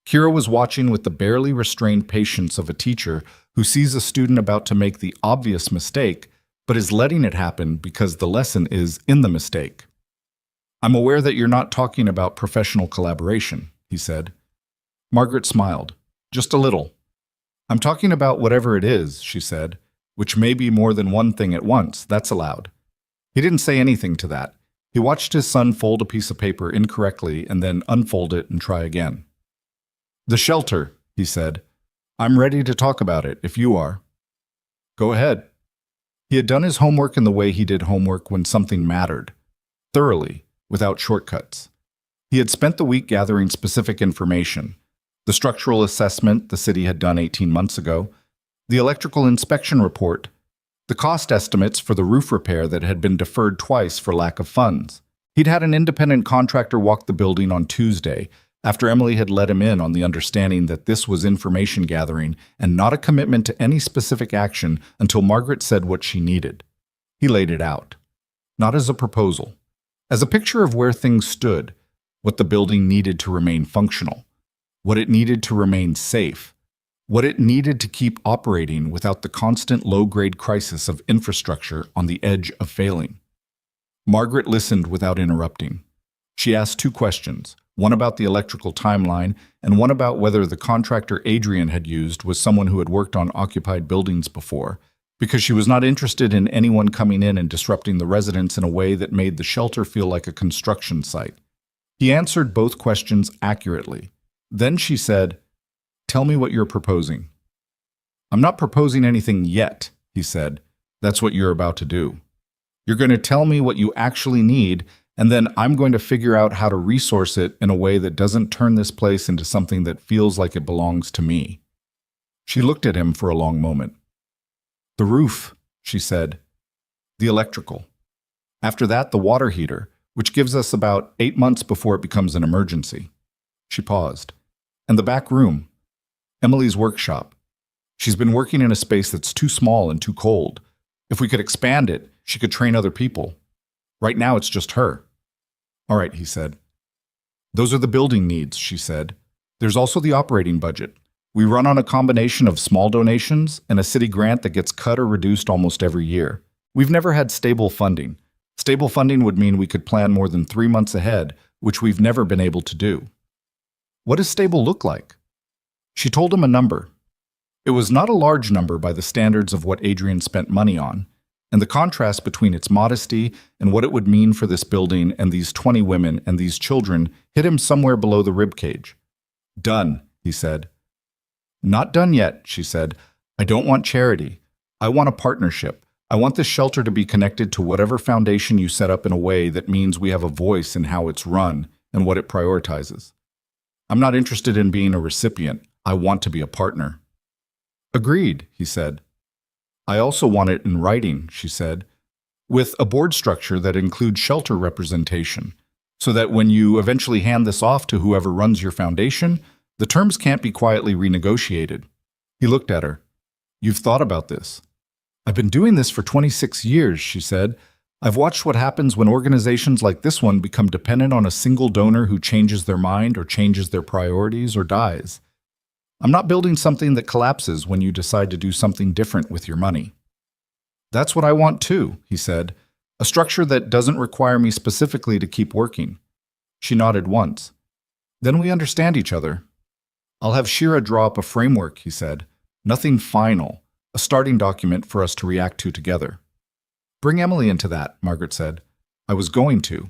Kira was watching with the barely restrained patience of a teacher who sees a student about to make the obvious mistake, but is letting it happen because the lesson is in the mistake. I'm aware that you're not talking about professional collaboration, he said. Margaret smiled. Just a little. I'm talking about whatever it is, she said, which may be more than one thing at once. That's allowed. He didn't say anything to that. He watched his son fold a piece of paper incorrectly and then unfold it and try again. The shelter, he said. I'm ready to talk about it, if you are. Go ahead. He had done his homework in the way he did homework when something mattered. Thoroughly, without shortcuts. He had spent the week gathering specific information. The structural assessment the city had done 18 months ago, the electrical inspection report, the cost estimates for the roof repair that had been deferred twice for lack of funds. He'd had an independent contractor walk the building on Tuesday, after Emily had let him in on the understanding that this was information gathering and not a commitment to any specific action until Margaret said what she needed. He laid it out. Not as a proposal. As a picture of where things stood, what the building needed to remain functional. What it needed to remain safe, what it needed to keep operating without the constant low-grade crisis of infrastructure on the edge of failing. Margaret listened without interrupting. She asked 2 questions, one about the electrical timeline and one about whether the contractor Adrian had used was someone who had worked on occupied buildings before, because she was not interested in anyone coming in and disrupting the residents in a way that made the shelter feel like a construction site. He answered both questions accurately. Then she said, Tell me what you're proposing. I'm not proposing anything yet, he said. That's what you're about to do. You're going to tell me what you actually need, and then I'm going to figure out how to resource it in a way that doesn't turn this place into something that feels like it belongs to me. She looked at him for a long moment. The roof, she said. The electrical. After that, the water heater, which gives us about 8 months before it becomes an emergency. She paused. And the back room. Emily's workshop. She's been working in a space that's too small and too cold. If we could expand it, she could train other people. Right now, it's just her. All right, he said. Those are the building needs, she said. There's also the operating budget. We run on a combination of small donations and a city grant that gets cut or reduced almost every year. We've never had stable funding. Stable funding would mean we could plan more than 3 months ahead, which we've never been able to do. What does stable look like? She told him a number. It was not a large number by the standards of what Adrian spent money on, and the contrast between its modesty and what it would mean for this building and these 20 women and these children hit him somewhere below the ribcage. Done, he said. Not done yet, she said. I don't want charity. I want a partnership. I want this shelter to be connected to whatever foundation you set up in a way that means we have a voice in how it's run and what it prioritizes. I'm not interested in being a recipient. I want to be a partner. Agreed, he said. I also want it in writing, she said, with a board structure that includes shelter representation, so that when you eventually hand this off to whoever runs your foundation, the terms can't be quietly renegotiated. He looked at her. You've thought about this. I've been doing this for 26 years, she said. I've watched what happens when organizations like this one become dependent on a single donor who changes their mind or changes their priorities or dies. I'm not building something that collapses when you decide to do something different with your money. That's what I want too, he said. A structure that doesn't require me specifically to keep working. She nodded once. Then we understand each other. I'll have Shira draw up a framework, he said. Nothing final, a starting document for us to react to together. Bring Emily into that, Margaret said. I was going to.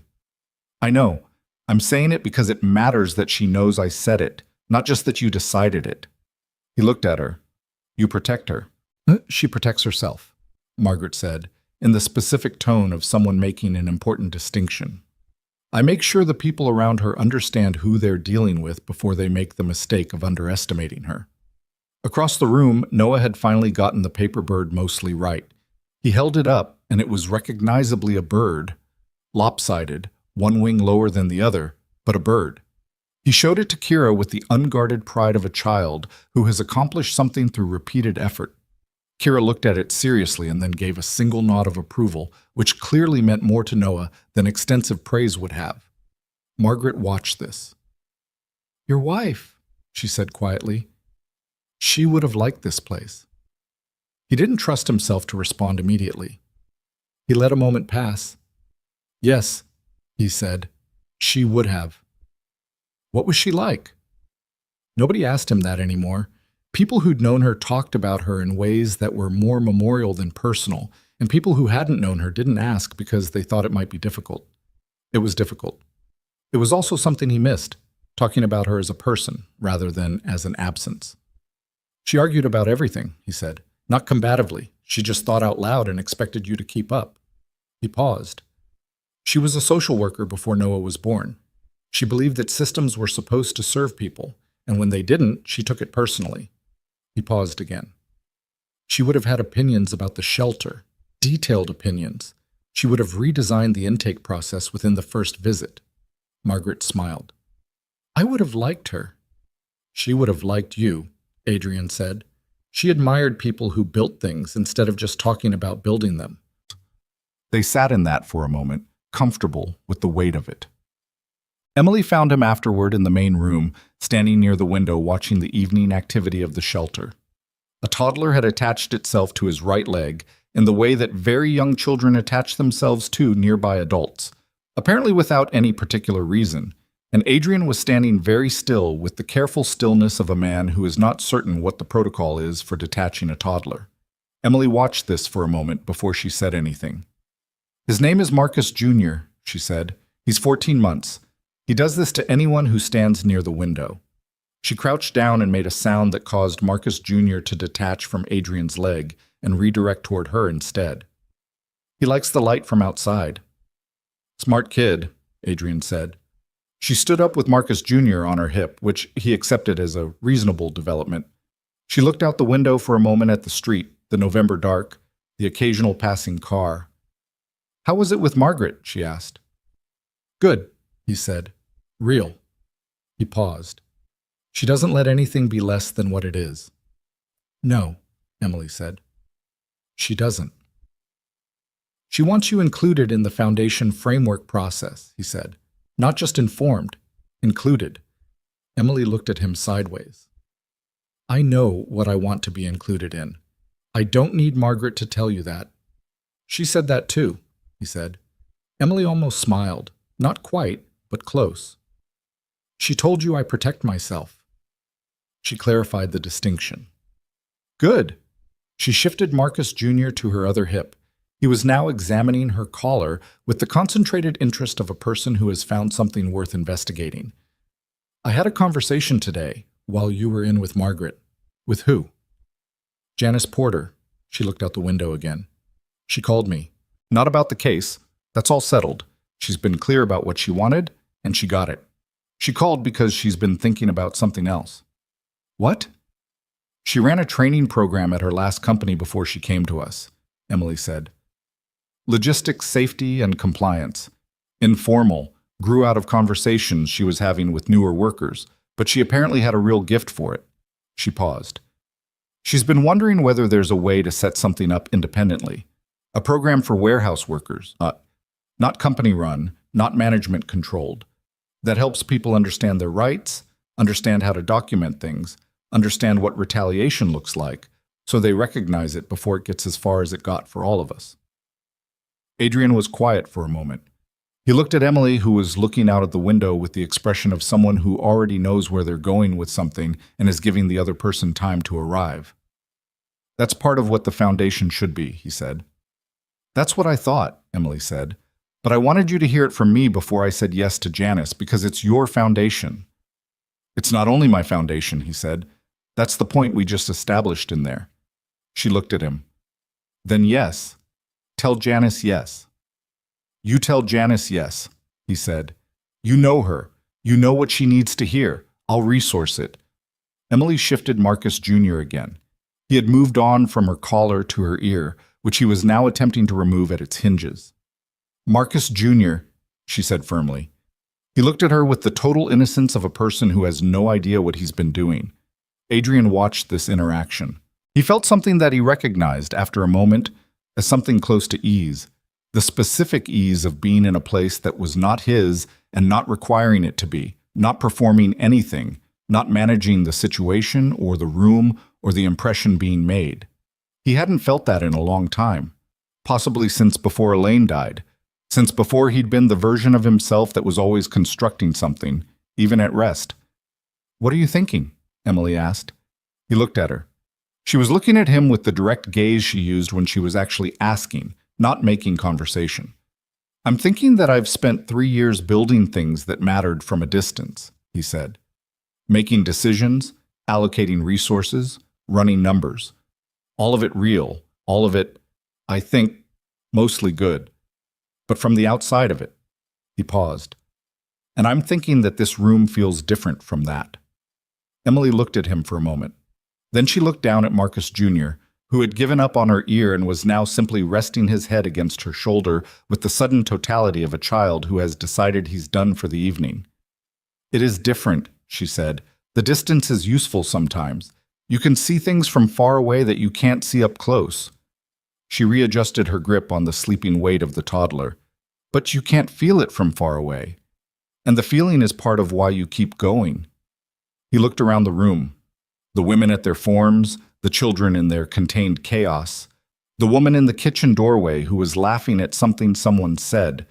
I know. I'm saying it because it matters that she knows I said it. Not just that you decided it. He looked at her. You protect her. She protects herself, Margaret said, in the specific tone of someone making an important distinction. I make sure the people around her understand who they're dealing with before they make the mistake of underestimating her. Across the room, Noah had finally gotten the paper bird mostly right. He held it up, and it was recognizably a bird, lopsided, one wing lower than the other, but a bird. He showed it to Kira with the unguarded pride of a child who has accomplished something through repeated effort. Kira looked at it seriously and then gave a single nod of approval, which clearly meant more to Noah than extensive praise would have. Margaret watched this. Your wife, she said quietly. She would have liked this place. He didn't trust himself to respond immediately. He let a moment pass. Yes, he said, she would have. What was she like? Nobody asked him that anymore. People who'd known her talked about her in ways that were more memorial than personal, and people who hadn't known her didn't ask because they thought it might be difficult. It was difficult. It was also something he missed, talking about her as a person rather than as an absence. She argued about everything, he said, not combatively. She just thought out loud and expected you to keep up. He paused. She was a social worker before Noah was born. She believed that systems were supposed to serve people, and when they didn't, she took it personally. He paused again. She would have had opinions about the shelter, detailed opinions. She would have redesigned the intake process within the first visit. Margaret smiled. I would have liked her. She would have liked you, Adrian said. She admired people who built things instead of just talking about building them. They sat in that for a moment, comfortable with the weight of it. Emily found him afterward in the main room, standing near the window watching the evening activity of the shelter. A toddler had attached itself to his right leg in the way that very young children attach themselves to nearby adults, apparently without any particular reason, and Adrian was standing very still with the careful stillness of a man who is not certain what the protocol is for detaching a toddler. Emily watched this for a moment before she said anything. His name is Marcus Jr., she said. He's 14 months. He does this to anyone who stands near the window. She crouched down and made a sound that caused Marcus Jr. to detach from Adrian's leg and redirect toward her instead. He likes the light from outside. Smart kid, Adrian said. She stood up with Marcus Jr. on her hip, which he accepted as a reasonable development. She looked out the window for a moment at the street, the November dark, the occasional passing car. How was it with Margaret? She asked. Good, he said. Real. He paused. She doesn't let anything be less than what it is. No, Emily said. She doesn't. She wants you included in the foundation framework process, he said. Not just informed, included. Emily looked at him sideways. I know what I want to be included in. I don't need Margaret to tell you that. She said that too, he said. Emily almost smiled. Not quite, but close. She told you I protect myself. She clarified the distinction. Good. She shifted Marcus Jr. to her other hip. He was now examining her collar with the concentrated interest of a person who has found something worth investigating. I had a conversation today while you were in with Margaret. With who? Janice Porter. She looked out the window again. She called me. Not about the case. That's all settled. She's been clear about what she wanted, and she got it. She called because she's been thinking about something else. What? She ran a training program at her last company before she came to us, Emily said. Logistics, safety, and compliance. Informal, grew out of conversations she was having with newer workers, but she apparently had a real gift for it. She paused. She's been wondering whether there's a way to set something up independently. A program for warehouse workers, not company-run, not management-controlled, that helps people understand their rights, understand how to document things, understand what retaliation looks like, so they recognize it before it gets as far as it got for all of us. Adrian was quiet for a moment. He looked at Emily, who was looking out of the window with the expression of someone who already knows where they're going with something and is giving the other person time to arrive. That's part of what the foundation should be, he said. That's what I thought, Emily said. But I wanted you to hear it from me before I said yes to Janice, because it's your foundation. It's not only my foundation, he said. That's the point we just established in there. She looked at him. Then yes. Tell Janice yes. You tell Janice yes, he said. You know her. You know what she needs to hear. I'll resource it. Emily shifted Marcus Jr. again. He had moved on from her collar to her ear, which he was now attempting to remove at its hinges. Marcus Jr., she said firmly. He looked at her with the total innocence of a person who has no idea what he's been doing. Adrian watched this interaction. He felt something that he recognized after a moment as something close to ease, the specific ease of being in a place that was not his and not requiring it to be, not performing anything, not managing the situation or the room or the impression being made. He hadn't felt that in a long time, possibly since before Elaine died, since before he'd been the version of himself that was always constructing something, even at rest. What are you thinking? Emily asked. He looked at her. She was looking at him with the direct gaze she used when she was actually asking, not making conversation. I'm thinking that I've spent 3 years building things that mattered from a distance, he said. Making decisions, allocating resources, running numbers. All of it real, all of it, I think, mostly good. But from the outside of it, he paused. And I'm thinking that this room feels different from that. Emily looked at him for a moment. Then she looked down at Marcus Jr., who had given up on her ear and was now simply resting his head against her shoulder with the sudden totality of a child who has decided he's done for the evening. It is different, she said. The distance is useful sometimes. You can see things from far away that you can't see up close. She readjusted her grip on the sleeping weight of the toddler. But you can't feel it from far away. And the feeling is part of why you keep going. He looked around the room. The women at their forms, the children in their contained chaos, the woman in the kitchen doorway who was laughing at something someone said,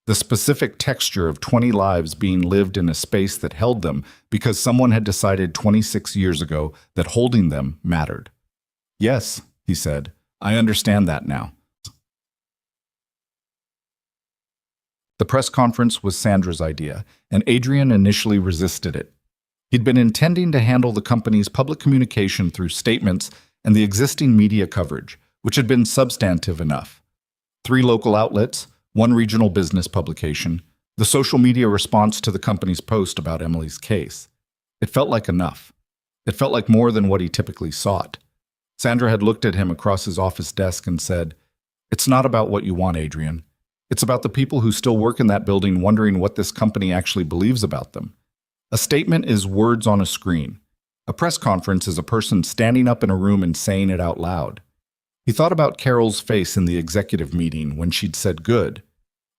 the specific texture of 20 lives being lived in a space that held them because someone had decided 26 years ago that holding them mattered. Yes, he said, I understand that now. The press conference was Sandra's idea, and Adrian initially resisted it. He'd been intending to handle the company's public communication through statements and the existing media coverage, which had been substantive enough. 3 local outlets, 1 regional business publication, the social media response to the company's post about Emily's case. It felt like enough. It felt like more than what he typically sought. Sandra had looked at him across his office desk and said, "It's not about what you want, Adrian. It's about the people who still work in that building wondering what this company actually believes about them. A statement is words on a screen. A press conference is a person standing up in a room and saying it out loud." He thought about Carol's face in the executive meeting when she'd said good.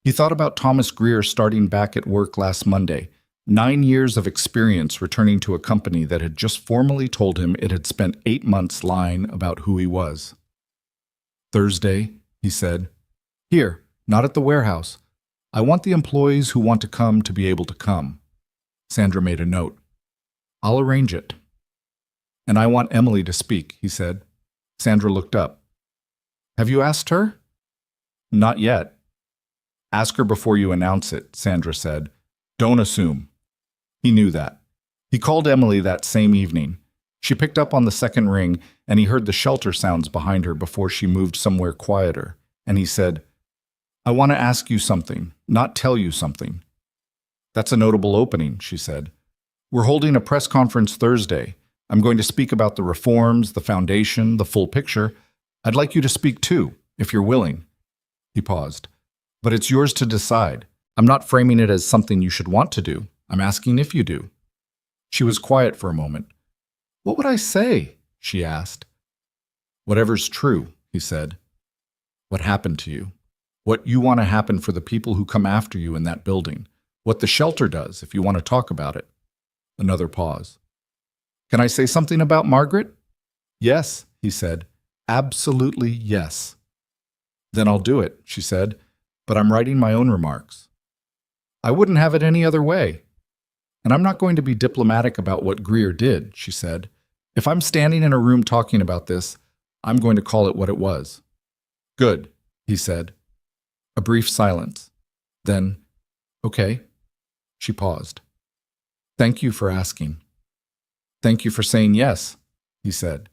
He thought about Thomas Greer starting back at work last Monday, 9 years of experience returning to a company that had just formally told him it had spent 8 months lying about who he was. "Thursday," he said. "Here, not at the warehouse. I want the employees who want to come to be able to come." Sandra made a note. "I'll arrange it." "And I want Emily to speak," he said. Sandra looked up. "Have you asked her?" "Not yet." "Ask her before you announce it," Sandra said. "Don't assume." He knew that. He called Emily that same evening. She picked up on the second ring, and he heard the shelter sounds behind her before she moved somewhere quieter. And he said, "I want to ask you something, not tell you something." "That's a notable opening," she said. "We're holding a press conference Thursday. I'm going to speak about the reforms, the foundation, the full picture. I'd like you to speak too, if you're willing." He paused. "But it's yours to decide. I'm not framing it as something you should want to do. I'm asking if you do." She was quiet for a moment. "What would I say?" she asked. "Whatever's true," he said. "What happened to you. What you want to happen for the people who come after you in that building. What the shelter does, if you want to talk about it." Another pause. "Can I say something about Margaret?" "Yes," he said. "Absolutely yes." "Then I'll do it," she said. "But I'm writing my own remarks." "I wouldn't have it any other way." "And I'm not going to be diplomatic about what Greer did," she said. "If I'm standing in a room talking about this, I'm going to call it what it was." "Good," he said. A brief silence. Then, "Okay." She paused. "Thank you for asking." "Thank you for saying yes," he said.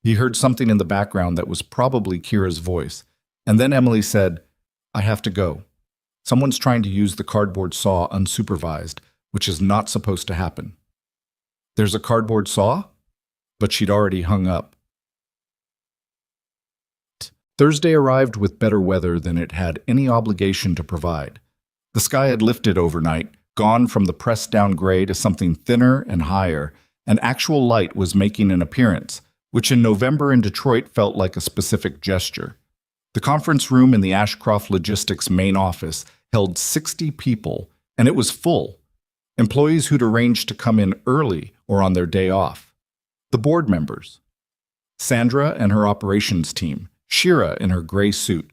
He heard something in the background that was probably Kira's voice, and then Emily said, "I have to go. Someone's trying to use the cardboard saw unsupervised, which is not supposed to happen." "There's a cardboard saw?" But she'd already hung up. Thursday arrived with better weather than it had any obligation to provide. The sky had lifted overnight, gone from the pressed-down gray to something thinner and higher, and actual light was making an appearance, which in November in Detroit felt like a specific gesture. The conference room in the Ashcroft Logistics main office held 60 people, and it was full. Employees who'd arranged to come in early or on their day off. The board members. Sandra and her operations team, Shira in her gray suit,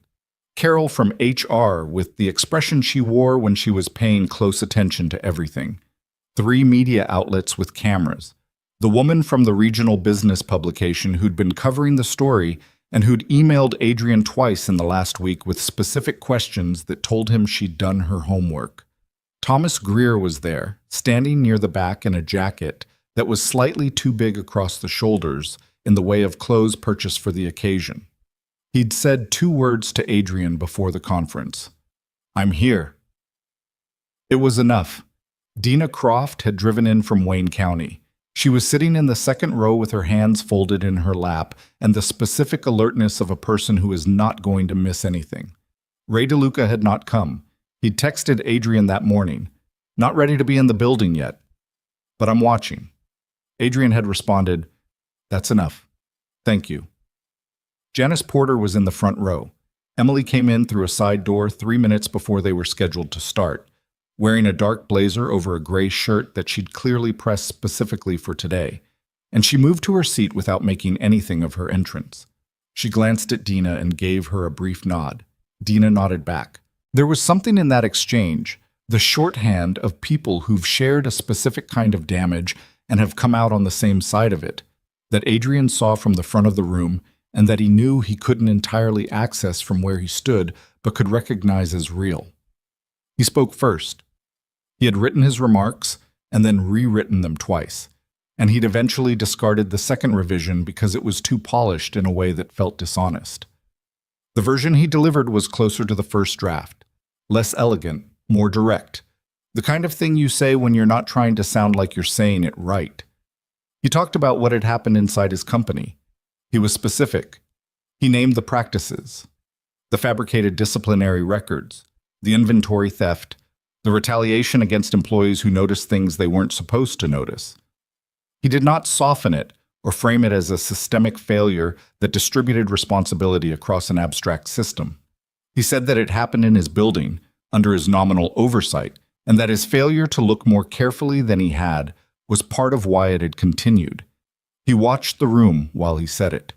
Carol from HR with the expression she wore when she was paying close attention to everything, 3 media outlets with cameras, the woman from the regional business publication who'd been covering the story and who'd emailed Adrian twice in the last week with specific questions that told him she'd done her homework. Thomas Greer was there, standing near the back in a jacket that was slightly too big across the shoulders in the way of clothes purchased for the occasion. He'd said 2 words to Adrian before the conference. "I'm here." It was enough. Dina Croft had driven in from Wayne County. She was sitting in the second row with her hands folded in her lap and the specific alertness of a person who is not going to miss anything. Ray DeLuca had not come. He'd texted Adrian that morning. "Not ready to be in the building yet, but I'm watching." Adrian had responded, "That's enough. Thank you." Janice Porter was in the front row. Emily came in through a side door 3 minutes before they were scheduled to start, wearing a dark blazer over a gray shirt that she'd clearly pressed specifically for today, and she moved to her seat without making anything of her entrance. She glanced at Dina and gave her a brief nod. Dina nodded back. There was something in that exchange, the shorthand of people who've shared a specific kind of damage and have come out on the same side of it, that Adrian saw from the front of the room and that he knew he couldn't entirely access from where he stood but could recognize as real. He spoke first. He had written his remarks, and then rewritten them twice. And he'd eventually discarded the second revision because it was too polished in a way that felt dishonest. The version he delivered was closer to the first draft, less elegant, more direct, the kind of thing you say when you're not trying to sound like you're saying it right. He talked about what had happened inside his company. He was specific. He named the practices, the fabricated disciplinary records, the inventory theft, the retaliation against employees who noticed things they weren't supposed to notice. He did not soften it or frame it as a systemic failure that distributed responsibility across an abstract system. He said that it happened in his building, under his nominal oversight, and that his failure to look more carefully than he had was part of why it had continued. He watched the room while he said it.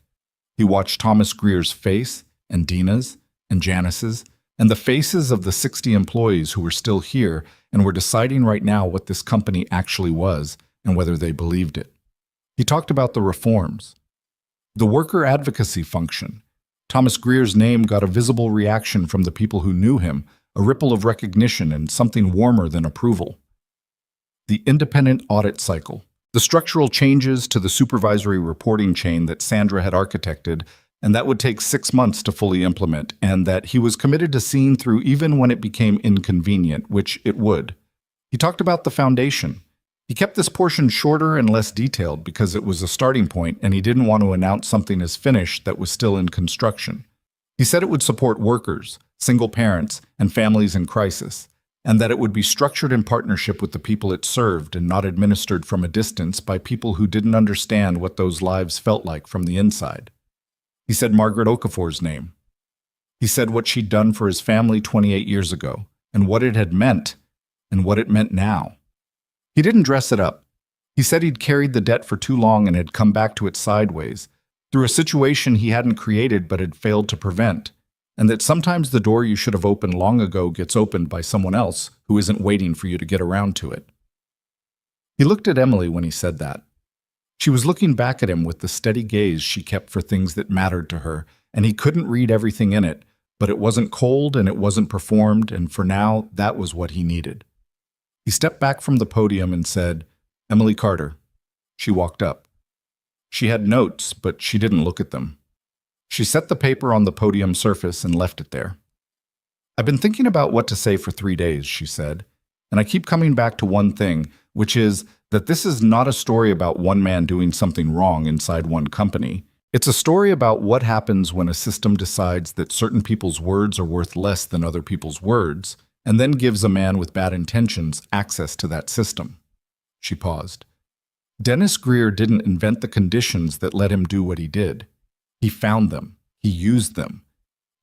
He watched Thomas Greer's face, and Dina's, and Janice's, and the faces of the 60 employees who were still here and were deciding right now what this company actually was and whether they believed it. He talked about the reforms. The worker advocacy function. Thomas Greer's name got a visible reaction from the people who knew him, a ripple of recognition and something warmer than approval. The independent audit cycle. The structural changes to the supervisory reporting chain that Sandra had architected, and that would take 6 months to fully implement, and that he was committed to seeing through even when it became inconvenient, which it would. He talked about the foundation. He kept this portion shorter and less detailed because it was a starting point and he didn't want to announce something as finished that was still in construction. He said it would support workers, single parents, and families in crisis, and that it would be structured in partnership with the people it served and not administered from a distance by people who didn't understand what those lives felt like from the inside. He said Margaret Okafor's name. He said what she'd done for his family 28 years ago, and what it had meant, and what it meant now. He didn't dress it up. He said he'd carried the debt for too long and had come back to it sideways, through a situation he hadn't created but had failed to prevent, and that sometimes the door you should have opened long ago gets opened by someone else who isn't waiting for you to get around to it. He looked at Emily when he said that. She was looking back at him with the steady gaze she kept for things that mattered to her, and he couldn't read everything in it, but it wasn't cold and it wasn't performed, and for now, that was what he needed. He stepped back from the podium and said, "Emily Carter." She walked up. She had notes, but she didn't look at them. She set the paper on the podium surface and left it there. "I've been thinking about what to say for 3 days," she said, "and I keep coming back to one thing, which is that this is not a story about one man doing something wrong inside one company. It's a story about what happens when a system decides that certain people's words are worth less than other people's words, and then gives a man with bad intentions access to that system." She paused. Dennis Greer didn't invent the conditions that let him do what he did. He found them. He used them.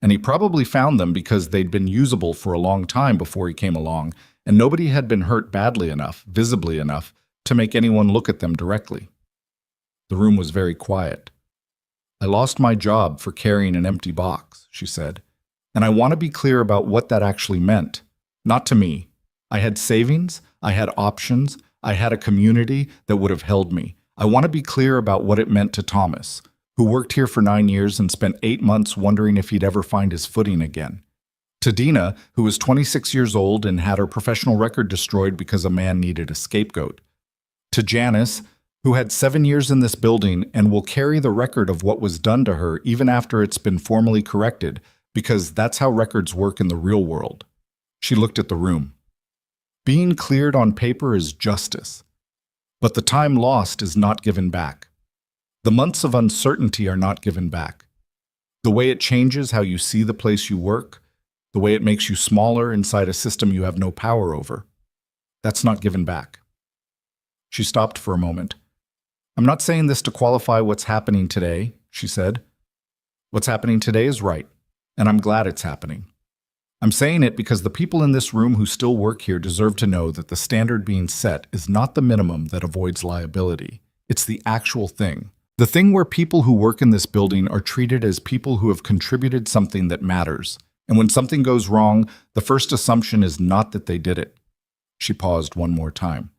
And he probably found them because they'd been usable for a long time before he came along, and nobody had been hurt badly enough, visibly enough, to make anyone look at them directly. The room was very quiet. "I lost my job for carrying an empty box," she said, "and I want to be clear about what that actually meant. Not to me. I had savings, I had options, I had a community that would have held me. I want to be clear about what it meant to Thomas, who worked here for 9 years and spent 8 months wondering if he'd ever find his footing again. To Dina, who was 26 years old and had her professional record destroyed because a man needed a scapegoat. To Janice, who had 7 years in this building and will carry the record of what was done to her even after it's been formally corrected, because that's how records work in the real world. She looked at the room. Being cleared on paper is justice, but the time lost is not given back. The months of uncertainty are not given back. The way it changes how you see the place you work, the way it makes you smaller inside a system you have no power over, that's not given back. She stopped for a moment. "I'm not saying this to qualify what's happening today," she said. "What's happening today is right, and I'm glad it's happening. I'm saying it because the people in this room who still work here deserve to know that the standard being set is not the minimum that avoids liability. It's the actual thing. The thing where people who work in this building are treated as people who have contributed something that matters. And when something goes wrong, the first assumption is not that they did it." She paused one more time.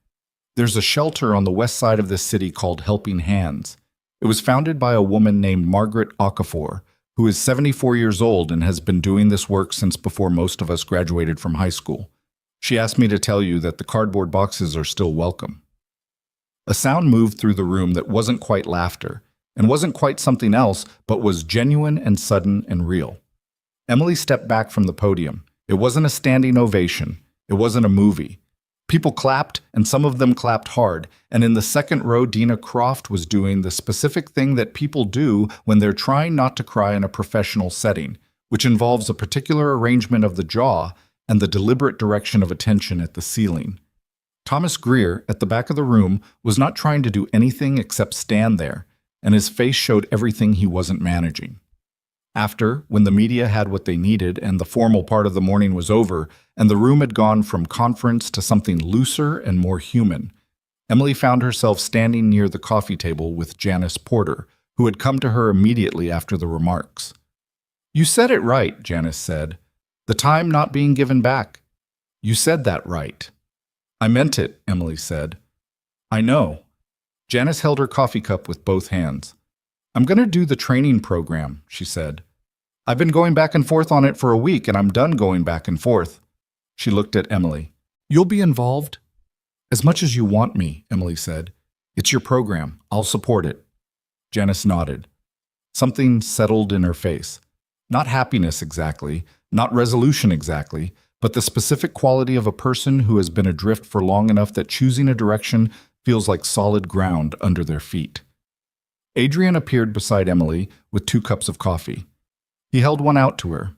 "There's a shelter on the west side of this city called Helping Hands. It was founded by a woman named Margaret Okafor, who is 74 years old and has been doing this work since before most of us graduated from high school. She asked me to tell you that the cardboard boxes are still welcome. A sound moved through the room that wasn't quite laughter, and wasn't quite something else, but was genuine and sudden and real. Emily stepped back from the podium. It wasn't a standing ovation. It wasn't a movie. People clapped, and some of them clapped hard, and in the second row, Dina Croft was doing the specific thing that people do when they're trying not to cry in a professional setting, which involves a particular arrangement of the jaw and the deliberate direction of attention at the ceiling. Thomas Greer, at the back of the room, was not trying to do anything except stand there, and his face showed everything he wasn't managing. After, when the media had what they needed and the formal part of the morning was over, and the room had gone from conference to something looser and more human, Emily found herself standing near the coffee table with Janice Porter, who had come to her immediately after the remarks. "You said it right," Janice said. "The time not being given back. You said that right." "I meant it," Emily said. "I know." Janice held her coffee cup with both hands. "I'm going to do the training program," she said. "I've been going back and forth on it for a week, and I'm done going back and forth." She looked at Emily. "You'll be involved?" "As much as you want me," Emily said. "It's your program. I'll support it." Janice nodded. Something settled in her face. Not happiness exactly, not resolution exactly, but the specific quality of a person who has been adrift for long enough that choosing a direction feels like solid ground under their feet. Adrian appeared beside Emily with 2 cups of coffee. He held one out to her.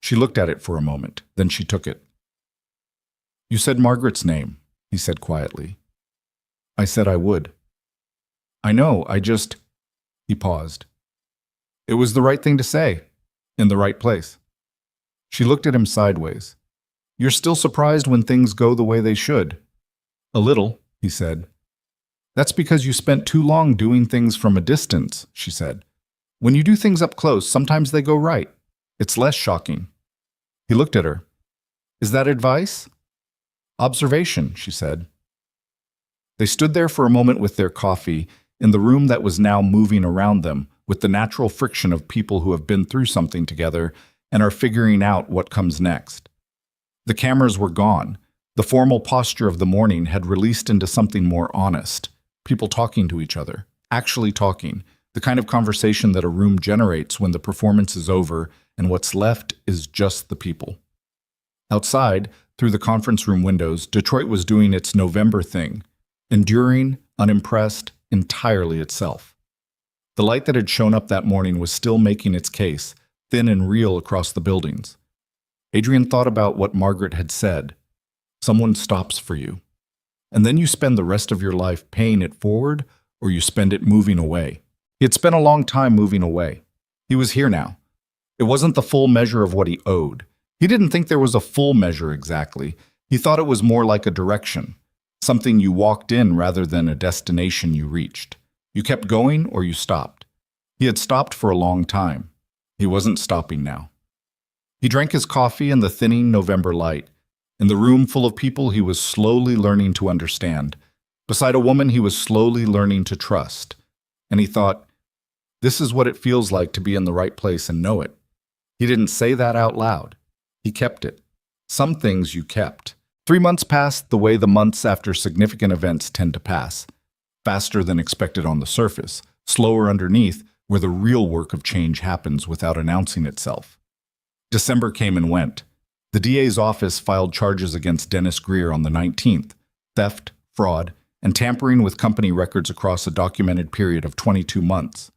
She looked at it for a moment, then she took it. "You said Margaret's name," he said quietly. "I said I would." "I know, He paused. "It was the right thing to say, in the right place." She looked at him sideways. "You're still surprised when things go the way they should?" "A little," he said. "That's because you spent too long doing things from a distance," she said. "When you do things up close, sometimes they go right. It's less shocking." He looked at her. "Is that advice?" "Observation," she said. They stood there for a moment with their coffee, in the room that was now moving around them, with the natural friction of people who have been through something together and are figuring out what comes next. The cameras were gone. The formal posture of the morning had released into something more honest. People talking to each other, actually talking, the kind of conversation that a room generates when the performance is over and what's left is just the people. Outside, through the conference room windows, Detroit was doing its November thing, enduring, unimpressed, entirely itself. The light that had shown up that morning was still making its case, thin and real across the buildings. Adrian thought about what Margaret had said. Someone stops for you. And then you spend the rest of your life paying it forward, or you spend it moving away. He had spent a long time moving away. He was here now. It wasn't the full measure of what he owed. He didn't think there was a full measure exactly. He thought it was more like a direction, something you walked in rather than a destination you reached. You kept going or you stopped. He had stopped for a long time. He wasn't stopping now. He drank his coffee in the thinning November light. In the room full of people he was slowly learning to understand. Beside a woman he was slowly learning to trust. And he thought, this is what it feels like to be in the right place and know it. He didn't say that out loud. He kept it. Some things you kept. 3 months passed the way the months after significant events tend to pass. Faster than expected on the surface, slower underneath, where the real work of change happens without announcing itself. December came and went. The DA's office filed charges against Dennis Greer on the 19th, theft, fraud, and tampering with company records across a documented period of 22 months.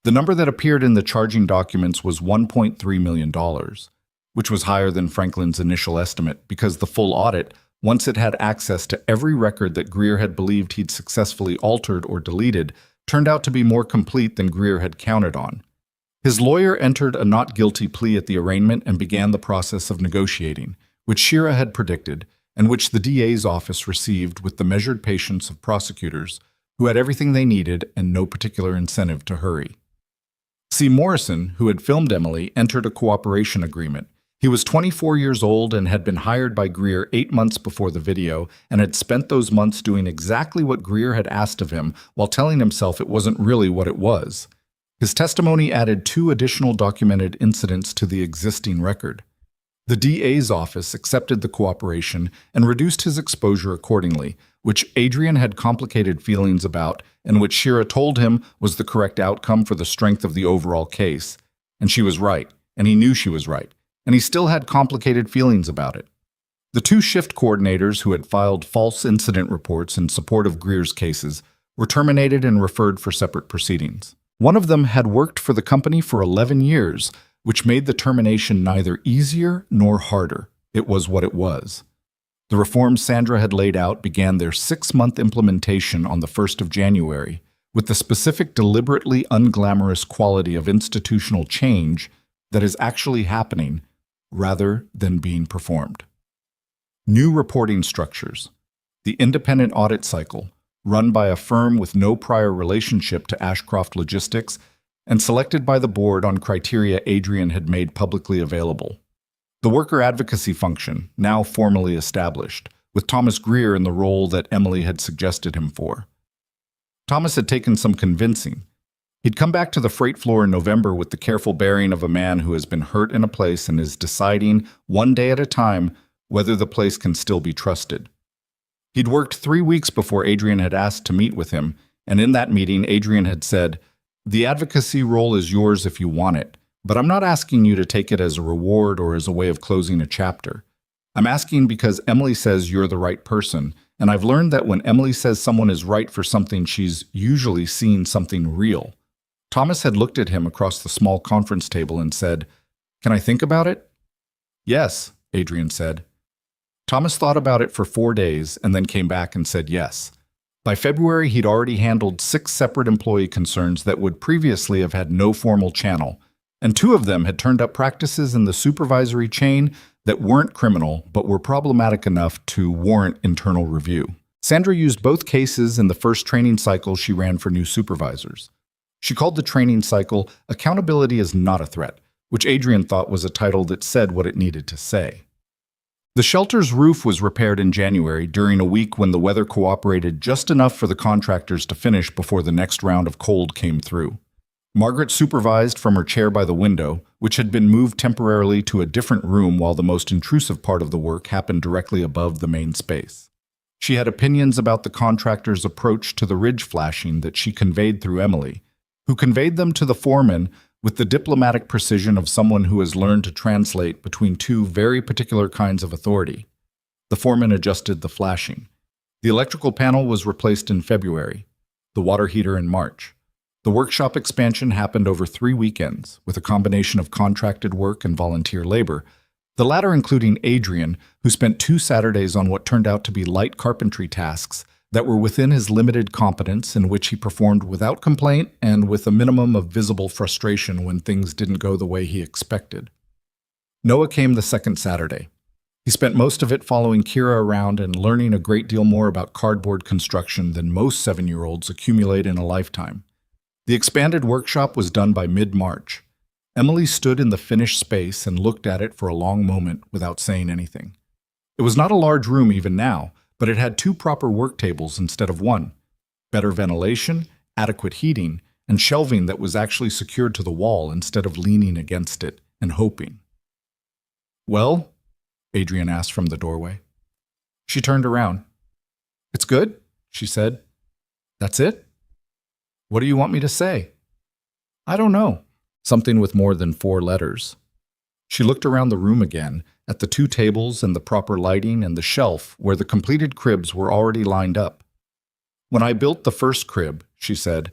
The number that appeared in the charging documents was $1.3 million, which was higher than Franklin's initial estimate because the full audit, once it had access to every record that Greer had believed he'd successfully altered or deleted, turned out to be more complete than Greer had counted on. His lawyer entered a not guilty plea at the arraignment and began the process of negotiating, which Shira had predicted, and which the DA's office received with the measured patience of prosecutors who had everything they needed and no particular incentive to hurry. C. Morrison, who had filmed Emily, entered a cooperation agreement. He was 24 years old and had been hired by Greer 8 months before the video and had spent those months doing exactly what Greer had asked of him while telling himself it wasn't really what it was. His testimony added 2 additional documented incidents to the existing record. The DA's office accepted the cooperation and reduced his exposure accordingly, which Adrian had complicated feelings about and which Shira told him was the correct outcome for the strength of the overall case. And she was right, and he knew she was right, and he still had complicated feelings about it. The two shift coordinators who had filed false incident reports in support of Greer's cases were terminated and referred for separate proceedings. One of them had worked for the company for 11 years, which made the termination neither easier nor harder. It was what it was. The reforms Sandra had laid out began their 6-month implementation on the 1st of January, with the specific deliberately unglamorous quality of institutional change that is actually happening rather than being performed. New reporting structures. The independent audit cycle, run by a firm with no prior relationship to Ashcroft Logistics and selected by the board on criteria Adrian had made publicly available. The worker advocacy function, now formally established, with Thomas Greer in the role that Emily had suggested him for. Thomas had taken some convincing. He'd come back to the freight floor in November with the careful bearing of a man who has been hurt in a place and is deciding, one day at a time, whether the place can still be trusted. He'd worked 3 weeks before Adrian had asked to meet with him, and in that meeting Adrian had said, "The advocacy role is yours if you want it, but I'm not asking you to take it as a reward or as a way of closing a chapter. I'm asking because Emily says you're the right person, and I've learned that when Emily says someone is right for something, she's usually seen something real." Thomas had looked at him across the small conference table and said, "Can I think about it?" "Yes," Adrian said. Thomas thought about it for 4 days and then came back and said yes. By February, he'd already handled 6 separate employee concerns that would previously have had no formal channel, and 2 of them had turned up practices in the supervisory chain that weren't criminal but were problematic enough to warrant internal review. Sandra used both cases in the first training cycle she ran for new supervisors. She called the training cycle "Accountability is Not a Threat," which Adrian thought was a title that said what it needed to say. The shelter's roof was repaired in January during a week when the weather cooperated just enough for the contractors to finish before the next round of cold came through. Margaret supervised from her chair by the window, which had been moved temporarily to a different room while the most intrusive part of the work happened directly above the main space. She had opinions about the contractor's approach to the ridge flashing that she conveyed through Emily, who conveyed them to the foreman with the diplomatic precision of someone who has learned to translate between 2 very particular kinds of authority. The foreman adjusted the flashing. The electrical panel was replaced in February, the water heater in March. The workshop expansion happened over 3 weekends, with a combination of contracted work and volunteer labor, the latter including Adrian, who spent 2 Saturdays on what turned out to be light carpentry tasks that were within his limited competence, in which he performed without complaint and with a minimum of visible frustration when things didn't go the way he expected. Noah came the second Saturday. He spent most of it following Kira around and learning a great deal more about cardboard construction than most 7-year-olds accumulate in a lifetime. The expanded workshop was done by mid-March. Emily stood in the finished space and looked at it for a long moment without saying anything. It was not a large room even now, but it had 2 proper work tables instead of 1, better ventilation, adequate heating, and shelving that was actually secured to the wall instead of leaning against it and hoping. "Well?" Adrian asked from the doorway. She turned around. "It's good," she said. "That's it? What do you want me to say?" "I don't know." Something with more than 4 letters. She looked around the room again, at the 2 tables and the proper lighting and the shelf where the completed cribs were already lined up. "When I built the first crib," she said,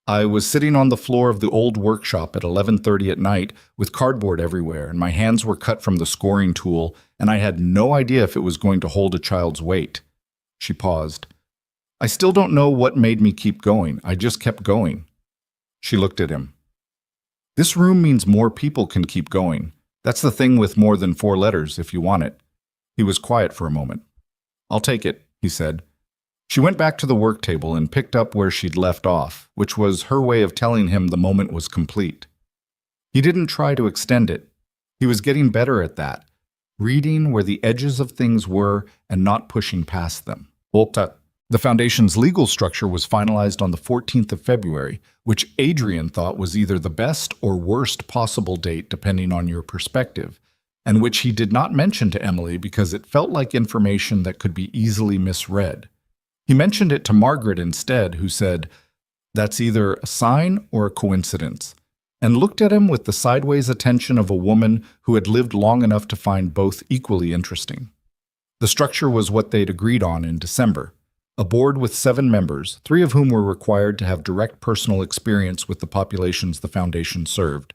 "I was sitting on the floor of the old workshop at 11:30 at night with cardboard everywhere, and my hands were cut from the scoring tool, and I had no idea if it was going to hold a child's weight." She paused. "I still don't know what made me keep going. I just kept going." She looked at him. "This room means more people can keep going. That's the thing with more than 4 letters, if you want it." He was quiet for a moment. "I'll take it," he said. She went back to the work table and picked up where she'd left off, which was her way of telling him the moment was complete. He didn't try to extend it. He was getting better at that, reading where the edges of things were and not pushing past them. The foundation's legal structure was finalized on the 14th of February, which Adrian thought was either the best or worst possible date depending on your perspective, and which he did not mention to Emily because it felt like information that could be easily misread. He mentioned it to Margaret instead, who said, "That's either a sign or a coincidence," and looked at him with the sideways attention of a woman who had lived long enough to find both equally interesting. The structure was what they'd agreed on in December. A board with 7 members, 3 of whom were required to have direct personal experience with the populations the foundation served.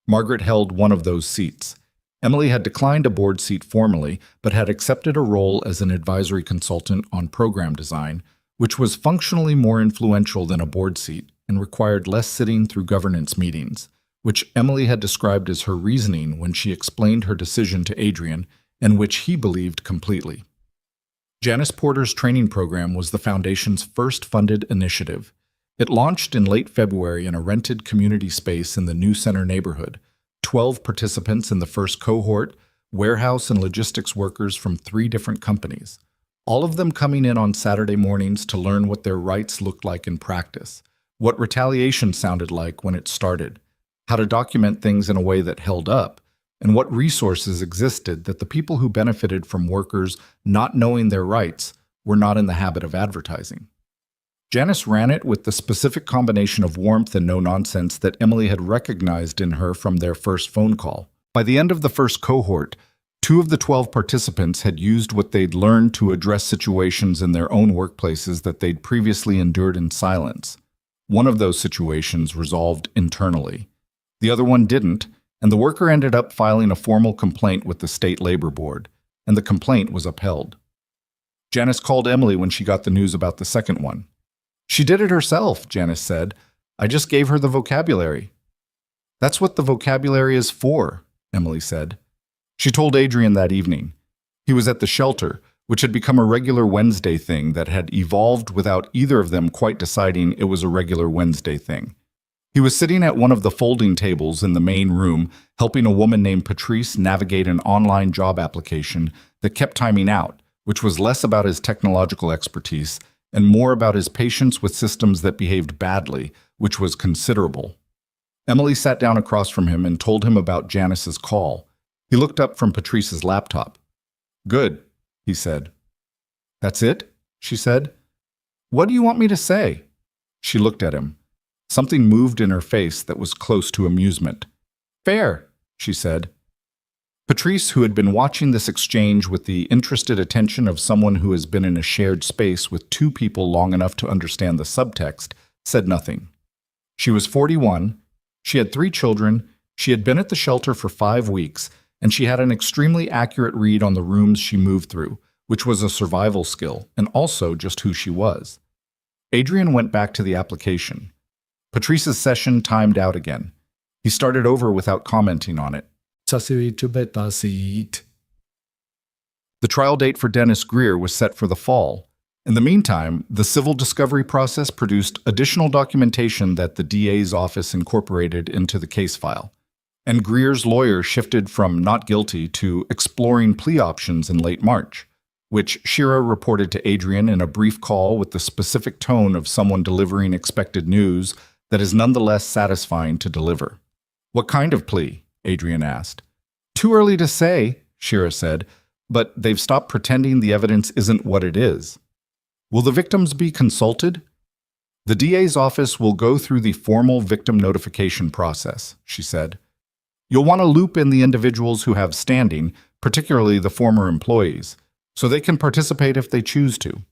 Margaret held one of those seats. Emily had declined a board seat formally, but had accepted a role as an advisory consultant on program design, which was functionally more influential than a board seat and required less sitting through governance meetings, which Emily had described as her reasoning when she explained her decision to Adrian, and which he believed completely. Janice Porter's training program was the Foundation's first funded initiative. It launched in late February in a rented community space in the New Center neighborhood. 12 participants in the first cohort, warehouse and logistics workers from 3 different companies, all of them coming in on Saturday mornings to learn what their rights looked like in practice, what retaliation sounded like when it started, how to document things in a way that held up, and what resources existed that the people who benefited from workers not knowing their rights were not in the habit of advertising. Janice ran it with the specific combination of warmth and no-nonsense that Emily had recognized in her from their first phone call. By the end of the first cohort, 2 of the 12 participants had used what they'd learned to address situations in their own workplaces that they'd previously endured in silence. One of those situations resolved internally. The other one didn't, and the worker ended up filing a formal complaint with the State Labor Board, and the complaint was upheld. Janice called Emily when she got the news about the second one. "She did it herself," Janice said. "I just gave her the vocabulary." "That's what the vocabulary is for," Emily said. She told Adrian that evening. He was at the shelter, which had become a regular Wednesday thing that had evolved without either of them quite deciding it was a regular Wednesday thing. He was sitting at one of the folding tables in the main room, helping a woman named Patrice navigate an online job application that kept timing out, which was less about his technological expertise and more about his patience with systems that behaved badly, which was considerable. Emily sat down across from him and told him about Janice's call. He looked up from Patrice's laptop. "Good," he said. "That's it?" she said. "What do you want me to say?" She looked at him. Something moved in her face that was close to amusement. "Fair," she said. Patrice, who had been watching this exchange with the interested attention of someone who has been in a shared space with 2 people long enough to understand the subtext, said nothing. She was 41, she had 3 children, she had been at the shelter for 5 weeks, and she had an extremely accurate read on the rooms she moved through, which was a survival skill, and also just who she was. Adrian went back to the application. Patrice's session timed out again. He started over without commenting on it. The trial date for Dennis Greer was set for the fall. In the meantime, the civil discovery process produced additional documentation that the DA's office incorporated into the case file. And Greer's lawyer shifted from not guilty to exploring plea options in late March, which Shira reported to Adrian in a brief call with the specific tone of someone delivering expected news that is nonetheless satisfying to deliver. "What kind of plea?" Adrian asked. "Too early to say," Shira said, "but they've stopped pretending the evidence isn't what it is." "Will the victims be consulted?" "The DA's office will go through the formal victim notification process," she said. "You'll want to loop in the individuals who have standing, particularly the former employees, so they can participate if they choose to."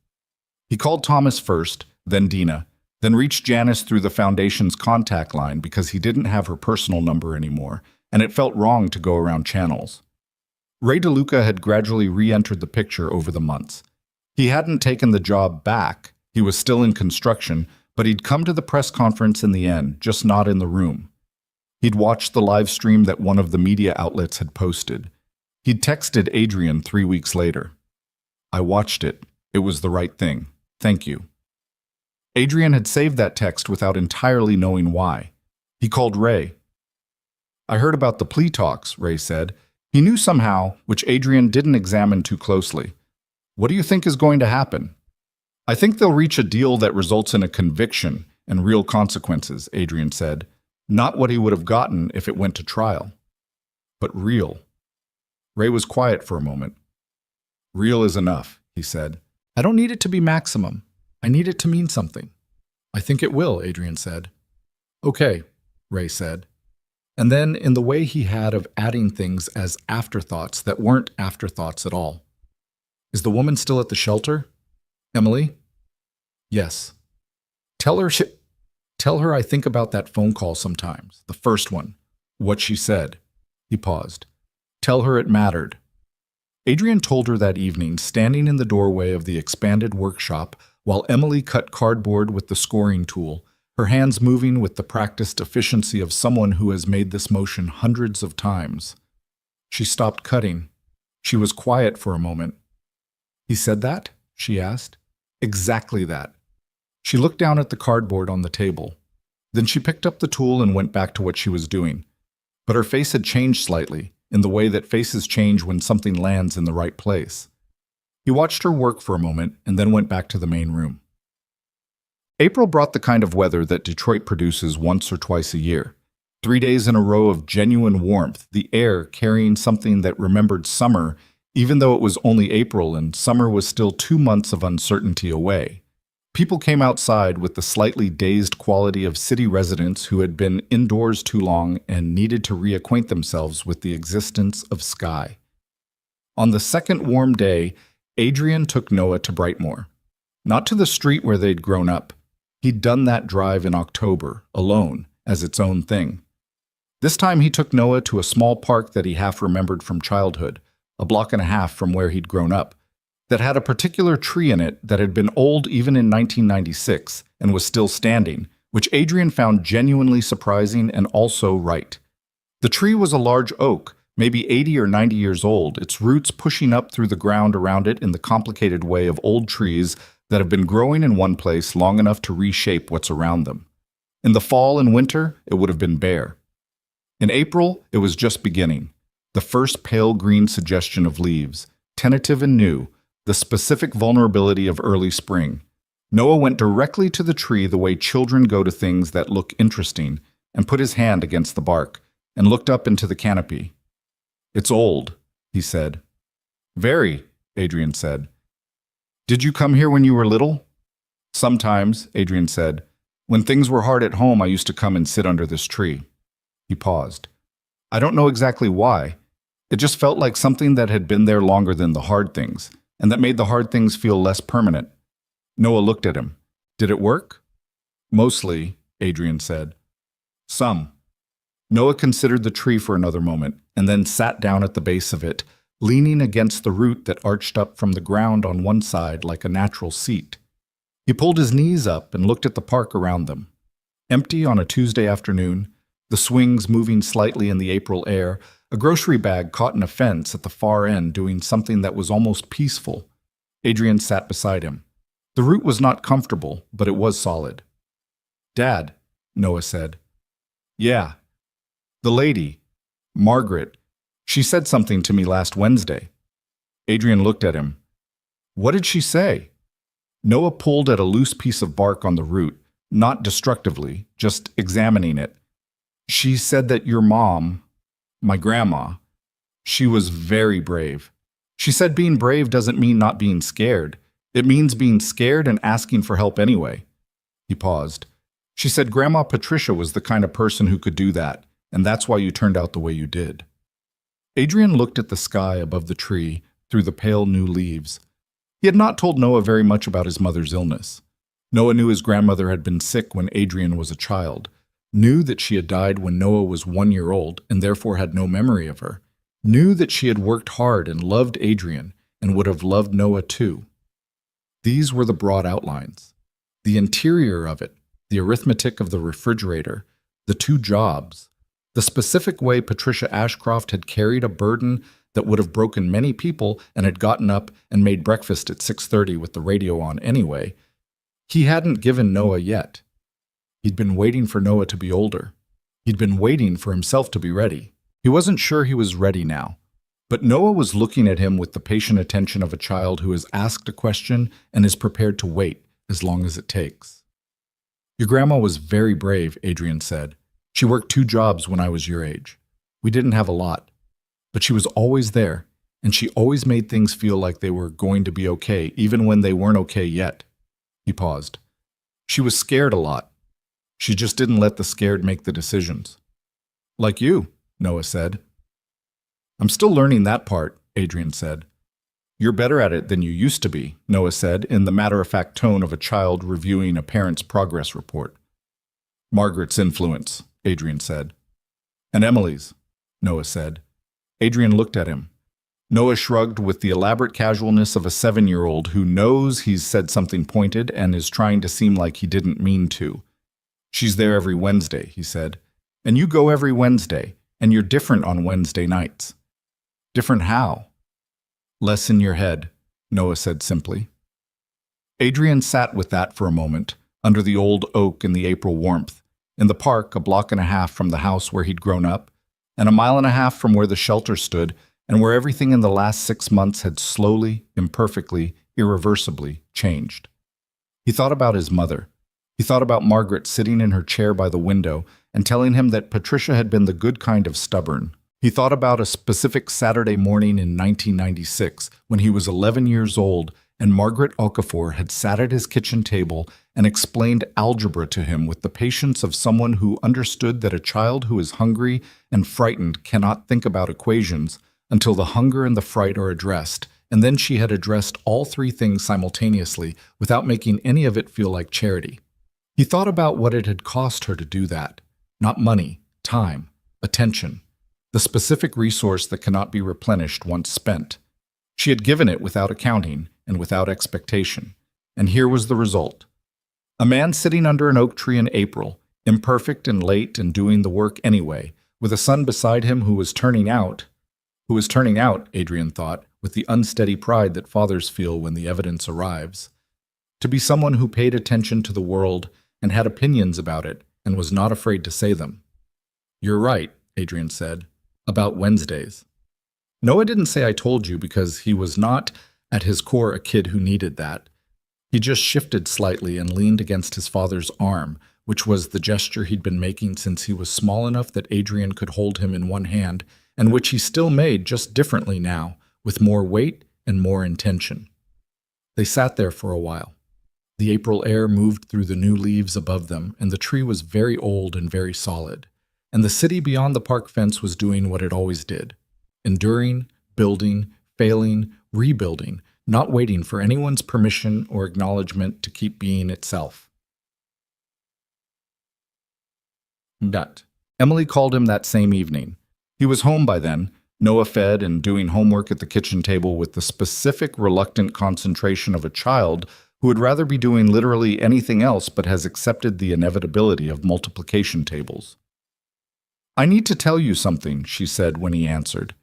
He called Thomas first, then Dina, then reached Janice through the Foundation's contact line because he didn't have her personal number anymore, and it felt wrong to go around channels. Ray DeLuca had gradually re-entered the picture over the months. He hadn't taken the job back, he was still in construction, but he'd come to the press conference in the end, just not in the room. He'd watched the live stream that one of the media outlets had posted. He'd texted Adrian 3 weeks later. "I watched it. It was the right thing. Thank you." Adrian had saved that text without entirely knowing why. He called Ray. "I heard about the plea talks," Ray said. He knew somehow, which Adrian didn't examine too closely. "What do you think is going to happen?" "I think they'll reach a deal that results in a conviction and real consequences," Adrian said. "Not what he would have gotten if it went to trial, but real." Ray was quiet for a moment. Real is enough, he said. I don't need it to be maximum. I need it to mean something. I think it will, Adrian said. Okay, Ray said. And then in the way he had of adding things as afterthoughts that weren't afterthoughts at all. Is the woman still at the shelter? Emily? Yes. Tell her I think about that phone call sometimes, the first one. What she said. He paused. Tell her it mattered. Adrian told her that evening, standing in the doorway of the expanded workshop while Emily cut cardboard with the scoring tool, her hands moving with the practiced efficiency of someone who has made this motion hundreds of times. She stopped cutting. She was quiet for a moment. He said that? She asked. Exactly that. She looked down at the cardboard on the table. Then she picked up the tool and went back to what she was doing. But her face had changed slightly, in the way that faces change when something lands in the right place. He watched her work for a moment and then went back to the main room. April brought the kind of weather that Detroit produces once or twice a year. 3 days in a row of genuine warmth, the air carrying something that remembered summer, even though it was only April and summer was still 2 months of uncertainty away. People came outside with the slightly dazed quality of city residents who had been indoors too long and needed to reacquaint themselves with the existence of sky. On the second warm day, Adrian took Noah to Brightmoor. Not to the street where they'd grown up. He'd done that drive in October, alone, as its own thing. This time he took Noah to a small park that he half remembered from childhood, a block and a half from where he'd grown up, that had a particular tree in it that had been old even in 1996 and was still standing, which Adrian found genuinely surprising and also right. The tree was a large oak, maybe 80 or 90 years old, its roots pushing up through the ground around it in the complicated way of old trees that have been growing in one place long enough to reshape what's around them. In the fall and winter, it would have been bare. In April, it was just beginning, the first pale green suggestion of leaves, tentative and new, the specific vulnerability of early spring. Noah went directly to the tree the way children go to things that look interesting, and put his hand against the bark, and looked up into the canopy. It's old, he said. Very, Adrian said. Did you come here when you were little? Sometimes, Adrian said. When things were hard at home, I used to come and sit under this tree. He paused. I don't know exactly why. It just felt like something that had been there longer than the hard things, and that made the hard things feel less permanent. Noah looked at him. Did it work? Mostly, Adrian said. Some. Noah considered the tree for another moment, and then sat down at the base of it, leaning against the root that arched up from the ground on one side like a natural seat. He pulled his knees up and looked at the park around them. Empty on a Tuesday afternoon, the swings moving slightly in the April air, a grocery bag caught in a fence at the far end doing something that was almost peaceful. Adrian sat beside him. The root was not comfortable, but it was solid. Dad, Noah said. Yeah. The lady, Margaret, she said something to me last Wednesday. Adrian looked at him. What did she say? Noah pulled at a loose piece of bark on the root, not destructively, just examining it. She said that your mom, my grandma, she was very brave. She said being brave doesn't mean not being scared. It means being scared and asking for help anyway. He paused. She said Grandma Patricia was the kind of person who could do that, and that's why you turned out the way you did. Adrian looked at the sky above the tree through the pale new leaves. He had not told Noah very much about his mother's illness. Noah knew his grandmother had been sick when Adrian was a child, knew that she had died when Noah was 1 year old and therefore had no memory of her, knew that she had worked hard and loved Adrian and would have loved Noah too. These were the broad outlines. The interior of it, the arithmetic of the refrigerator, the 2 jobs, the specific way Patricia Ashcroft had carried a burden that would have broken many people and had gotten up and made breakfast at 6:30 with the radio on anyway. He hadn't given Noah yet. He'd been waiting for Noah to be older. He'd been waiting for himself to be ready. He wasn't sure he was ready now. But Noah was looking at him with the patient attention of a child who has asked a question and is prepared to wait as long as it takes. Your grandma was very brave, Adrian said. She worked 2 jobs when I was your age. We didn't have a lot. But she was always there, and she always made things feel like they were going to be okay, even when they weren't okay yet. He paused. She was scared a lot. She just didn't let the scared make the decisions. Like you, Noah said. I'm still learning that part, Adrian said. You're better at it than you used to be, Noah said, in the matter-of-fact tone of a child reviewing a parent's progress report. Margaret's influence, Adrian said. And Emily's, Noah said. Adrian looked at him. Noah shrugged with the elaborate casualness of a 7-year-old who knows he's said something pointed and is trying to seem like he didn't mean to. She's there every Wednesday, he said. And you go every Wednesday, and you're different on Wednesday nights. Different how? Less in your head, Noah said simply. Adrian sat with that for a moment, under the old oak in the April warmth, in the park a block and a half from the house where he'd grown up, and a mile and a half from where the shelter stood, and where everything in the last 6 months had slowly, imperfectly, irreversibly changed. He thought about his mother. He thought about Margaret sitting in her chair by the window and telling him that Patricia had been the good kind of stubborn. He thought about a specific Saturday morning in 1996 when he was 11 years old and Margaret Okafor had sat at his kitchen table and explained algebra to him with the patience of someone who understood that a child who is hungry and frightened cannot think about equations until the hunger and the fright are addressed, and then she had addressed all three things simultaneously without making any of it feel like charity. He thought about what it had cost her to do that. Not money, time, attention. The specific resource that cannot be replenished once spent. She had given it without accounting and without expectation. And here was the result. A man sitting under an oak tree in April, imperfect and late and doing the work anyway, with a son beside him who was turning out, Adrian thought, with the unsteady pride that fathers feel when the evidence arrives. To be someone who paid attention to the world and had opinions about it and was not afraid to say them. You're right, Adrian said. About Wednesdays. Noah didn't say I told you because he was not, at his core, a kid who needed that. He just shifted slightly and leaned against his father's arm, which was the gesture he'd been making since he was small enough that Adrian could hold him in one hand, and which he still made just differently now, with more weight and more intention. They sat there for a while. The April air moved through the new leaves above them, and the tree was very old and very solid. And the city beyond the park fence was doing what it always did. Enduring, building, failing, rebuilding, not waiting for anyone's permission or acknowledgement to keep being itself. Nut. Emily called him that same evening. He was home by then, Noah fed and doing homework at the kitchen table with the specific reluctant concentration of a child who would rather be doing literally anything else but has accepted the inevitability of multiplication tables. I need to tell you something, she said when he answered.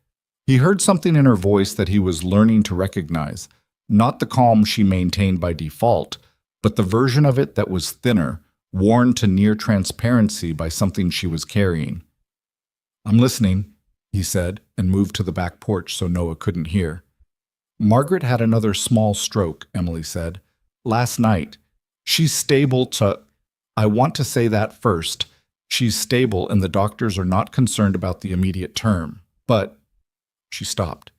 He heard something in her voice that he was learning to recognize, not the calm she maintained by default, but the version of it that was thinner, worn to near transparency by something she was carrying. I'm listening, he said, and moved to the back porch so Noah couldn't hear. Margaret had another small stroke, Emily said. Last night. She's stable to... I want to say that first. She's stable and the doctors are not concerned about the immediate term. But... She stopped.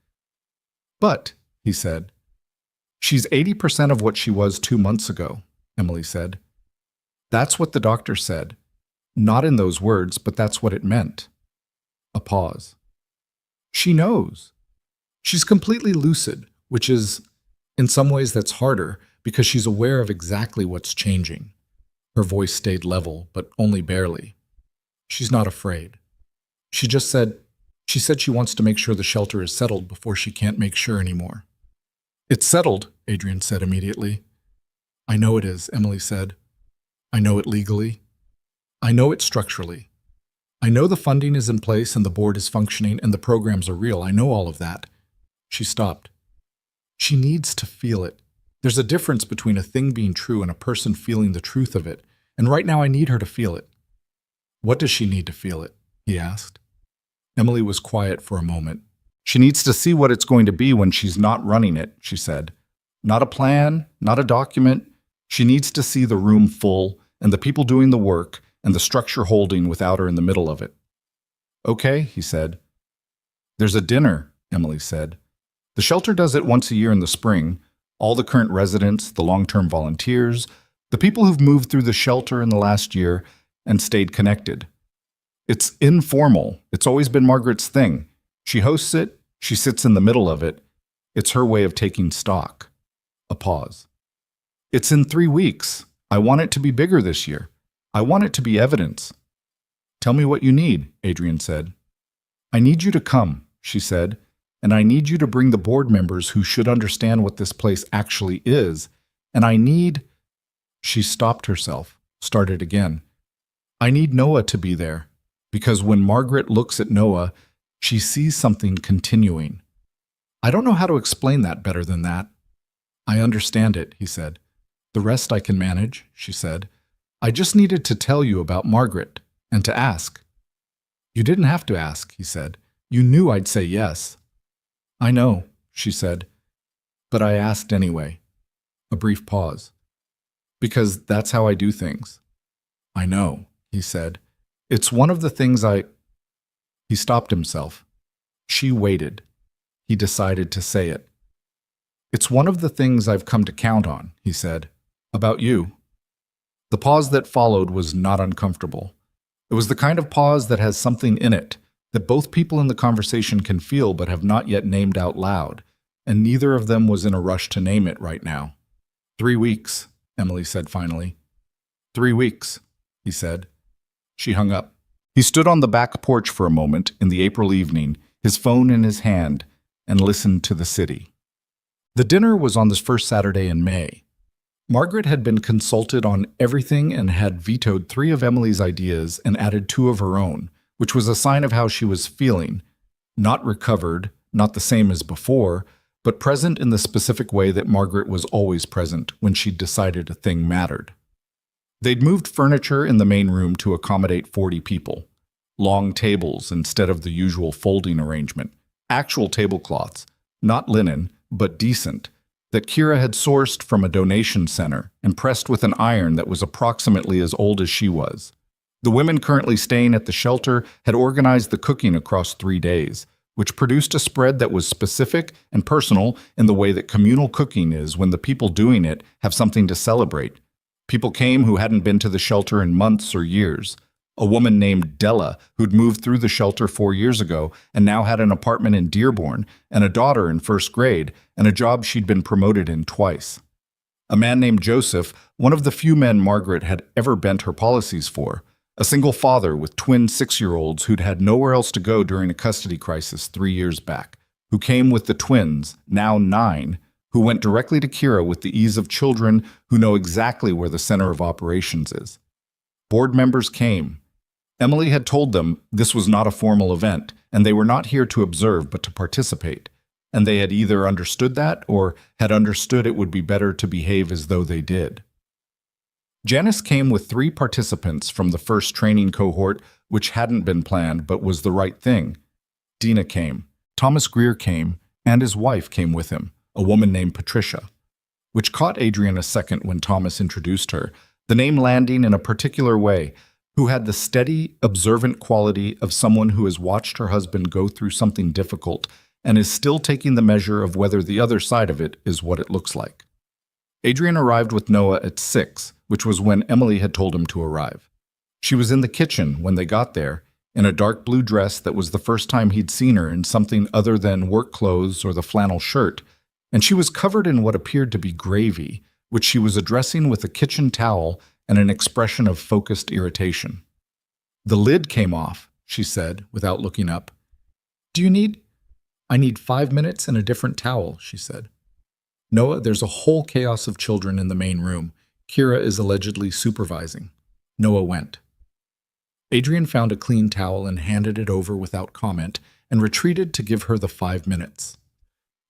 But, he said. She's 80% of what she was 2 months ago, Emily said. That's what the doctor said. Not in those words, but that's what it meant. A pause. She knows. She's completely lucid, which is, in some ways that's harder, because she's aware of exactly what's changing. Her voice stayed level, but only barely. She's not afraid. She said she wants to make sure the shelter is settled before she can't make sure anymore. It's settled, Adrian said immediately. I know it is, Emily said. I know it legally. I know it structurally. I know the funding is in place and the board is functioning and the programs are real. I know all of that. She stopped. She needs to feel it. There's a difference between a thing being true and a person feeling the truth of it, and right now I need her to feel it. What does she need to feel it? He asked. Emily was quiet for a moment. She needs to see what it's going to be when she's not running it, she said. Not a plan, not a document. She needs to see the room full and the people doing the work and the structure holding without her in the middle of it. Okay, he said. There's a dinner, Emily said. The shelter does it once a year in the spring. All the current residents, the long-term volunteers, the people who've moved through the shelter in the last year and stayed connected. It's informal. It's always been Margaret's thing. She hosts it. She sits in the middle of it. It's her way of taking stock. A pause. It's in 3 weeks. I want it to be bigger this year. I want it to be evidence. Tell me what you need, Adrian said. I need you to come, she said, and I need you to bring the board members who should understand what this place actually is, and I need... She stopped herself, started again. I need Noah to be there, because when Margaret looks at Noah, she sees something continuing. I don't know how to explain that better than that. I understand it, he said. The rest I can manage, she said. I just needed to tell you about Margaret, and to ask. You didn't have to ask, he said. You knew I'd say yes. I know, she said, but I asked anyway. A brief pause. Because that's how I do things. I know, he said. It's one of the things He stopped himself. She waited. He decided to say it. It's one of the things I've come to count on, he said. About you. The pause that followed was not uncomfortable. It was the kind of pause that has something in it that both people in the conversation can feel but have not yet named out loud, and neither of them was in a rush to name it right now. 3 weeks, Emily said finally. 3 weeks, he said. She hung up. He stood on the back porch for a moment in the April evening, his phone in his hand, and listened to the city. The dinner was on the first Saturday in May. Margaret had been consulted on everything and had vetoed 3 of Emily's ideas and added 2 of her own, which was a sign of how she was feeling. Not recovered, not the same as before, but present in the specific way that Margaret was always present when she decided a thing mattered. They'd moved furniture in the main room to accommodate 40 people. Long tables instead of the usual folding arrangement. Actual tablecloths, not linen, but decent, that Kira had sourced from a donation center and pressed with an iron that was approximately as old as she was. The women currently staying at the shelter had organized the cooking across 3 days, which produced a spread that was specific and personal in the way that communal cooking is when the people doing it have something to celebrate. People came who hadn't been to the shelter in months or years. A woman named Della, who'd moved through the shelter 4 years ago and now had an apartment in Dearborn, and a daughter in 1st grade, and a job she'd been promoted in twice. A man named Joseph, one of the few men Margaret had ever bent her policies for. A single father with twin 6-year-olds who'd had nowhere else to go during a custody crisis 3 years back, who came with the twins, now 9, who went directly to Kira with the ease of children who know exactly where the center of operations is. Board members came. Emily had told them this was not a formal event, and they were not here to observe but to participate, and they had either understood that or had understood it would be better to behave as though they did. Janice came with 3 participants from the first training cohort, which hadn't been planned but was the right thing. Dina came, Thomas Greer came, and his wife came with him, a woman named Patricia, which caught Adrian a second when Thomas introduced her, the name landing in a particular way, who had the steady, observant quality of someone who has watched her husband go through something difficult and is still taking the measure of whether the other side of it is what it looks like. Adrian arrived with Noah at 6, which was when Emily had told him to arrive. She was in the kitchen when they got there, in a dark blue dress that was the first time he'd seen her in something other than work clothes or the flannel shirt, and she was covered in what appeared to be gravy, which she was addressing with a kitchen towel and an expression of focused irritation. The lid came off, she said, without looking up. I need 5 minutes and a different towel, she said. Noah, there's a whole chaos of children in the main room. Kira is allegedly supervising. Noah went. Adrian found a clean towel and handed it over without comment and retreated to give her the 5 minutes.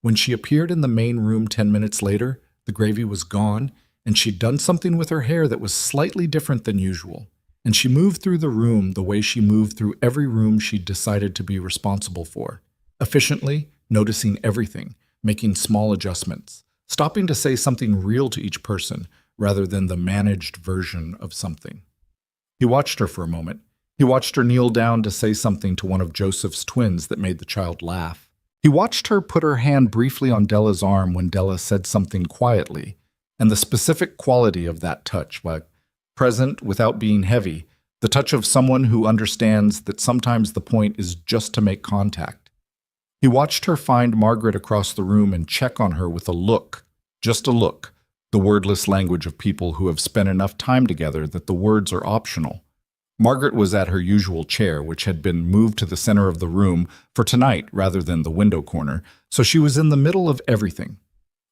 When she appeared in the main room 10 minutes later, the gravy was gone, and she'd done something with her hair that was slightly different than usual, and she moved through the room the way she moved through every room she'd decided to be responsible for, efficiently, noticing everything, making small adjustments, stopping to say something real to each person rather than the managed version of something. He watched her for a moment, He watched her kneel down to say something to one of Joseph's twins that made the child laugh. He watched her put her hand briefly on Della's arm when Della said something quietly, and the specific quality of that touch, like present without being heavy, the touch of someone who understands that sometimes the point is just to make contact. He watched her find Margaret across the room and check on her with a look, just a look, the wordless language of people who have spent enough time together that the words are optional. Margaret was at her usual chair, which had been moved to the center of the room for tonight rather than the window corner, so she was in the middle of everything.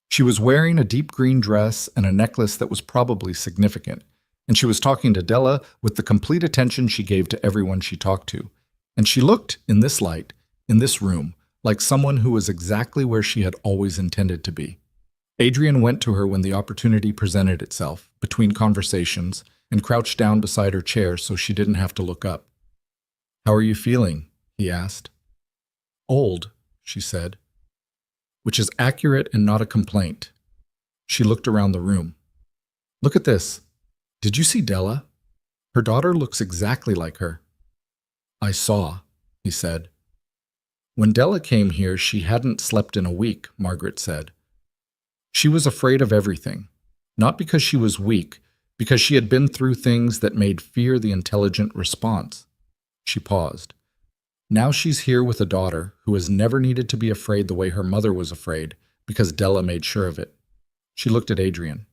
She was wearing a deep green dress and a necklace that was probably significant, and she was talking to Della with the complete attention she gave to everyone she talked to. And she looked, in this light, in this room, like someone who was exactly where she had always intended to be. Adrian went to her when the opportunity presented itself, between conversations, and crouched down beside her chair so she didn't have to look up. "How are you feeling?" he asked. "Old," she said, which is accurate and not a complaint. She looked around the room. "Look at this. Did you see Della? Her daughter looks exactly like her." "I saw," he said. "When Della came here, she hadn't slept in a week," Margaret said. "She was afraid of everything, not because she was weak, because she had been through things that made fear the intelligent response." She paused. "Now she's here with a daughter who has never needed to be afraid the way her mother was afraid, because Della made sure of it." She looked at Adrian.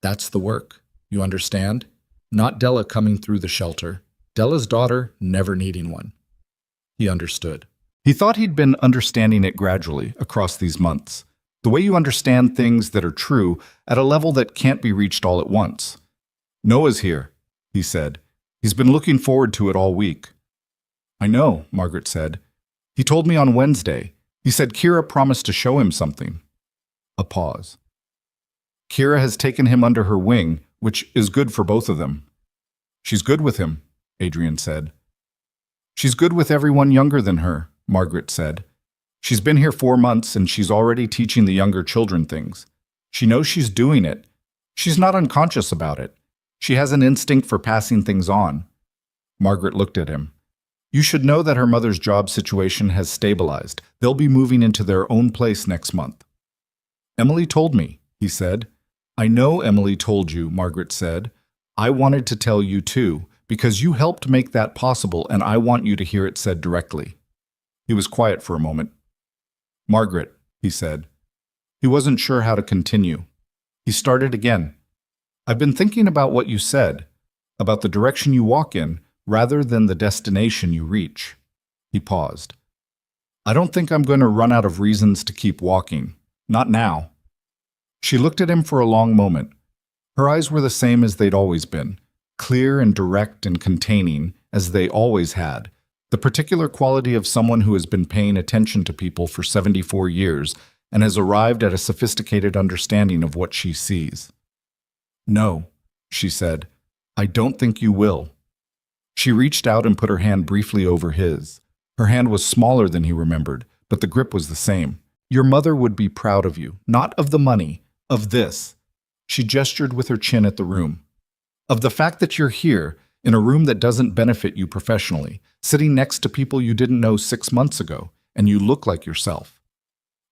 "That's the work. You understand? Not Della coming through the shelter. Della's daughter never needing one." He understood. He thought he'd been understanding it gradually across these months. The way you understand things that are true at a level that can't be reached all at once. "Noah's here," he said. "He's been looking forward to it all week." "I know," Margaret said. "He told me on Wednesday. He said Kira promised to show him something." A pause. "Kira has taken him under her wing, which is good for both of them." "She's good with him," Adrian said. "She's good with everyone younger than her," Margaret said. "She's been here 4 months and she's already teaching the younger children things. She knows she's doing it. She's not unconscious about it. She has an instinct for passing things on." Margaret looked at him. "You should know that her mother's job situation has stabilized. They'll be moving into their own place next month." "Emily told me," he said. "I know Emily told you," Margaret said. "I wanted to tell you too, because you helped make that possible and I want you to hear it said directly." He was quiet for a moment. "Margaret," he said. He wasn't sure how to continue. He started again. "I've been thinking about what you said, about the direction you walk in, rather than the destination you reach." He paused. "I don't think I'm going to run out of reasons to keep walking. Not now." She looked at him for a long moment. Her eyes were the same as they'd always been, clear and direct and containing, as they always had, the particular quality of someone who has been paying attention to people for 74 years and has arrived at a sophisticated understanding of what she sees. "No," she said, "I don't think you will." She reached out and put her hand briefly over his. Her hand was smaller than he remembered, but the grip was the same. "Your mother would be proud of you, not of the money, of this." She gestured with her chin at the room. "Of the fact that you're here, in a room that doesn't benefit you professionally, sitting next to people you didn't know 6 months ago, and you look like yourself."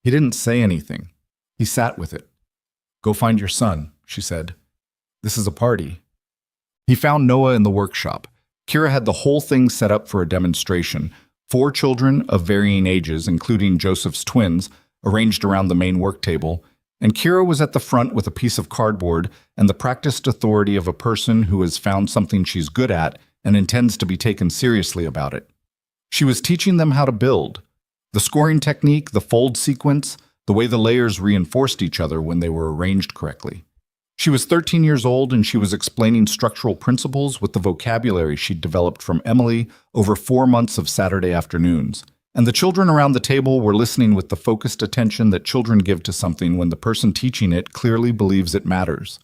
He didn't say anything. He sat with it. "Go find your son," she said. "This is a party." He found Noah in the workshop. Kira had the whole thing set up for a demonstration. 4 children of varying ages, including Joseph's twins, arranged around the main work table, and Kira was at the front with a piece of cardboard and the practiced authority of a person who has found something she's good at and intends to be taken seriously about it. She was teaching them how to build. The scoring technique, the fold sequence, the way the layers reinforced each other when they were arranged correctly. She was 13 years old and she was explaining structural principles with the vocabulary she'd developed from Emily over 4 months of Saturday afternoons. And the children around the table were listening with the focused attention that children give to something when the person teaching it clearly believes it matters.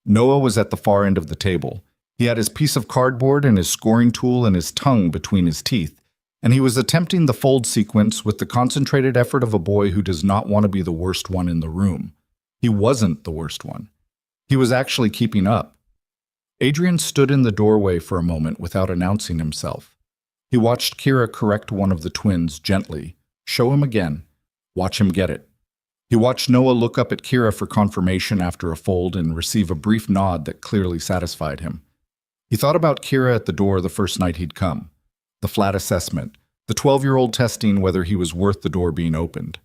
Noah was at the far end of the table. He had his piece of cardboard and his scoring tool and his tongue between his teeth, and he was attempting the fold sequence with the concentrated effort of a boy who does not want to be the worst one in the room. He wasn't the worst one. He was actually keeping up. Adrian stood in the doorway for a moment without announcing himself. He watched Kira correct one of the twins gently. Show him again. Watch him get it. He watched Noah look up at Kira for confirmation after a fold and receive a brief nod that clearly satisfied him. He thought about Kira at the door the first night he'd come. The flat assessment. The 12-year-old testing whether he was worth the door being opened.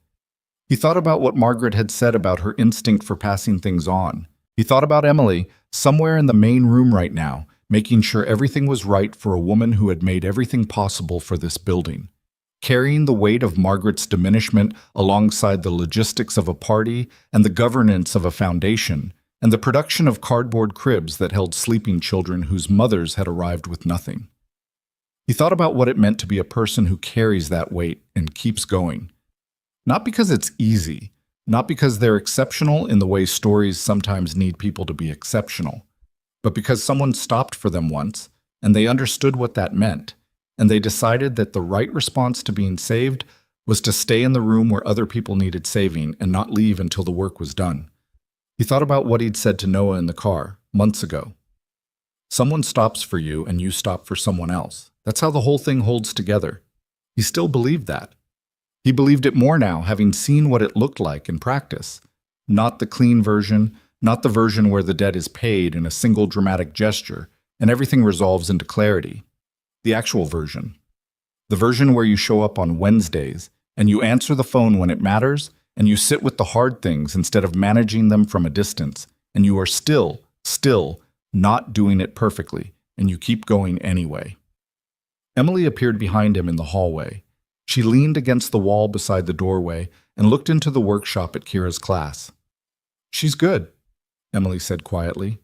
He thought about what Margaret had said about her instinct for passing things on. He thought about Emily, somewhere in the main room right now, making sure everything was right for a woman who had made everything possible for this building. Carrying the weight of Margaret's diminishment alongside the logistics of a party and the governance of a foundation, and the production of cardboard cribs that held sleeping children whose mothers had arrived with nothing. He thought about what it meant to be a person who carries that weight and keeps going. Not because it's easy, not because they're exceptional in the way stories sometimes need people to be exceptional, but because someone stopped for them once, and they understood what that meant, and they decided that the right response to being saved was to stay in the room where other people needed saving and not leave until the work was done. He thought about what he'd said to Noah in the car, months ago. Someone stops for you and you stop for someone else. That's how the whole thing holds together. He still believed that. He believed it more now, having seen what it looked like in practice. Not the clean version, not the version where the debt is paid in a single dramatic gesture and everything resolves into clarity. The actual version. The version where you show up on Wednesdays and you answer the phone when it matters and you sit with the hard things instead of managing them from a distance, and you are still not doing it perfectly, and you keep going anyway. Emily appeared behind him in the hallway. She leaned against the wall beside the doorway and looked into the workshop at Kira's class. "She's good," Emily said quietly.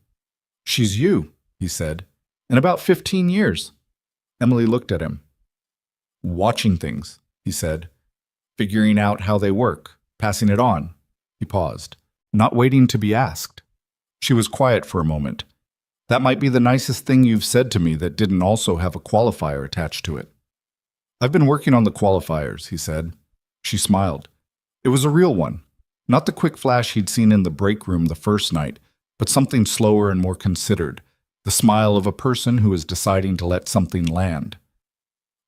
"She's you," he said. "In about 15 years. Emily looked at him. "Watching things," he said. "Figuring out how they work. Passing it on." He paused, not waiting to be asked. She was quiet for a moment. "That might be the nicest thing you've said to me that didn't also have a qualifier attached to it." "I've been working on the qualifiers," he said. She smiled. It was a real one. Not the quick flash he'd seen in the break room the first night, but something slower and more considered. The smile of a person who is deciding to let something land.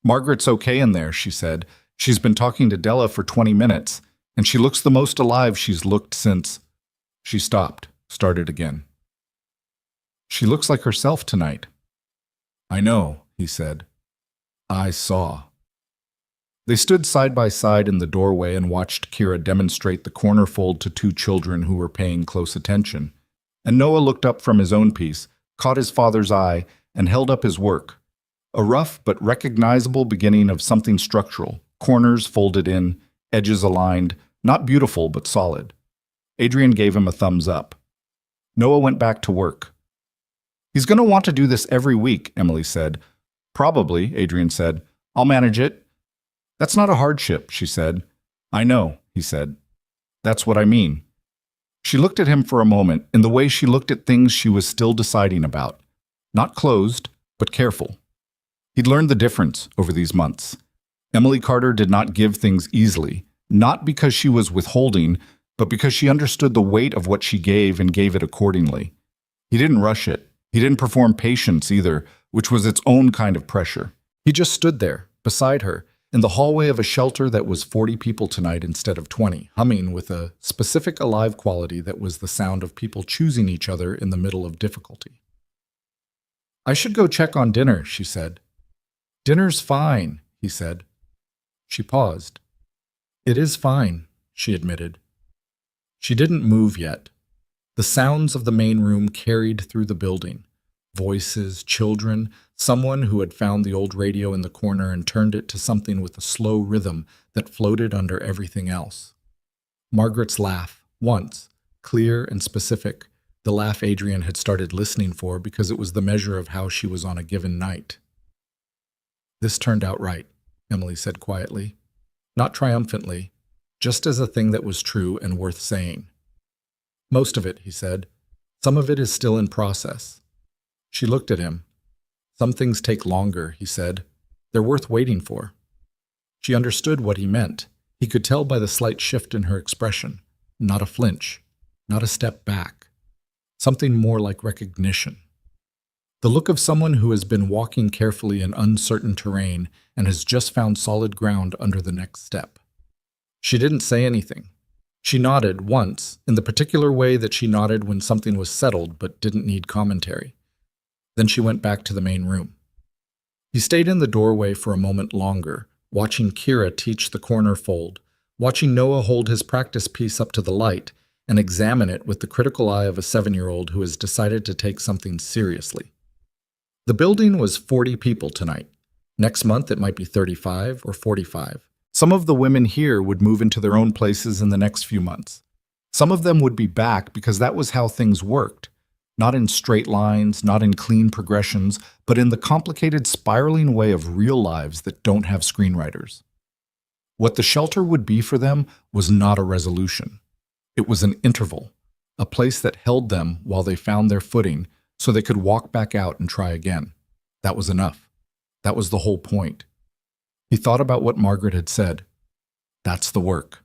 "Margaret's okay in there," she said. "She's been talking to Della for 20 minutes, and she looks the most alive she's looked since—" She stopped, started again. "She looks like herself tonight." "I know," he said. "I saw." They stood side by side in the doorway and watched Kira demonstrate the corner fold to two children who were paying close attention. And Noah looked up from his own piece, caught his father's eye, and held up his work. A rough but recognizable beginning of something structural, corners folded in, edges aligned, not beautiful but solid. Adrian gave him a thumbs up. Noah went back to work. "He's going to want to do this every week," Emily said. "Probably," Adrian said. "I'll manage it." "That's not a hardship," she said. "I know," he said. "That's what I mean." She looked at him for a moment in the way she looked at things she was still deciding about. Not closed, but careful. He'd learned the difference over these months. Emily Carter did not give things easily, not because she was withholding, but because she understood the weight of what she gave and gave it accordingly. He didn't rush it. He didn't perform patience either, which was its own kind of pressure. He just stood there, beside her, in the hallway of a shelter that was 40 people tonight instead of 20, humming with a specific alive quality that was the sound of people choosing each other in the middle of difficulty. "I should go check on dinner," she said. "Dinner's fine," he said. She paused. "It is fine," she admitted. She didn't move yet. The sounds of the main room carried through the building. Voices, children, someone who had found the old radio in the corner and turned it to something with a slow rhythm that floated under everything else. Margaret's laugh, once, clear and specific, the laugh Adrian had started listening for because it was the measure of how she was on a given night. "This turned out right," Emily said quietly. Not triumphantly, just as a thing that was true and worth saying. "Most of it," he said. "Some of it is still in process." She looked at him. "Some things take longer," he said. "They're worth waiting for." She understood what he meant. He could tell by the slight shift in her expression. Not a flinch, not a step back. Something more like recognition. The look of someone who has been walking carefully in uncertain terrain and has just found solid ground under the next step. She didn't say anything. She nodded once, in the particular way that she nodded when something was settled but didn't need commentary. Then she went back to the main room. He stayed in the doorway for a moment longer, watching Kira teach the corner fold, watching Noah hold his practice piece up to the light and examine it with the critical eye of a 7-year-old who has decided to take something seriously. The building was 40 people tonight. Next month it might be 35 or 45. Some of the women here would move into their own places in the next few months. Some of them would be back because that was how things worked. Not in straight lines, not in clean progressions, but in the complicated spiraling way of real lives that don't have screenwriters. What the shelter would be for them was not a resolution. It was an interval, a place that held them while they found their footing so they could walk back out and try again. That was enough. That was the whole point. He thought about what Margaret had said. That's the work.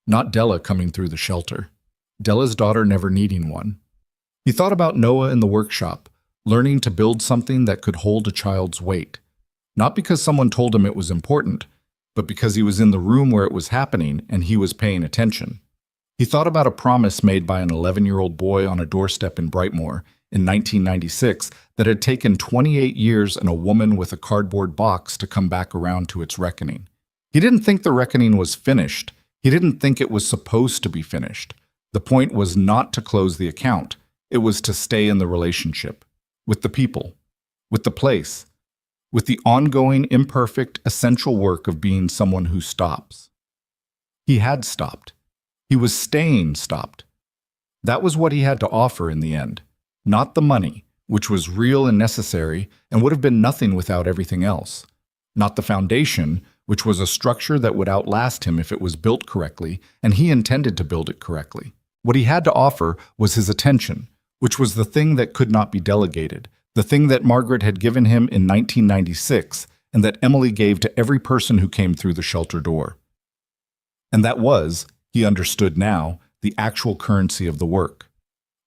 Not Della coming through the shelter. Della's daughter never needing one. He thought about Noah in the workshop, learning to build something that could hold a child's weight. Not because someone told him it was important, but because he was in the room where it was happening and he was paying attention. He thought about a promise made by an 11-year-old boy on a doorstep in Brightmoor in 1996 that had taken 28 years and a woman with a cardboard box to come back around to its reckoning. He didn't think the reckoning was finished. He didn't think it was supposed to be finished. The point was not to close the account. It was to stay in the relationship, with the people, with the place, with the ongoing, imperfect, essential work of being someone who stops. He had stopped. He was staying stopped. That was what he had to offer in the end. Not the money, which was real and necessary and would have been nothing without everything else. Not the foundation, which was a structure that would outlast him if it was built correctly, and he intended to build it correctly. What he had to offer was his attention, which was the thing that could not be delegated, the thing that Margaret had given him in 1996 and that Emily gave to every person who came through the shelter door. And that was, he understood now, the actual currency of the work.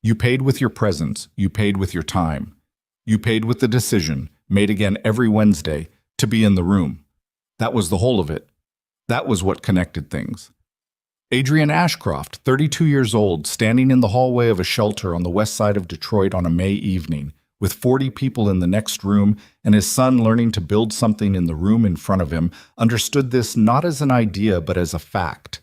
You paid with your presence, you paid with your time. You paid with the decision, made again every Wednesday, to be in the room. That was the whole of it. That was what connected things. Adrian Ashcroft, 32 years old, standing in the hallway of a shelter on the west side of Detroit on a May evening, with 40 people in the next room and his son learning to build something in the room in front of him, understood this not as an idea but as a fact.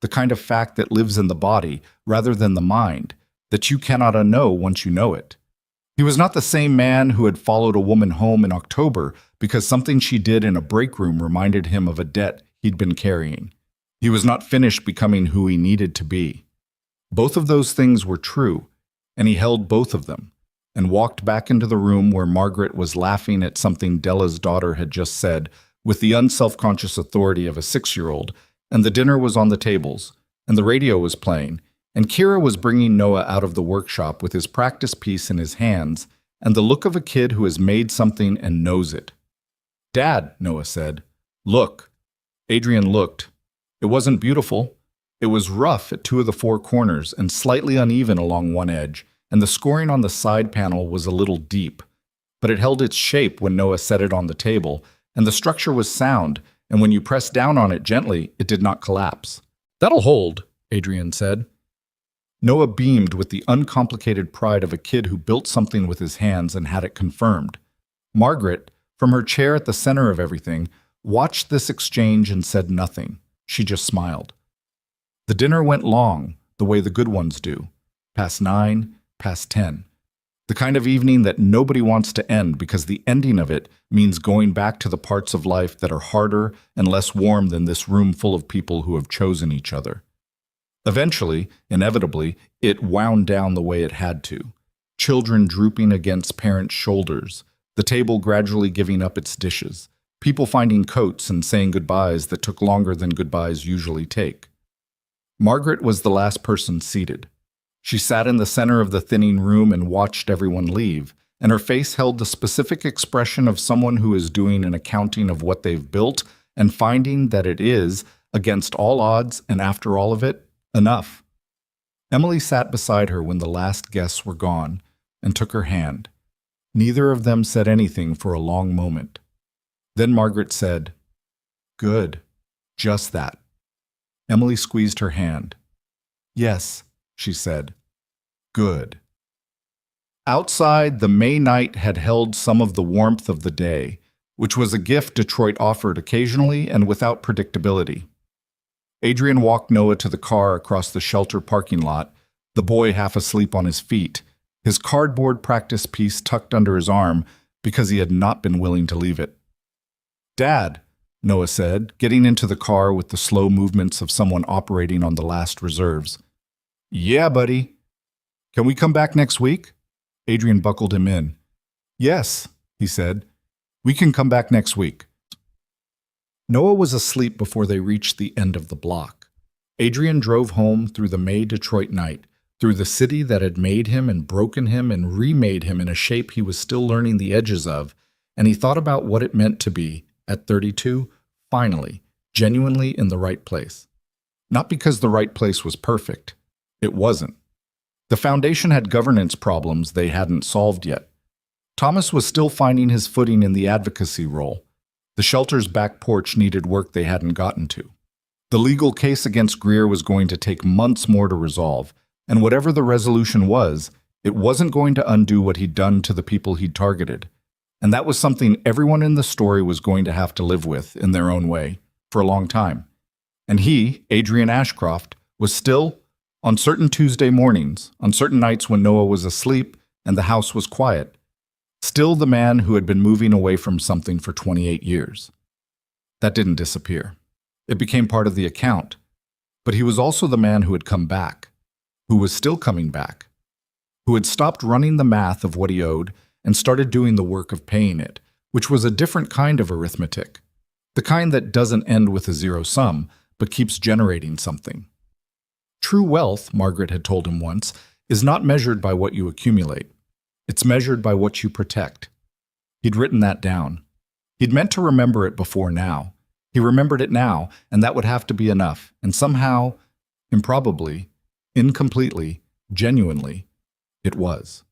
The kind of fact that lives in the body rather than the mind, that you cannot unknow once you know it. He was not the same man who had followed a woman home in October because something she did in a break room reminded him of a debt he'd been carrying. He was not finished becoming who he needed to be. Both of those things were true, and he held both of them, and walked back into the room where Margaret was laughing at something Della's daughter had just said with the unself-conscious authority of a 6-year-old, and the dinner was on the tables, and the radio was playing, and Kira was bringing Noah out of the workshop with his practice piece in his hands and the look of a kid who has made something and knows it. "Dad," Noah said. "Look." Adrian looked. It wasn't beautiful. It was rough at 2 of the 4 corners and slightly uneven along one edge, and the scoring on the side panel was a little deep. But it held its shape when Noah set it on the table, and the structure was sound, and when you pressed down on it gently, it did not collapse. "That'll hold," Adrian said. Noah beamed with the uncomplicated pride of a kid who built something with his hands and had it confirmed. Margaret, from her chair at the center of everything, watched this exchange and said nothing. She just smiled. The dinner went long, the way the good ones do. Past 9, past 10. The kind of evening that nobody wants to end because the ending of it means going back to the parts of life that are harder and less warm than this room full of people who have chosen each other. Eventually, inevitably, it wound down the way it had to. Children drooping against parents' shoulders, the table gradually giving up its dishes, people finding coats and saying goodbyes that took longer than goodbyes usually take. Margaret was the last person seated. She sat in the center of the thinning room and watched everyone leave, and her face held the specific expression of someone who is doing an accounting of what they've built and finding that it is, against all odds and after all of it, enough. Emily sat beside her when the last guests were gone and took her hand. Neither of them said anything for a long moment. Then Margaret said, "Good. Just that." Emily squeezed her hand. "Yes," she said. "Good." Outside, the May night had held some of the warmth of the day, which was a gift Detroit offered occasionally and without predictability. Adrian walked Noah to the car across the shelter parking lot, the boy half asleep on his feet, his cardboard practice piece tucked under his arm because he had not been willing to leave it. "Dad," Noah said, getting into the car with the slow movements of someone operating on the last reserves. "Yeah, buddy." "Can we come back next week?" Adrian buckled him in. "Yes," he said. "We can come back next week." Noah was asleep before they reached the end of the block. Adrian drove home through the May Detroit night, through the city that had made him and broken him and remade him in a shape he was still learning the edges of, and he thought about what it meant to be, at 32, finally, genuinely in the right place. Not because the right place was perfect. It wasn't. The foundation had governance problems they hadn't solved yet. Thomas was still finding his footing in the advocacy role. The shelter's back porch needed work they hadn't gotten to. The legal case against Greer was going to take months more to resolve, and whatever the resolution was, it wasn't going to undo what he'd done to the people he'd targeted. And that was something everyone in the story was going to have to live with in their own way for a long time. And he, Adrian Ashcroft, was still, on certain Tuesday mornings, on certain nights when Noah was asleep and the house was quiet, still the man who had been moving away from something for 28 years. That didn't disappear. It became part of the account. But he was also the man who had come back, who was still coming back, who had stopped running the math of what he owed and started doing the work of paying it, which was a different kind of arithmetic, the kind that doesn't end with a zero sum, but keeps generating something. True wealth, Margaret had told him once, is not measured by what you accumulate. It's measured by what you protect. He'd written that down. He'd meant to remember it before now. He remembered it now, and that would have to be enough. And somehow, improbably, incompletely, genuinely, it was.